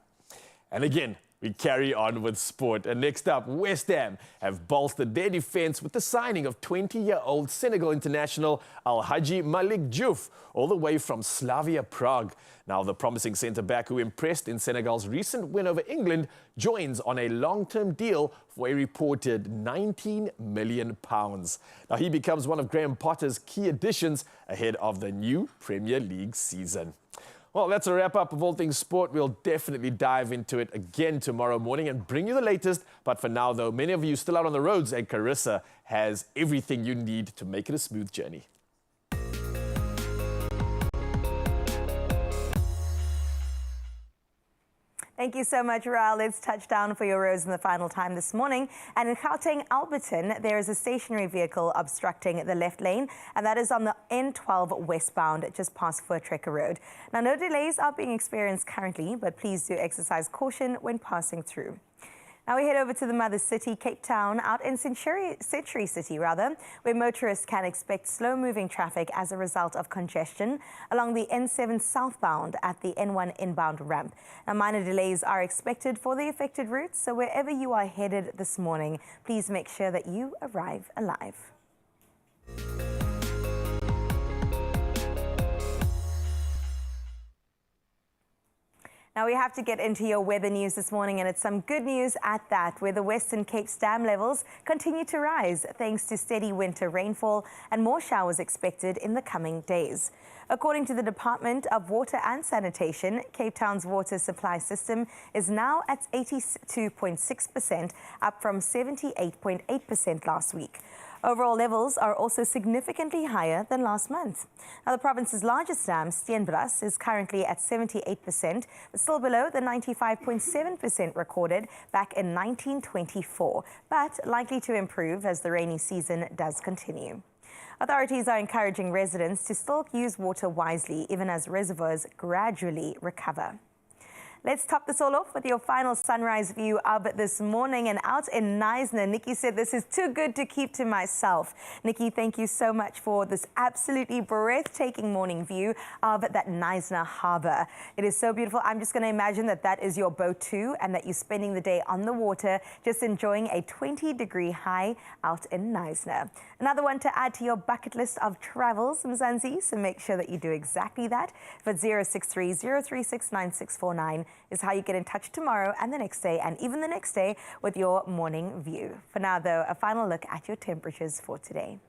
And again, we carry on with sport. And next up, West Ham have bolstered their defence with the signing of 20-year-old Senegal international Al-Haji Malik Diouf, all the way from Slavia Prague. Now, the promising centre-back who impressed in Senegal's recent win over England joins on a long-term deal for a reported £19 million. Now, he becomes one of Graham Potter's key additions ahead of the new Premier League season. Well, that's a wrap-up of all things sport. We'll definitely dive into it again tomorrow morning and bring you the latest. But for now, though, many of you still out on the roads, and Carissa has everything you need to make it a smooth journey. Thank you so much, Raul. Let's touch down for your roads in the final time this morning. And in Gauteng, Alberton, there is a stationary vehicle obstructing the left lane, and that is on the N12 westbound, just past Voortrekker Road. Now, no delays are being experienced currently, but please do exercise caution when passing through. Now we head over to the mother city, Cape Town, out in Century City, where motorists can expect slow-moving traffic as a result of congestion along the N7 southbound at the N1 inbound ramp. Now, minor delays are expected for the affected routes, so wherever you are headed this morning, please make sure that you arrive alive. Now we have to get into your weather news this morning, and it's some good news at that, where the Western Cape's dam levels continue to rise thanks to steady winter rainfall and more showers expected in the coming days. According to the Department of Water and Sanitation, Cape Town's water supply system is now at 82.6%, up from 78.8% last week. Overall levels are also significantly higher than last month. Now, the province's largest dam, Steenbras, is currently at 78%, but still below the 95.7% recorded back in 1924, but likely to improve as the rainy season does continue. Authorities are encouraging residents to still use water wisely, even as reservoirs gradually recover. Let's top this all off with your final sunrise view of this morning. And out in Knysna, Nikki said, this is too good to keep to myself. Nikki, thank you so much for this absolutely breathtaking morning view of that Knysna harbour. It is so beautiful. I'm just going to imagine that that is your boat too, and that you're spending the day on the water, just enjoying a 20-degree high out in Knysna. Another one to add to your bucket list of travels, Mzansi, so make sure that you do exactly that. For 063 036 9649 is how you get in touch tomorrow and the next day, and even the next day, with your morning view. For now, though, a final look at your temperatures for today.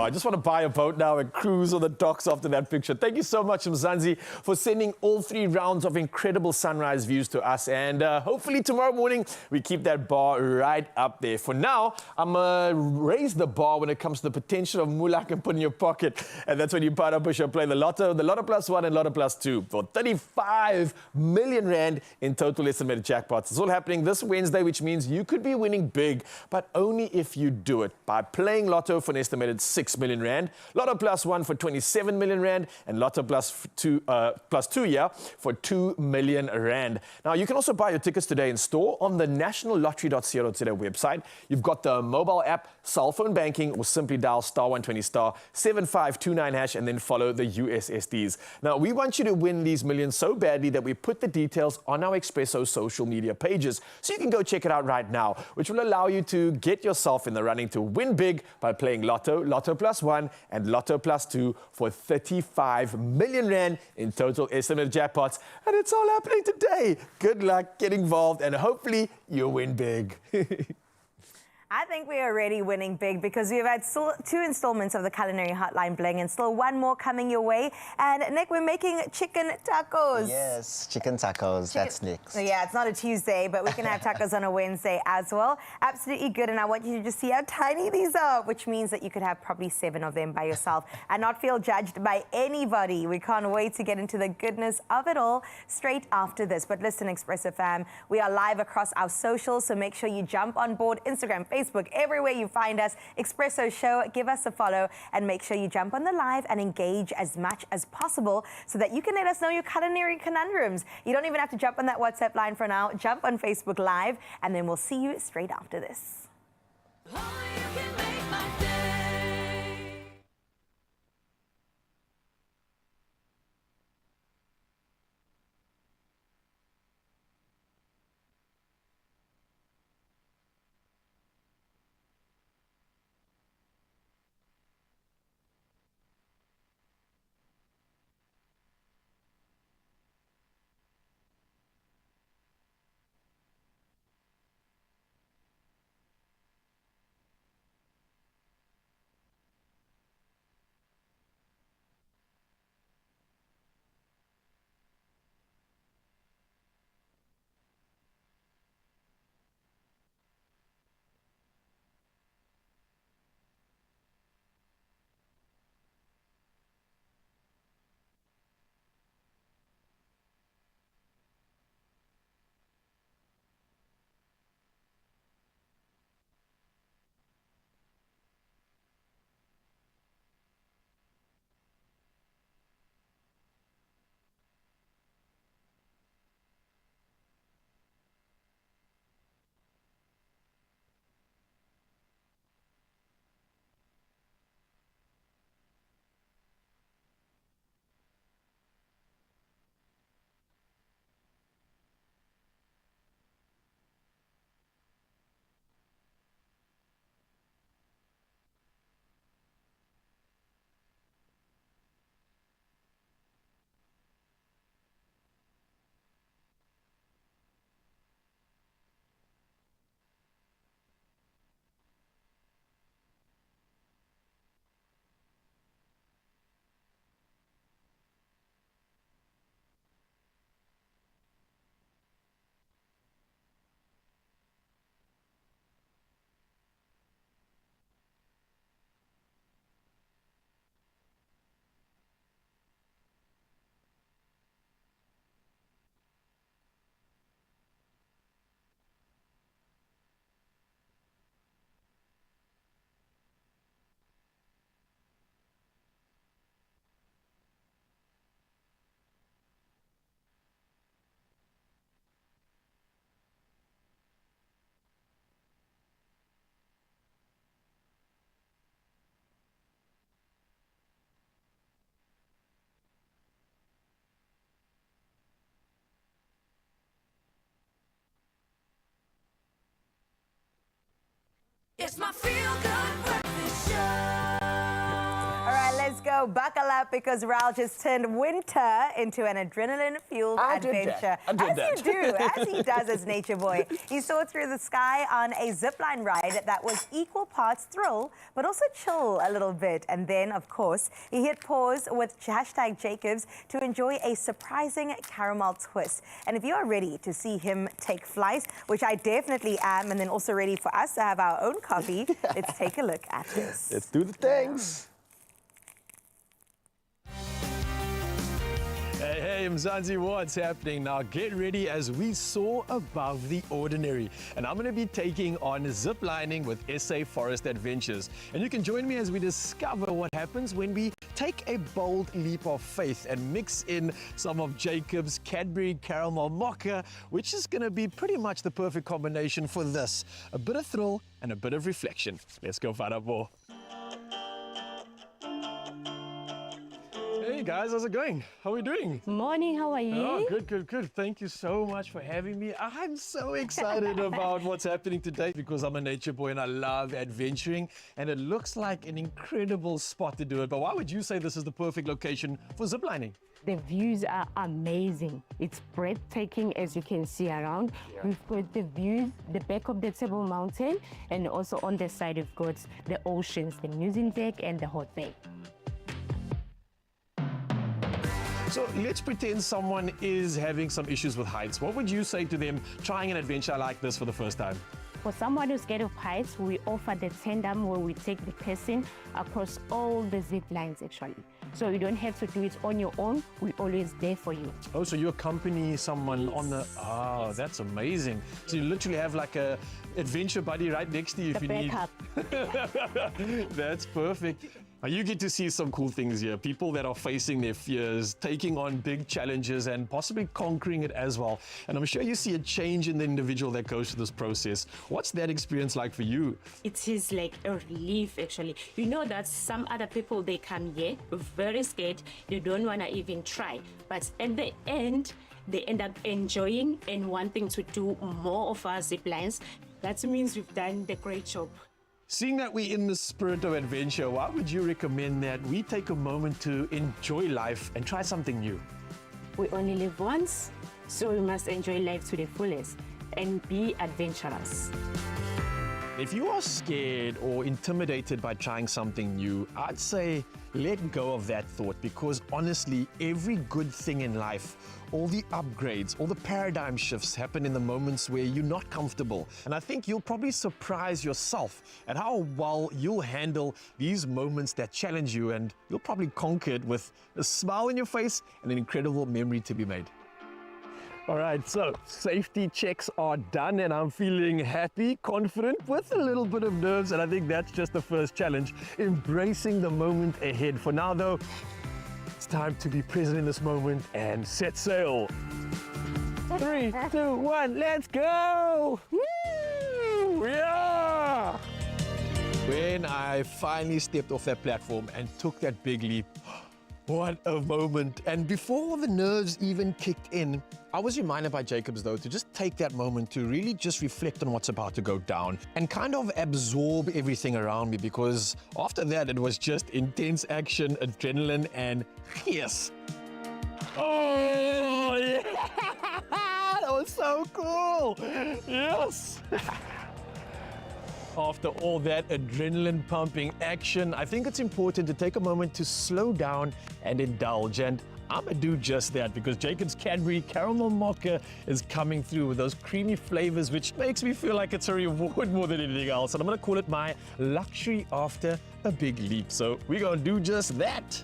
I just want to buy a boat now and cruise on the docks after that picture. Thank you so much, Mzansi, for sending all 3 rounds of incredible sunrise views to us. And hopefully tomorrow morning, we keep that bar right up there. For now, I'm going to raise the bar when it comes to the potential of moolah can put in your pocket. And that's when you part up, push or play the Lotto Plus 1 and Lotto Plus 2 for 35 million rand in total estimated jackpots. It's all happening this Wednesday, which means you could be winning big, but only if you do it by playing Lotto for an estimated 6 million rand, Lotto Plus 1 for 27 million rand, and Lotto Plus 2 for 2 million rand. Now, you can also buy your tickets today in store on the nationallottery.co.za website. You've got the mobile app, cell phone banking, or simply dial *120 *7529 hash and then follow the USSDs. Now, we want you to win these millions so badly that we put the details on our Expresso social media pages. So you can go check it out right now, which will allow you to get yourself in the running to win big by playing Lotto, Lotto Plus 1 and Lotto Plus 2 for 35 million rand in total estimated jackpots. And it's all happening today. Good luck, get involved, and hopefully you win big. I think we are already winning big because we've had 2 installments of the Culinary Hotline Bling and still 1 more coming your way. And Nick, we're making chicken tacos. Yes, chicken tacos. That's next. Yeah, it's not a Tuesday, but we can have tacos on a Wednesday as well. Absolutely good. And I want you to just see how tiny these are, which means that you could have probably 7 of them by yourself and not feel judged by anybody. We can't wait to get into the goodness of it all straight after this. But listen, Expresso fam, we are live across our socials, so make sure you jump on board Instagram, Facebook, everywhere you find us, Expresso Show. Give us a follow and make sure you jump on the live and engage as much as possible so that you can let us know your culinary conundrums. You don't even have to jump on that WhatsApp line for now. Jump on Facebook Live, and then we'll see you straight after this. So buckle up because Raul just turned winter into an adrenaline-fueled adventure. As you do, as he does as Nature Boy. He soared through the sky on a zipline ride that was equal parts thrill, but also chill a little bit. And then, of course, he hit pause with #Jacobs to enjoy a surprising caramel twist. And if you are ready to see him take flight, which I definitely am, and then also ready for us to have our own coffee, let's take a look at this. Let's do the things. Hey, Mzansi, what's happening now? Get ready as we soar above the ordinary. And I'm going to be taking on ziplining with SA Forest Adventures. And you can join me as we discover what happens when we take a bold leap of faith and mix in some of Jacob's Cadbury Caramel Mocha, which is going to be pretty much the perfect combination for this. A bit of thrill and a bit of reflection. Let's go find out more. Hey guys, how's it going? How are we doing? Morning, how are you? Oh, good. Thank you so much for having me. I'm so excited about what's happening today because I'm a nature boy and I love adventuring, and it looks like an incredible spot to do it. But why would you say this is the perfect location for ziplining? The views are amazing. It's breathtaking, as you can see around. We've got the views, the back of the Table Mountain, and also on the side we've got the oceans, the musing deck and the hot bay. So let's pretend someone is having some issues with heights. What would you say to them trying an adventure like this for the first time? For someone who's scared of heights, we offer the tandem where we take the person across all the zip lines actually. So you don't have to do it on your own. We're always there for you. Oh, so you accompany someone on the... Oh, that's amazing. So you literally have like a adventure buddy right next to you if you need... That's perfect. Now you get to see some cool things here. People that are facing their fears, taking on big challenges and possibly conquering it as well. And I'm sure you see a change in the individual that goes through this process. What's that experience like for you? It is like a relief actually. You know that some other people, they come here very scared. They don't want to even try. But at the end, they end up enjoying and wanting to do more of our zip lines. That means we've done the great job. Seeing that we're in the spirit of adventure, why would you recommend that we take a moment to enjoy life and try something new? We only live once, so we must enjoy life to the fullest and be adventurous. If you are scared or intimidated by trying something new, I'd say let go of that thought, because honestly, every good thing in life, all the upgrades, all the paradigm shifts happen in the moments where you're not comfortable. And I think you'll probably surprise yourself at how well you'll handle these moments that challenge you, and you'll probably conquer it with a smile on your face and an incredible memory to be made. All right, so safety checks are done and I'm feeling happy, confident, with a little bit of nerves, and I think that's just the first challenge, embracing the moment ahead. For now though, it's time to be present in this moment and set sail. 3, 2, 1, let's go! Woo! Yeah! When I finally stepped off that platform and took that big leap, what a moment. And before the nerves even kicked in, I was reminded by Jacobs, though, to just take that moment to really just reflect on what's about to go down and kind of absorb everything around me, because after that, it was just intense action, adrenaline, and yes. Oh, yeah! That was so cool! Yes! After all that adrenaline pumping action, I think it's important to take a moment to slow down and indulge. And I'm gonna do just that, because Jacob's Cadbury Caramel Mocha is coming through with those creamy flavors, which makes me feel like it's a reward more than anything else. And I'm gonna call it my luxury after a big leap. So we're gonna do just that.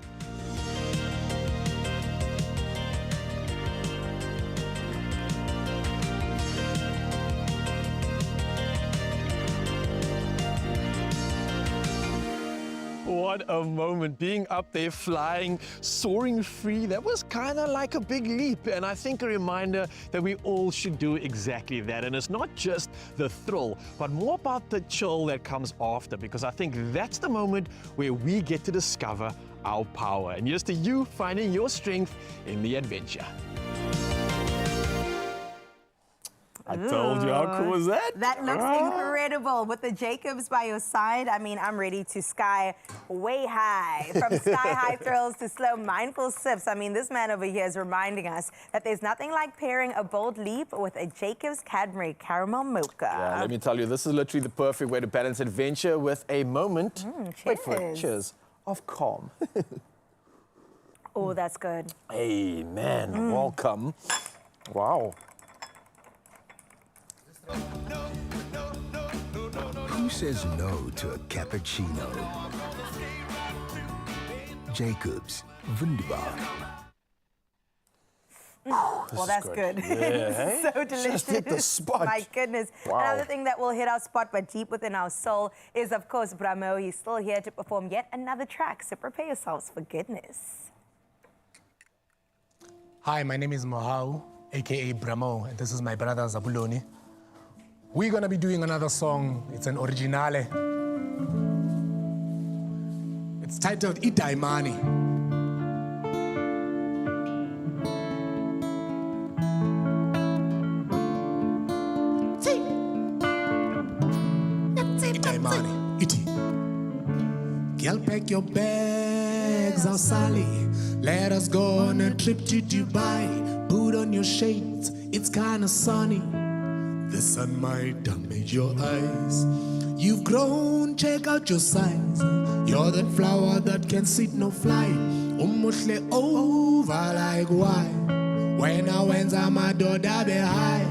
What a moment, being up there flying, soaring free. That was kind of like a big leap, and I think a reminder that we all should do exactly that. And it's not just the thrill, but more about the chill that comes after, because I think that's the moment where we get to discover our power. And here's to you finding your strength in the adventure. I told you, how cool is that? That looks incredible. With the Jacobs by your side, I mean, I'm ready to sky way high. From sky high thrills to slow mindful sips. I mean, this man over here is reminding us that there's nothing like pairing a bold leap with a Jacobs Cadbury Caramel Mocha. Yeah, let me tell you, this is literally the perfect way to balance adventure with a moment. Wait for it. Cheers. Of calm. Oh, that's good. Hey, man, welcome. Wow. Who says no to a cappuccino? Jacobs, wunderbar. Well, that's good. Yeah, So delicious. Just hit the spot. My goodness. Wow. Another thing that will hit our spot, but deep within our soul, is, of course, Brahmo. He's still here to perform yet another track, so prepare yourselves for goodness. Hi, my name is Mohau, aka Brahmo, and this is my brother Zabuloni. We're gonna be doing another song. It's an originale. It's titled Itaimani. Itaimani, iti. Girl, pack your bags, I'll Sally. Let us go on a trip to Dubai. Put on your shades, it's kinda sunny. The sun might damage your eyes. You've grown, check out your size. You're that flower that can sit no fly. Umuhle over like why? When I went on my daughter be high.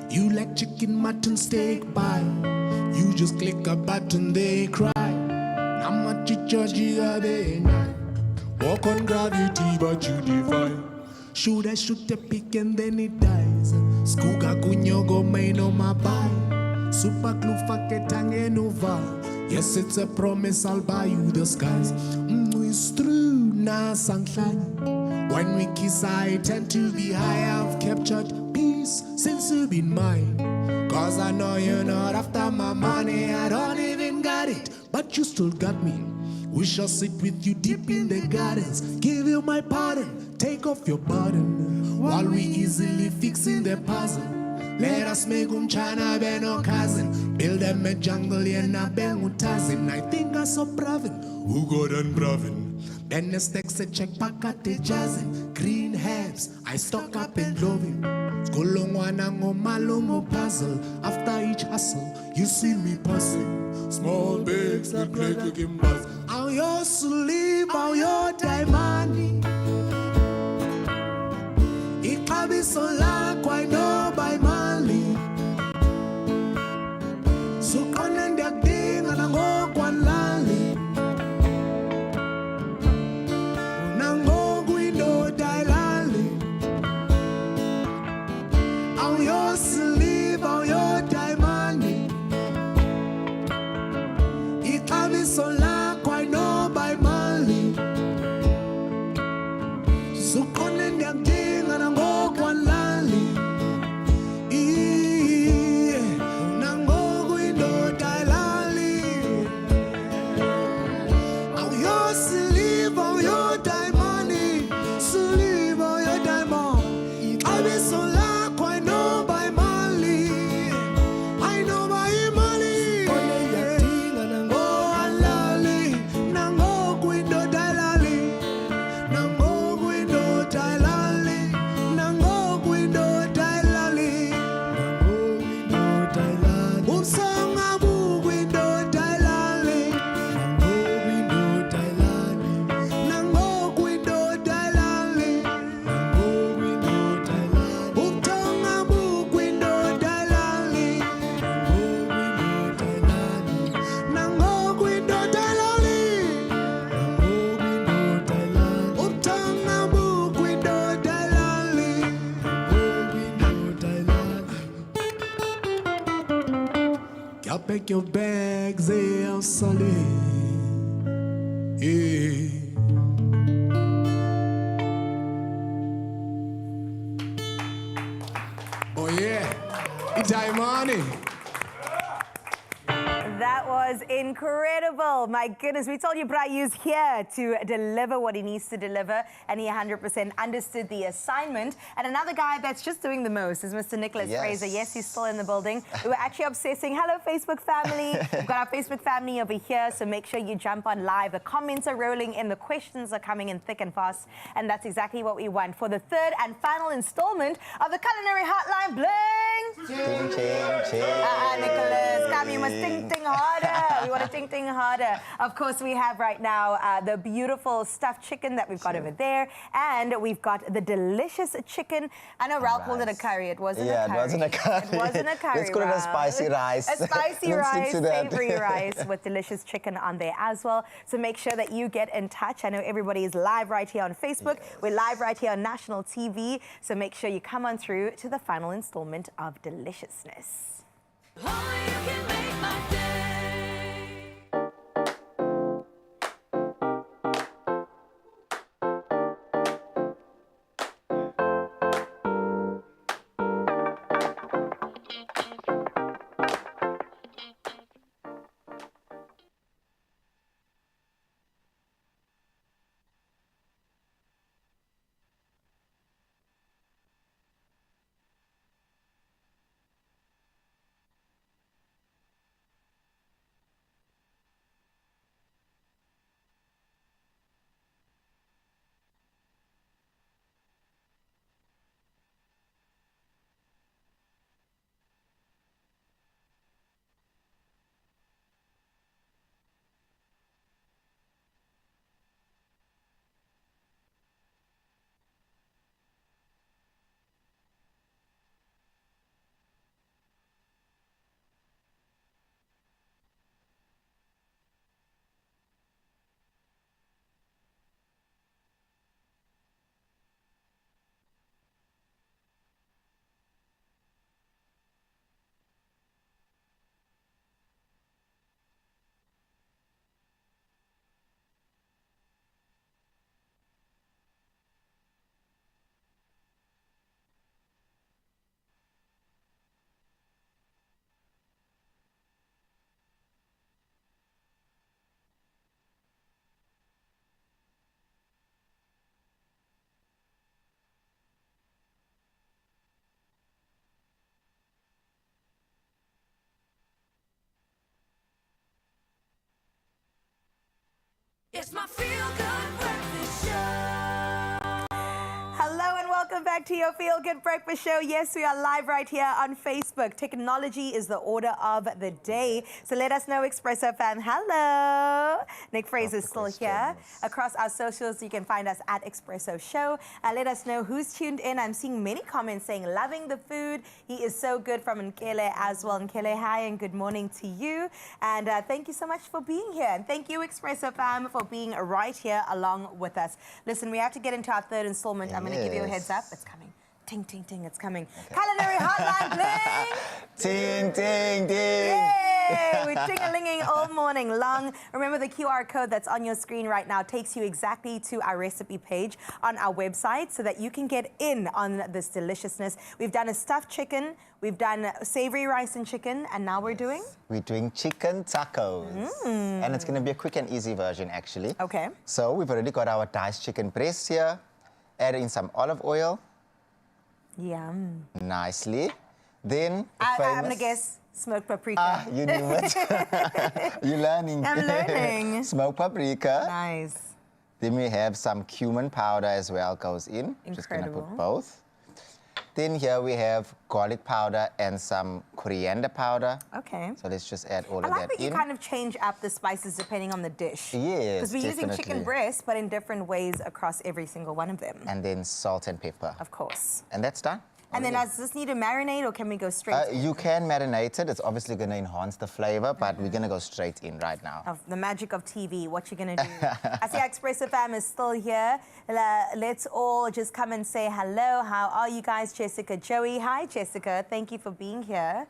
You like chicken, mutton, steak pie. You just click a button, they cry. I'm a chicha, be night. Walk on gravity, but you defy. Should I shoot the pick and then it dies? Skuga kunyogo may no my buy. Super glue faketang nova. Yes, it's a promise, I'll buy you the skies. It's true, na sunshine. When we kiss, I tend to be high. I've captured peace since you've been mine. Cause I know you're not after my money. I don't even got it, but you still got me. We shall sit with you deep in the gardens. Give you my pardon, take off your burden. While we easily fixing the puzzle. Let us make China be no cousin. Build them a jungle and a bengutazin. I think I saw Bravin. Who got on Bravin? Then the stakes a check back at the jazzin. Green herbs, I stock up and love him. Skolongwanango malongo puzzle. After each hustle, you see me passing. Small bags that play to give buzz. How you sleep, how you diamond. It can be so like I know by Mali. So come and that thing and I go one lally. Nango guido dailali. How you sleep, how you diamond. It can be so like I know by Mali. So come and that thing and I go one lally. Nango guido dailali. How you sleep, how you diamond. Sleep, how you diamond. It can be so like I know by Mali. I know by Mali. Y'all pack your bags, they're solid. Yeah. Oh yeah, it's money. That was incredible. My goodness, we told you Brayu's here to deliver what he needs to deliver, and he 100% understood the assignment. And another guy that's just doing the most is Mr. Nicholas Fraser. Yes, he's still in the building. We were actually obsessing. Hello, Facebook family. We've got our Facebook family over here, so make sure you jump on live. The comments are rolling in, the questions are coming in thick and fast, and that's exactly what we want for the third and final installment of the Culinary Hotline Bling. Ting, ting, ting. Nicholas, come, you must ting, ting harder. We want to ting, ting harder. Of course, we have right now the beautiful stuffed chicken that we've got over there, and we've got the delicious chicken. I know Raul called it a curry. It wasn't a curry. Yeah, it wasn't a curry. It wasn't a curry. Let's call it a spicy rice. A spicy Let's stick rice, to that. savory rice with delicious chicken on there as well. So make sure that you get in touch. I know everybody is live right here on Facebook. Yes. We're live right here on national TV. So make sure you come on through to the final installment of Deliciousness. It's my feel-good breakfast show. Hello and welcome back to your Feel Good Breakfast Show. Yes, we are live right here on Facebook. Technology is the order of the day. So let us know, Expresso fan. Hello. Nick Fraser is still here. Across our socials, you can find us at Expresso Show. Let us know who's tuned in. I'm seeing many comments saying, loving the food. He is so good, from Nkele as well. Nkele, hi and good morning to you. And thank you so much for being here. And thank you, Expresso fam, for being right here along with us. Listen, we have to get into our third installment. I'm going to give you a heads up. It's coming. Ting, ting, ting, it's coming. Okay. Culinary Hotline Bling! Ting, ting, ting! Yay! We're ting-a-linging all morning long. Remember, the QR code that's on your screen right now takes you exactly to our recipe page on our website so that you can get in on this deliciousness. We've done a stuffed chicken, we've done savory rice and chicken, and now we're doing? We're doing chicken tacos. And it's going to be a quick and easy version, actually. Okay. So we've already got our diced chicken breast here. Add in some olive oil. Yum. Nicely. Then I'm going to guess smoked paprika. Ah, you knew it. You're learning. I'm learning. Smoked paprika. Nice. Then we have some cumin powder as well goes in. Incredible. Just going to put both. Then here we have garlic powder and some coriander powder. Okay. So let's just add all I of like that that you in. kind of change up the spices depending on the dish. Yes, because we're using definitely. chicken breast, but in different ways across every single one of them. And then salt and pepper. Of course. And that's done. And then does this need to marinate or can we go straight in? You can marinate it. It's obviously going to enhance the flavor, but we're going to go straight in right now. Of the magic of TV, what you're going to do. I see our Expresso fam is still here. Let's all just come and say hello. How are you guys? Jessica, Joey. Hi, Jessica. Thank you for being here.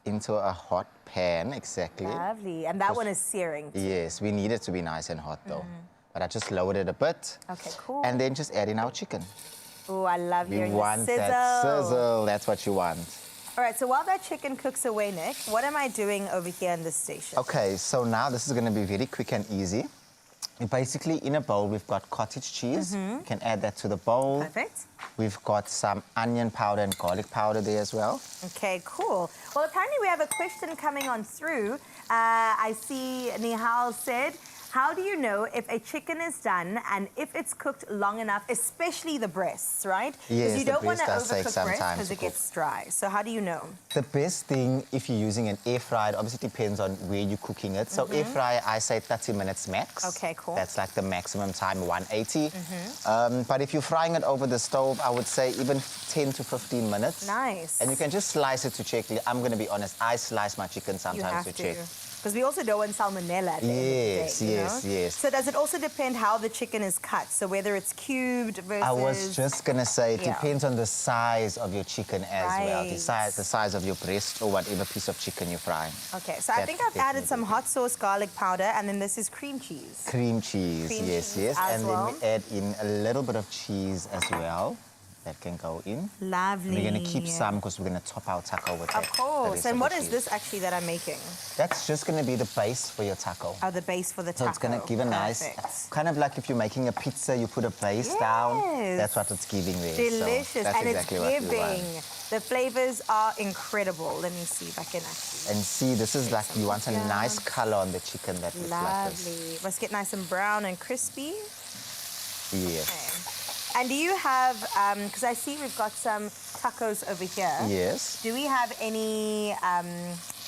Into a hot pan, exactly. Lovely. And that one is searing too. Yes, we need it to be nice and hot though. But I just lowered it a bit. Okay, cool. And then just add in our chicken. Oh, I love We hearing want the sizzle. that sizzle. That's what you want. All right, so while that chicken cooks away, Nick, what am I doing over here in this station? Okay, so now this is going to be very quick and easy. Basically, in a bowl, we've got cottage cheese. You can add that to the bowl. Perfect. We've got some onion powder and garlic powder there as well. Okay, cool. Well, apparently we have a question coming on through. I see Nihal said, how do you know if a chicken is done and if it's cooked long enough, especially the breasts, right? Yes, you the don't want to breast does take overcook some breast time because to it gets dry. So how do you know? The best thing, if you're using an air fryer, obviously depends on where you're cooking it. So air fryer, I say 30 minutes max. Okay, cool. That's like the maximum time, 180. But if you're frying it over the stove, I would say even 10 to 15 minutes. Nice. And you can just slice it to check. I'm going to be honest, I slice my chicken You sometimes have to check. Because we also don't want salmonella at the end of the day, Yes, yes. So does it also depend how the chicken is cut? So whether it's cubed versus... I was just going to say it Yeah. depends on the size of your chicken as well. Right. The size of your breast or whatever piece of chicken you're frying. Okay, so I think I've added some hot sauce garlic powder, and then this is cream cheese. Cream cheese, Cream yes, cheese yes. as And well. then we add in a little bit of cheese as well. That can go in. Lovely. We're going to keep some because we're going to top our taco with that. Of course. And what is cheese. this actually that I'm making? That's just going to be the base for your taco. Oh, the base for the taco. So it's going to give a nice, kind of like if you're making a pizza, you put a base down. That's what it's giving there. Delicious. So that's and exactly it's what we giving. want. The flavors are incredible. Let me see if I can actually... And see, this is like, you want a nice color on the chicken that looks like this. Lovely. Must get nice and brown and crispy. Yes. And do you have, because I see we've got some tacos over here. Yes. Do we have any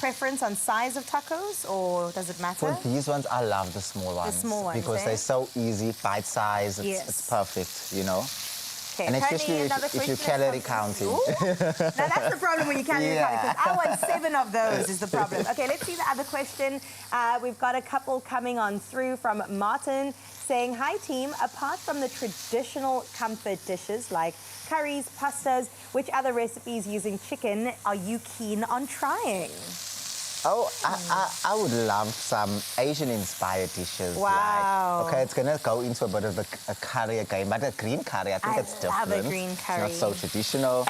preference on size of tacos, or does it matter? For these ones, I love the small ones. small ones, Because eh? they're so easy, bite size, Yes. it's perfect, you know. Okay, And apparently especially another if you're question calorie has counting. Ooh. Now that's the problem when you calorie count, because I want 7 of those is the problem. Okay, let's see the other question. We've got a couple coming on through from Martin saying, hi team, apart from the traditional comfort dishes like curries, pastas, which other recipes using chicken are you keen on trying? Oh, I would love some Asian-inspired dishes. Wow. Like, okay, it's going to go into a bit of a curry again, but a green curry, I think it's different. I love a green curry. It's not so traditional.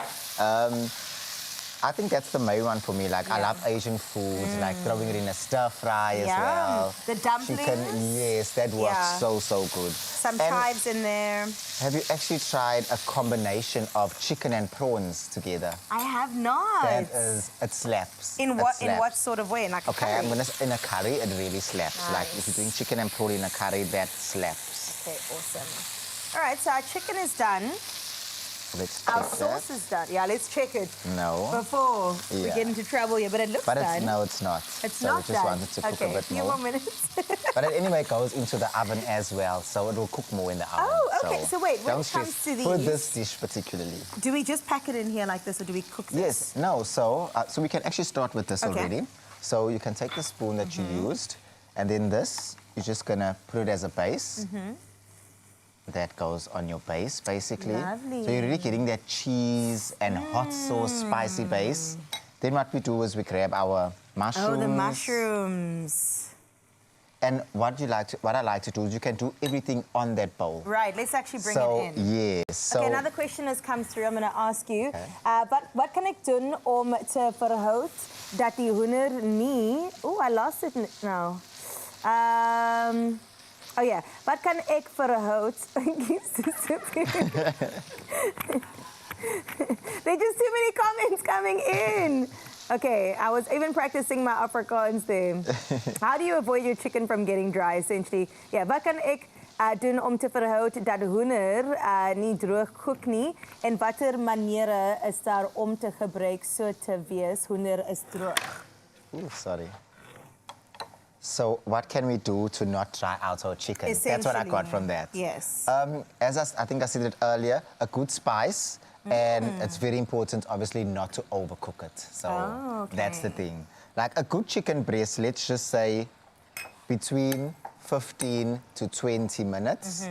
I think that's the main one for me. Like, I love Asian foods, like throwing it in a stir fry as well. The dumplings? Chicken, yes, that works so good. Some And chives in there. have you actually tried a combination of chicken and prawns together? I have not. That is, it slaps. In It what slaps. sort of way? In like a Okay, curry? in a curry, it really slaps. Like if you're doing chicken and prawn in a curry, that slaps. Okay, awesome. All right, so our chicken is done. Let's Our check sauce is done. Yeah, let's check it that. No. before we Yeah. get into trouble here. But it looks But done. no, it's not. It's so not we just done. wanted to cook Okay, a bit few more. more minutes. But it anyway goes into the oven as well, so it will cook more in the oven. Oh, okay. So wait, when don't it comes stress. to For these- this dish particularly. Do we just pack it in here like this, or do we cook this? Yes, no, so we can actually start with this Okay. already. So you can take the spoon that you used, and then this, you're just gonna put it as a base. That goes on your base, basically. Lovely. So you're really getting that cheese and hot sauce spicy base. Then what we do is we grab our mushrooms. Oh, the mushrooms. And what I like to do is you can do everything on that bowl. Right, let's actually bring So, it in. yes. So, Okay, another question has come through. I'm going to ask you. Wat kan ek doen om te verhoud dat die hoender nie... Oh, I lost it now. Oh yeah, wat kan ek verhoud? There's just too many comments coming in. Okay, I was even practicing my Afrikaans there. How do you avoid your chicken from getting dry, essentially? Yeah, wat kan ek doen om te verhoud dat de hoender nie droog kook nie? En watter maniere is daar om te gebruik so te wees hoender is droog? Ooh, sorry. So what can we do to not dry out our chicken? That's what I got from that. Yes. As I think I said it earlier, a good spice, and it's very important, obviously, not to overcook it. So that's the thing. Like a good chicken breast, let's just say between 15 to 20 minutes.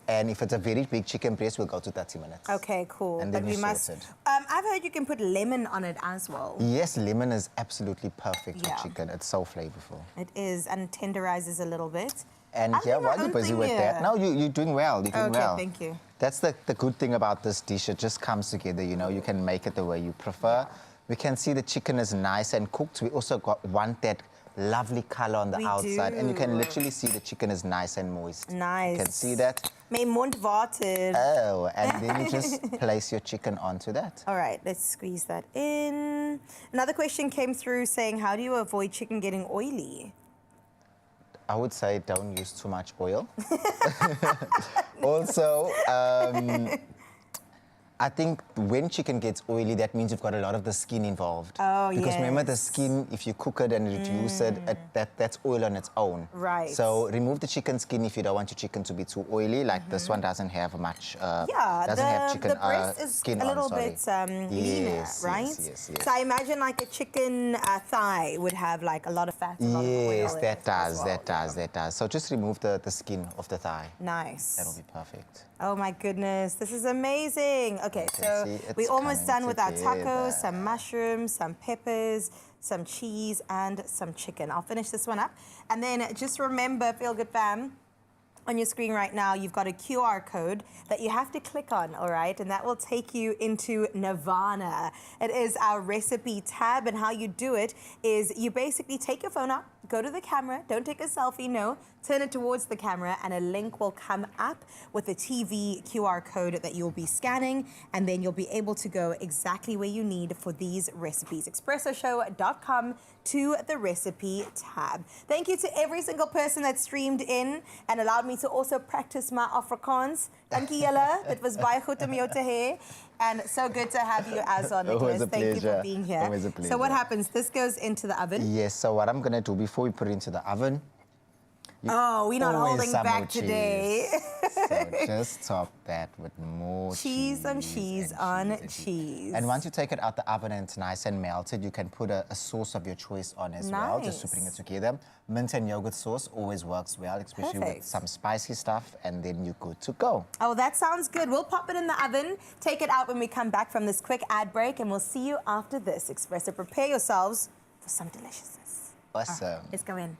And if it's a very big chicken breast, we'll go to 30 minutes. Okay, cool. And then but we you're must. sorted. I've heard you can put lemon on it as well. Yes, lemon is absolutely perfect Yeah. for chicken. It's so flavorful. It is, and tenderizes a little bit. And I'm yeah, doing while my you're own busy thing with here. that, no, you're doing well. You're doing Okay, well. thank you. That's the good thing about this dish. It just comes together, you know. You can make it the way you prefer. we can see the chicken is nice and cooked. We also want that lovely color on the outside. And you can literally see the chicken is nice and moist. Nice. You can see that. My mond water. Oh, and then you just place your chicken onto that. All right, let's squeeze that in. Another question came through saying, how do you avoid chicken getting oily? I would say don't use too much oil. Also, I think when chicken gets oily, that means you've got a lot of the skin involved. Oh, because remember the yes. skin, if you cook it and reduce it, that's oil on its own. Right. So remove the chicken skin if you don't want your chicken to be too oily. Like this one doesn't have much, doesn't have chicken the breast is skin a little on, sorry. bit leaner, Yes, right? yes. So I imagine like a chicken thigh would have like a lot of fat, a lot of oil Yes, in that it as well. that does. So just remove the skin of the thigh. Nice. That'll be perfect. Oh my goodness, this is amazing. Okay, so see we're it's almost coming done with our together. tacos, some mushrooms, some peppers, some cheese, and some chicken. I'll finish this one up. And then just remember, Feel Good Fam, on your screen right now, you've got a QR code that you have to click on, all right? And that will take you into Nirvana. It is our recipe tab, and how you do it is you basically take your phone out, go to the camera, don't take a selfie, no, turn it towards the camera, and a link will come up with a TV QR code that you'll be scanning, and then you'll be able to go exactly where you need for these recipes. ExpressoShow.com to the recipe tab. Thank you to every single person that streamed in and allowed me to also practice my Afrikaans. Dankie julle. Dit was baie goed om jou te hê. And so good to have you as on, Always Nicholas. a Thank you for pleasure. being here. Always a So what pleasure. happens? This goes into the oven. Yes, so what I'm going to do before we put it into the oven, Oh, we're not always holding some back more today. so just top that with more Cheese, some cheese on cheese. And once you take it out the oven and it's nice and melted, you can put a sauce of your choice on as well, just to bring it together. Mint and yogurt sauce always works well, especially Perfect. with some spicy stuff, and then you're good to go. Oh, that sounds good. We'll pop it in the oven, take it out when we come back from this quick ad break, and we'll see you after this. Expresso, prepare yourselves for some deliciousness. Awesome. All right, let's go in.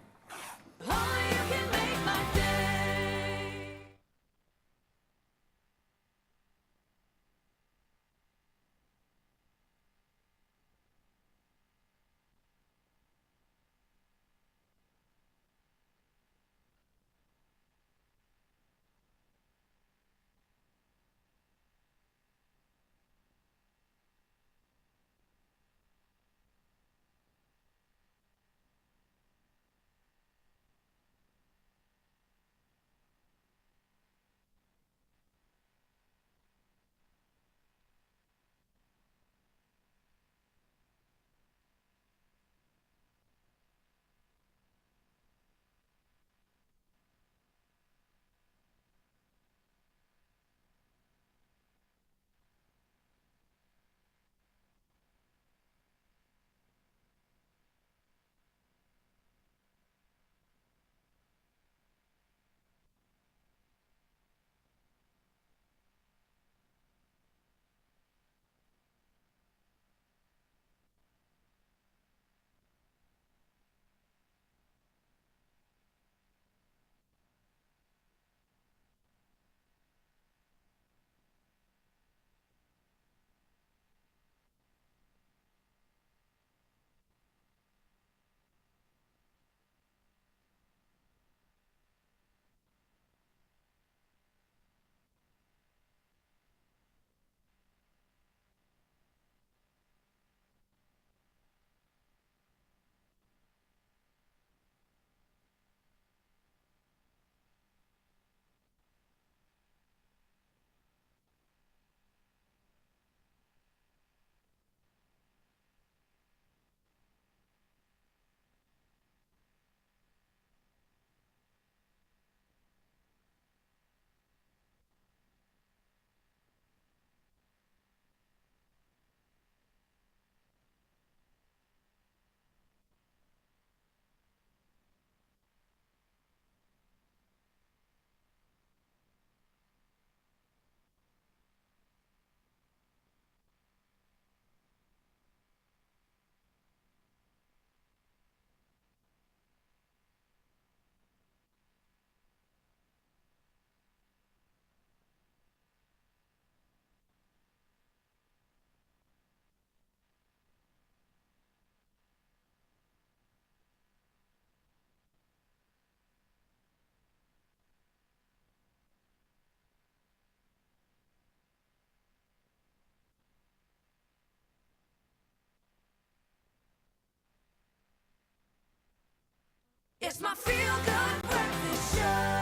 It's my feel-good breakfast show.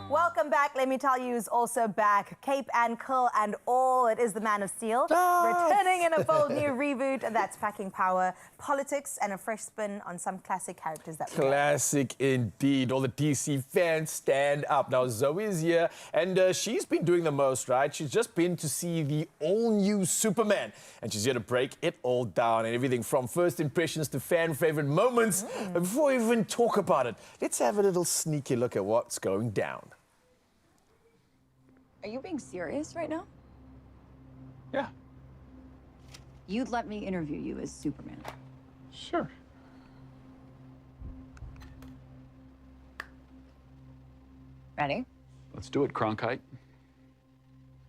Welcome back. Let me tell you who's also back. Cape and Curl and all. It is the Man of Steel. Returning in a bold new reboot. And that's packing power, politics, and a fresh spin on some classic characters that we know. Classic indeed. All the DC fans stand up. Now, Zoe is here, and she's been doing the most, right? She's just been to see the all-new Superman, and she's here to break it all down, and everything from first impressions to fan-favorite moments. But before we even talk about it, let's have a little sneaky look at what's going down. Are you being serious right now? Yeah. You'd let me interview you as Superman. Sure. Ready? Let's do it, Cronkite.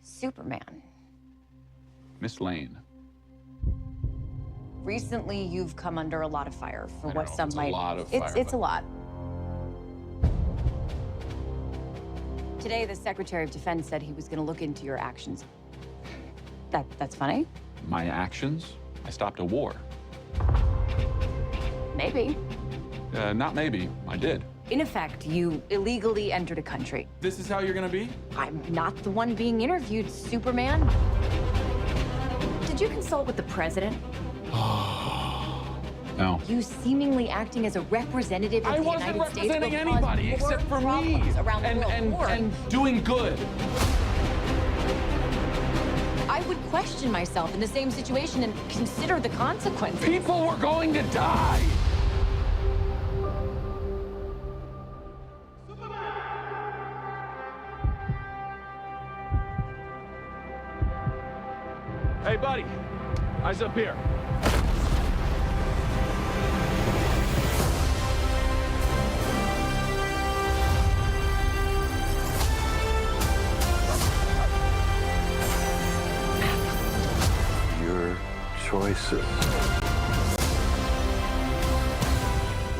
Superman. Miss Lane. Recently, you've come under a lot of fire for I what know, some it's a might. lot of it's fire, a lot. Today, the Secretary of Defense said he was going to look into your actions. That's funny. My actions? I stopped a war. Maybe. Not maybe. I did. In effect, you illegally entered a country. This is how you're gonna be? I'm not the one being interviewed, Superman. Did you consult with the president? No. You seemingly acting as a representative of the United States. I wasn't representing anybody except for me around the world. and doing good. I would question myself in the same situation and consider the consequences. People were going to die. Hey, buddy. Eyes up here. Your choices,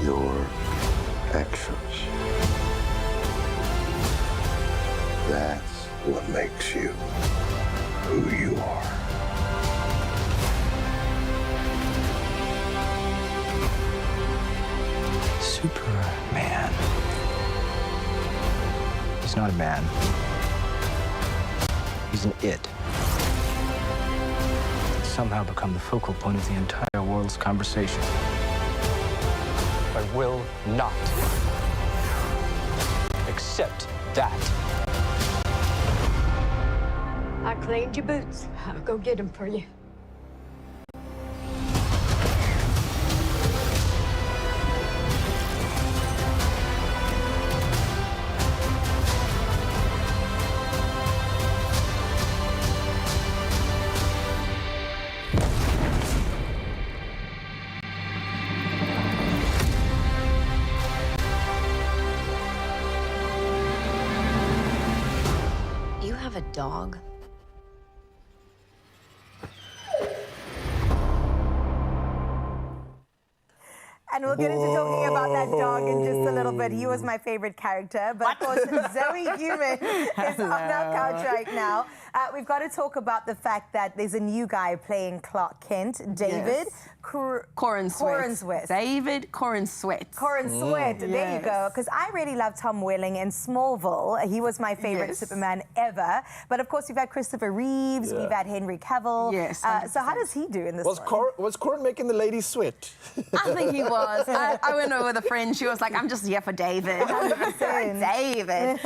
your actions. That's what makes you who you are. Superman. He's not a man. He's an it. He's somehow become the focal point of the entire world's conversation. I will not accept that. I cleaned your boots. I'll go get them for you. You have a dog? And we'll get into talking about that dog in just a little bit. He was my favorite character. But of course, Zoe Human is on our couch right now. We've got to talk about the fact that there's a new guy playing Clark Kent, David Cornsweet. David Cornsweet. Cornsweet, there you go. Because I really love Tom Welling in Smallville. He was my favorite Superman ever. But of course, we've had Christopher Reeves, we've had Henry Cavill. Yes. So how does he do in this Was Corin making the ladies sweat? I think he was. I went over with a friend. She was like, I'm just here for David. 100%. David.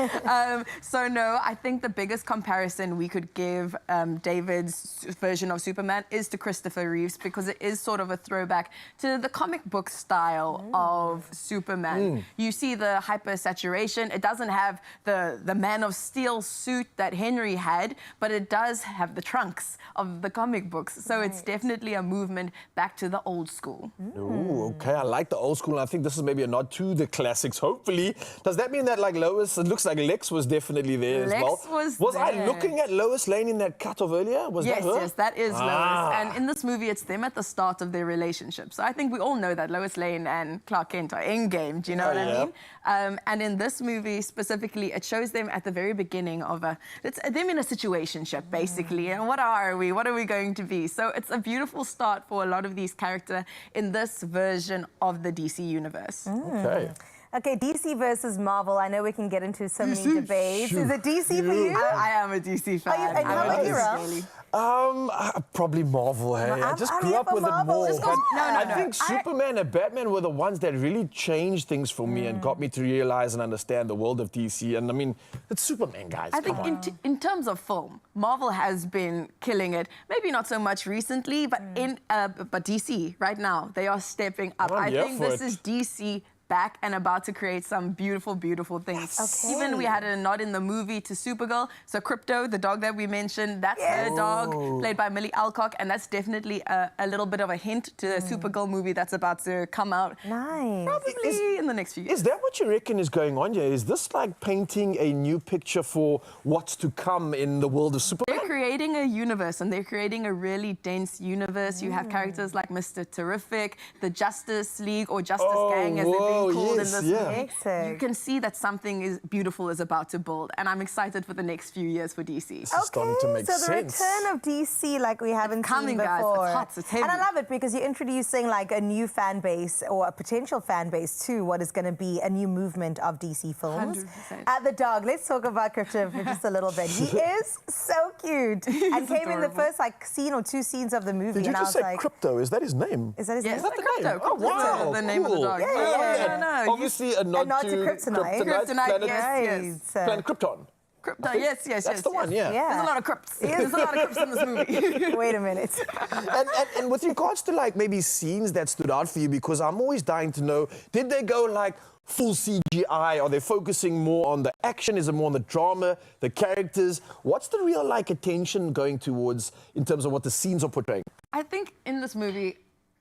So no, I think the biggest comparison we could give David's version of Superman is to Christopher Reeves, because it is sort of a throwback to the comic book style of Superman. You see the hypersaturation. It doesn't have the Man of Steel suit that Henry had, but it does have the trunks of the comic books. So it's definitely a movement back to the old school. Ooh, okay, I like the old school. I think this is maybe a nod to the classics, hopefully. Does that mean that, like, Lois, it looks like Lex was definitely there as well? Was I there. looking at Lois Lane in that cut-off earlier? Was that her? Yes, that is Lois. And in this movie, it's them at the start of their relationship. So I think we all know that Lois Lane and Clark Kent are endgame, do you know what I mean? And in this movie specifically, it shows them at the very beginning of it's them in a situationship, basically. And what are we? What are we going to be? So it's a beautiful start for a lot of these characters in this version of the DC universe. Okay. Okay, DC versus Marvel. I know we can get into so many debates. Is it DC for you? I am a DC fan. Are you, and how about you, Ralph? Probably Marvel, hey. I just grew up with it more. But I think Superman and Batman were the ones that really changed things for me and got me to realize and understand the world of DC. And I mean, it's Superman, guys. I think in terms of film, Marvel has been killing it. Maybe not so much recently, but but DC right now, they are stepping up. I think this is DC back and about to create some beautiful, beautiful things. Okay. Even we had a nod in the movie to Supergirl. So Crypto, the dog that we mentioned, that's her dog, played by Millie Alcock, and that's definitely a little bit of a hint to the Supergirl movie that's about to come out. Nice. Probably in the next few years. Is that what you reckon is going on here? Is this like painting a new picture for what's to come in the world of Superman? They're creating a universe, and they're creating a really dense universe. You have characters like Mr. Terrific, the Justice League, or Justice Gang, as they've been called in this movie. You can see that something beautiful is about to build, and I'm excited for the next few years for DC. This is starting to make so the sense. return of DC like we haven't seen before. Guys. It's hot, it's heavy. And I love it because you're introducing like a new fan base or a potential fan base to what is going to be a new movement of DC films. 100%. The dog, let's talk about Crypto for just a little bit. He is so cute and came in the first like scene or two scenes of the movie. Did you and just I was say like, Crypto? Is that his name? Is that his name? Is that the name? Oh, wow. The name of the dog. Yeah. Obviously a nod to Kryptonite. Kryptonite, yes. Planet Krypton. Krypton, yes. That's the one, yeah. There's a lot of crypts. There's a lot of crypts in this movie. Wait a minute. and with regards to like maybe scenes that stood out for you, because I'm always dying to know, did they go like full CGI? Are they focusing more on the action? Is it more on the drama, the characters? What's the real like attention going towards in terms of what the scenes are portraying? I think in this movie,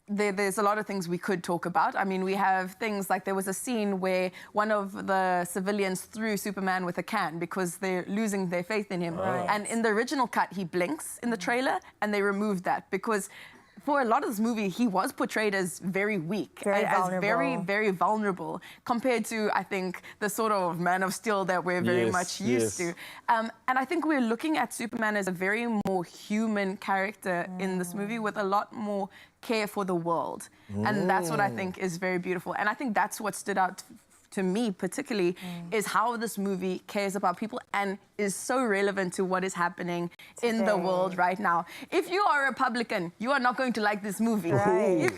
there's a lot of things we could talk about. I mean, we have things like there was a scene where one of the civilians threw Superman with a can because they're losing their faith in him. Right. And in the original cut, he blinks in the trailer, and they removed that because for a lot of this movie, he was portrayed as very weak, as very, very vulnerable, compared to, I think, the sort of Man of Steel that we're very much used to. And I think we're looking at Superman as a very more human character in this movie with a lot more care for the world. And that's what I think is very beautiful. And I think that's what stood out to me particularly is how this movie cares about people and is so relevant to what is happening in the world right now. If you are a Republican, you are not going to like this movie. Right.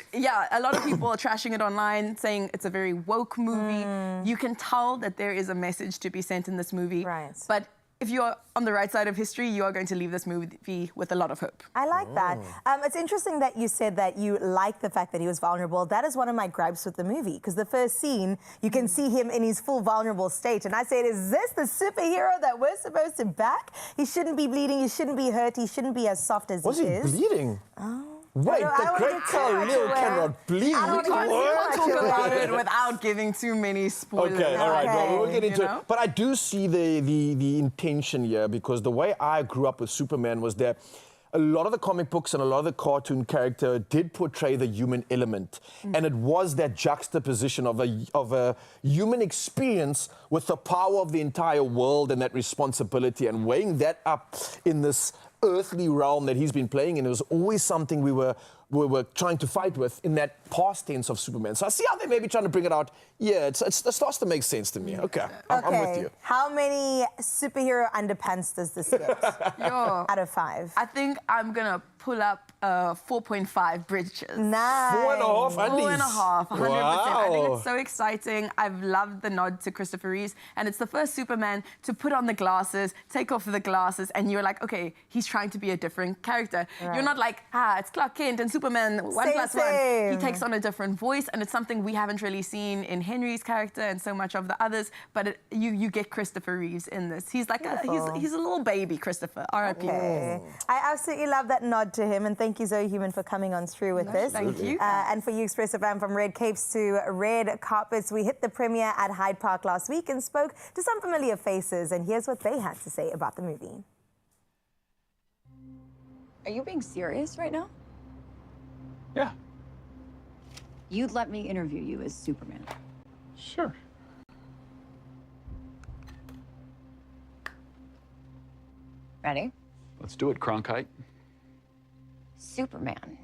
A lot of people are trashing it online, saying it's a very woke movie. You can tell that there is a message to be sent in this movie. Right. But if you are on the right side of history, you are going to leave this movie with a lot of hope. I like that. It's interesting that you said that you like the fact that he was vulnerable. That is one of my gripes with the movie, because the first scene, you can see him in his full vulnerable state. And I said, is this the superhero that we're supposed to back? He shouldn't be bleeding, he shouldn't be hurt, he shouldn't be as soft as Was he he is. bleeding? Oh. Wait, the great Khalil cannot bleed. We can't talk about it without giving too many spoilers. Okay, all right, well, we'll get into You know? it. But I do see the intention here, because the way I grew up with Superman was that a lot of the comic books and a lot of the cartoon character did portray the human element. And it was that juxtaposition of a human experience with the power of the entire world and that responsibility, and weighing that up in this earthly realm that he's been playing in. It was always something we were trying to fight with in that past tense of Superman. So I see how they may be trying to bring it out. Yeah, it starts to make sense to me. Okay, I'm with you. How many superhero underpants does this get out of 5? I think I'm going to pull up 4.5 bridges. Nice. 4.5 undies. 4.5, 100%. Wow. I think it's so exciting. I've loved the nod to Christopher Reeves, and it's the first Superman to put on the glasses, take off the glasses, and you're like, okay, he's trying to be a different character. Right. You're not like, it's Clark Kent and Superman 1+1. He takes on a different voice, and it's something we haven't really seen in Henry's character and so much of the others, but you get Christopher Reeves in this. He's like he's a little baby Christopher. R.I.P. Okay. I absolutely love that nod to him, and thank you, Zoe Human, for coming on through with this. Thank you. And for you, Expresso fam, from red capes to red carpets, we hit the premiere at Hyde Park last week and spoke to some familiar faces, and here's what they had to say about the movie. Are you being serious right now? Yeah. you'd let me interview you as Superman. Sure. Ready? Let's do it, Cronkite. Superman.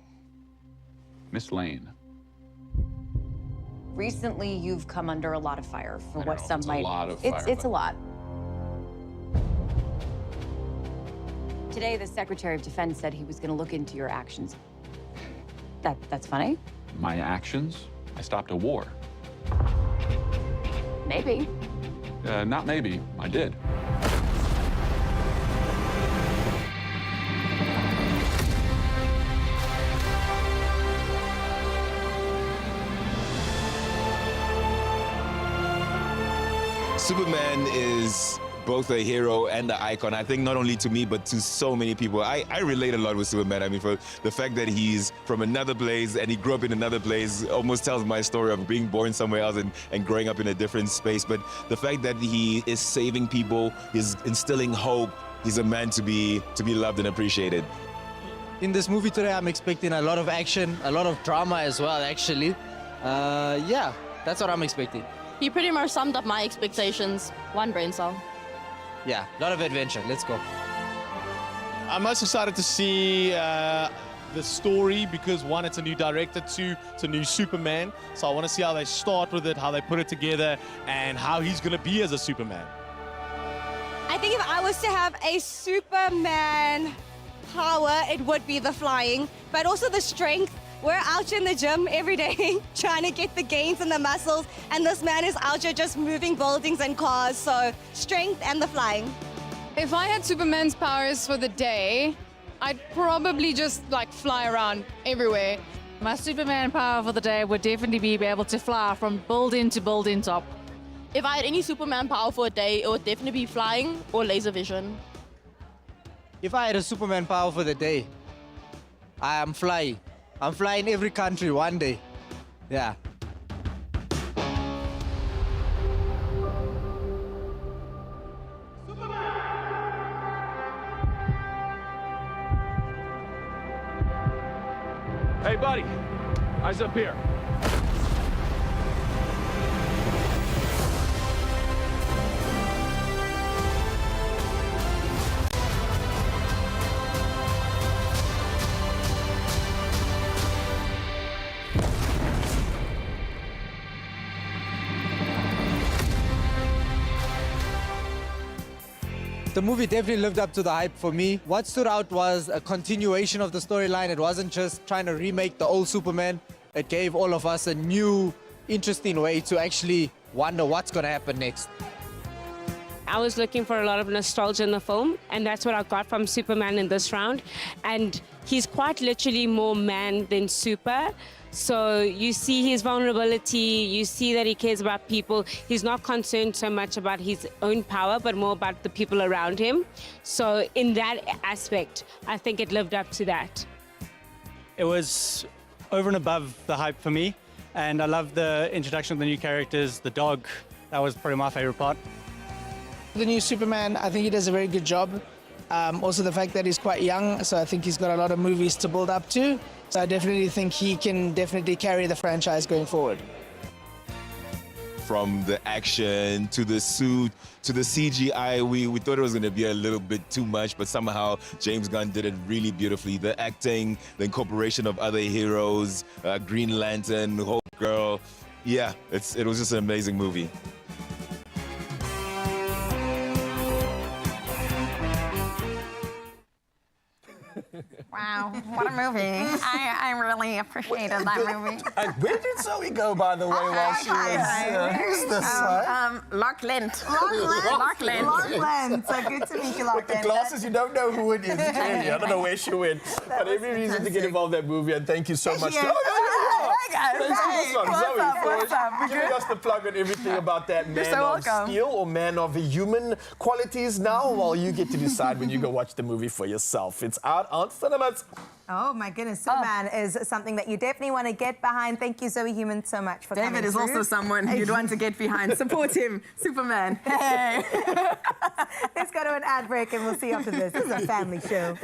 Miss Lane. Recently, you've come under a lot of fire for I what know, some it's a might. lot of it's fire, a lot. Today, the Secretary of Defense said he was going to look into your actions. That's funny. My actions? I stopped a war. Maybe. Not maybe. I did. Superman is both a hero and an icon. I think not only to me, but to so many people. I relate a lot with Superman. I mean, for the fact that he's from another place and he grew up in another place almost tells my story of being born somewhere else and growing up in a different space. But the fact that he is saving people, he's instilling hope, he's a man to be loved and appreciated. In this movie today, I'm expecting a lot of action, a lot of drama as well, actually. Yeah, that's what I'm expecting. He pretty much summed up my expectations. One brain cell. Yeah, a lot of adventure. Let's go. I'm most excited to see the story because one, it's a new director, two, it's a new Superman. So I want to see how they start with it, how they put it together, and how he's going to be as a Superman. I think if I was to have a Superman power, it would be the flying, but also the strength. We're out in the gym every day trying to get the gains and the muscles, and this man is out here just moving buildings and cars, so strength and the flying. If I had Superman's powers for the day, I'd probably just like fly around everywhere. My Superman power for the day would definitely be able to fly from building to building top. If I had any Superman power for a day, it would definitely be flying or laser vision. If I had a Superman power for the day, I am flying. I'm flying every country one day. Yeah. Hey, buddy. Eyes up here. The movie definitely lived up to the hype for me. What stood out was a continuation of the storyline. It wasn't just trying to remake the old Superman. It gave all of us a new, interesting way to actually wonder what's going to happen next. I was looking for a lot of nostalgia in the film, and that's what I got from Superman in this round. And he's quite literally more man than super. So you see his vulnerability, you see that he cares about people. He's not concerned so much about his own power, but more about the people around him. So in that aspect, I think it lived up to that. It was over and above the hype for me, and I loved the introduction of the new characters, the dog. That was probably my favorite part. The new Superman, I think he does a very good job. Also the fact that he's quite young, so I think he's got a lot of movies to build up to. So I definitely think he can definitely carry the franchise going forward. From the action to the suit to the CGI, we thought it was going to be a little bit too much, but somehow James Gunn did it really beautifully. The acting, the incorporation of other heroes, Green Lantern, Hope Girl. Yeah, it was just an amazing movie. Wow, what a movie. I really appreciated that movie. Where did Zoe go, by the way, while she was... who's this? Lachlan. Lachlan. Lachlan. So good to meet you, Lachlan. With the glasses, you don't know who it is, clearly. I don't know where she went. But every reason to get involved in that movie, and thank you so much. Hey guys, Thanks for this one, what's Zoe, up, for what's up? We giving good? us the plug on everything about that You're man so of welcome. steel or man of human qualities now. Well, you get to decide when you go watch the movie for yourself. It's out on cinemas. Oh my goodness, Superman is something that you definitely want to get behind. Thank you, Zoe Human, so much for coming David is through. also someone you'd want to get behind. Support him, Superman. Hey. Let's go to an ad break and we'll see you after this. This is a family show.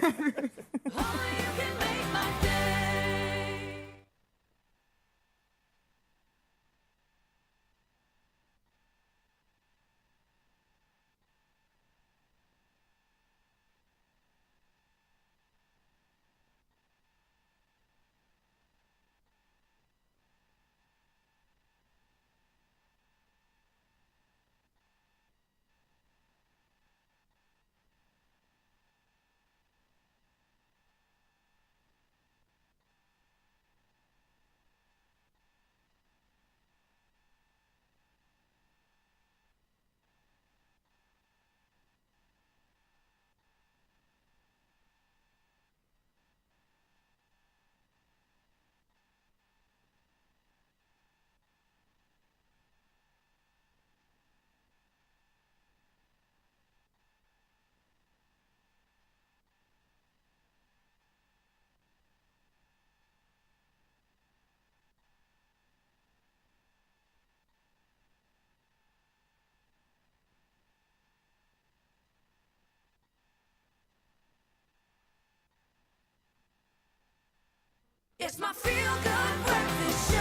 It's my feel-good breakfast show.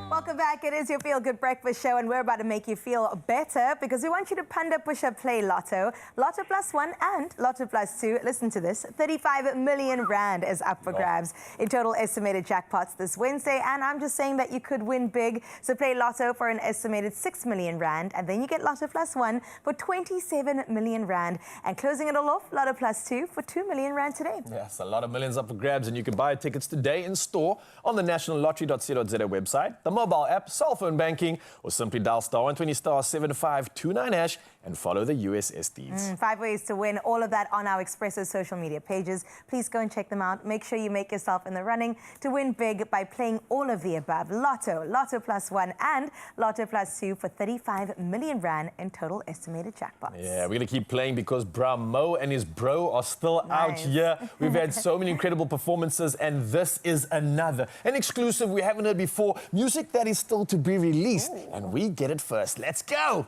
Welcome back. It is your Feel Good Breakfast Show, and we're about to make you feel better because we want you to panda pusha play Lotto. Lotto plus 1 and Lotto plus 2. Listen to this. 35 million rand is up for grabs in total estimated jackpots this Wednesday. And I'm just saying that you could win big. So play Lotto for an estimated 6 million rand. And then you get Lotto plus 1 for 27 million rand. And closing it all off, Lotto plus 2 for 2 million rand today. Yes, a lot of millions up for grabs, and you can buy tickets today in store on the nationallottery.co.za website, the mobile app, cell phone banking, or simply dial star 120 star 7529 hash and follow the USSDs. 5 ways to win. All of that on our Expresso social media pages. Please go and check them out. Make sure you make yourself in the running to win big by playing all of the above. Lotto, Lotto plus 1 and Lotto plus 2 for 35 million rand in total estimated jackpots. Yeah, we're going to keep playing because Brahmo and his bro are still out here. We've had so many incredible performances, and this is another. An exclusive we haven't heard before. Music that is still to be released. And we get it first. Let's go!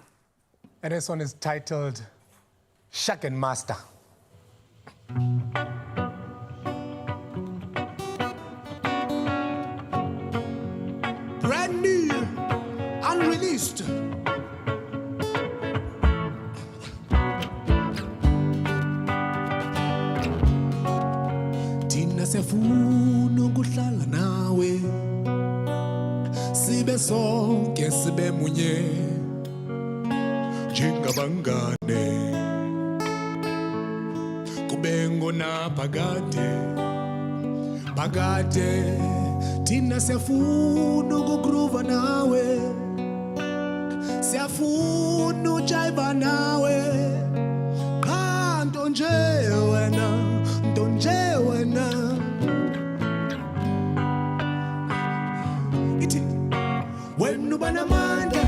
And this one is titled Shack and Master. Brand new, unreleased. Tina sefuna ukuhlala nawe, sibe sonke sibe munye. Njengabangane kubengo na bagade tina siyafuna ukugroova nawe, siyafuna ujayiva nawe, qha nto nje wena ithi wena uba namandla.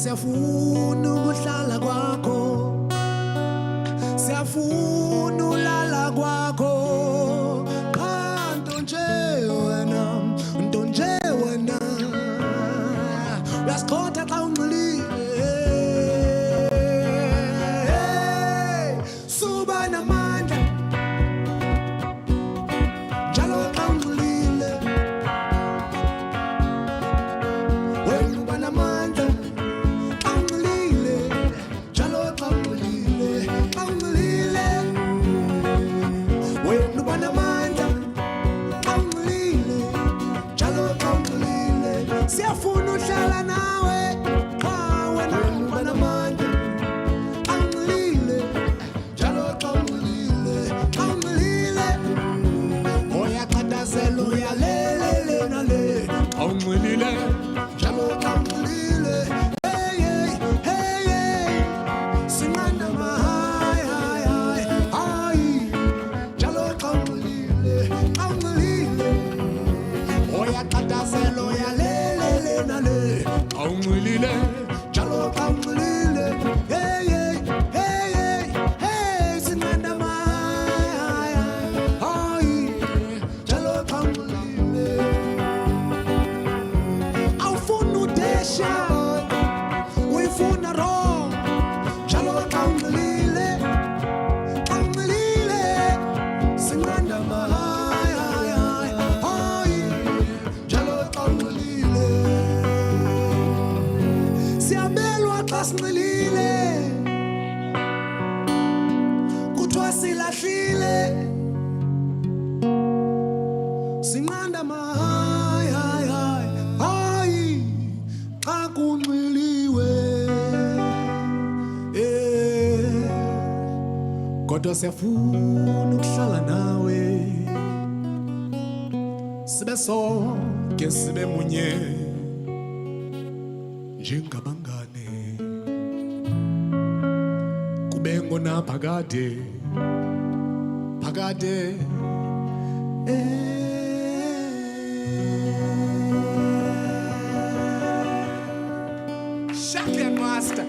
Siyafuna ukuhlala kwakho, siyafuna ulala kwakho, qha nto nje wena uyasichotha xa unxilile. Suba namandla njalo xa unxilile, wena uba namandla. Siyafuna uhlala nawe, qha wena uba namandla. Anxilile, njalo xa unxilile, uyaqhathazela uyalele nale. Xa unxilile, njalo xa unxilile, hey, sinqanda hayi, njalo xa unxilile, uyaqhathazela uyalele. Unxilile, njalo xa unxilile, hey, sinqanda hayi, njalo xa unxilile. Awufuna udesha, uyifuna ro, njalo xa unxilile, sinqanda hayi, njalo xa unxilile. Siyabelwa xa sinxilile, kuthiwa silahlile, sinqanda hayi, xa kunxiliwe. Kodwa siyafuna ukuhlala nawe, sibe sonke sibe munye. Njengabangane kubengo na bagade Agade. Shocking master.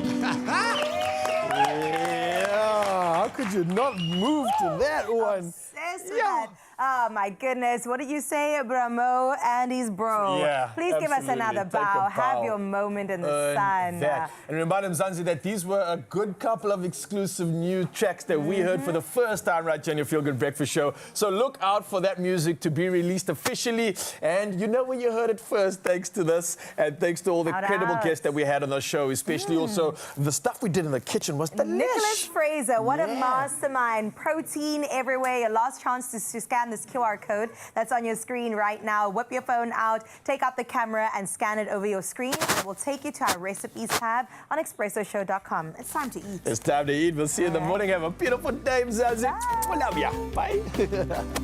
Yeah, how could you not move to that one? Obsessed with that. Oh my goodness. What did you say, Brahmo? Andy's bro. Yeah, Please give us absolutely. another Take a bow. Have bow. your moment in the Earn sun. that. And remind him, Zanzi, that these were a good couple of exclusive new tracks that we heard for the first time right here on your Feel Good Breakfast Show. So look out for that music to be released officially. And you know where you heard it first, thanks to this. And thanks to all the incredible guests that we had on the show, especially also the stuff we did in the kitchen was delicious. Nicholas Fraser, what a mastermind. Protein everywhere. Your last chance to scan this QR code that's on your screen right now. Whip your phone out, take out the camera and scan it over your screen. And it will take you to our recipes tab on expressoshow.com. It's time to eat. It's time to eat. We'll see you in the morning. Have a beautiful day, Mzazi. We love ya. Bye.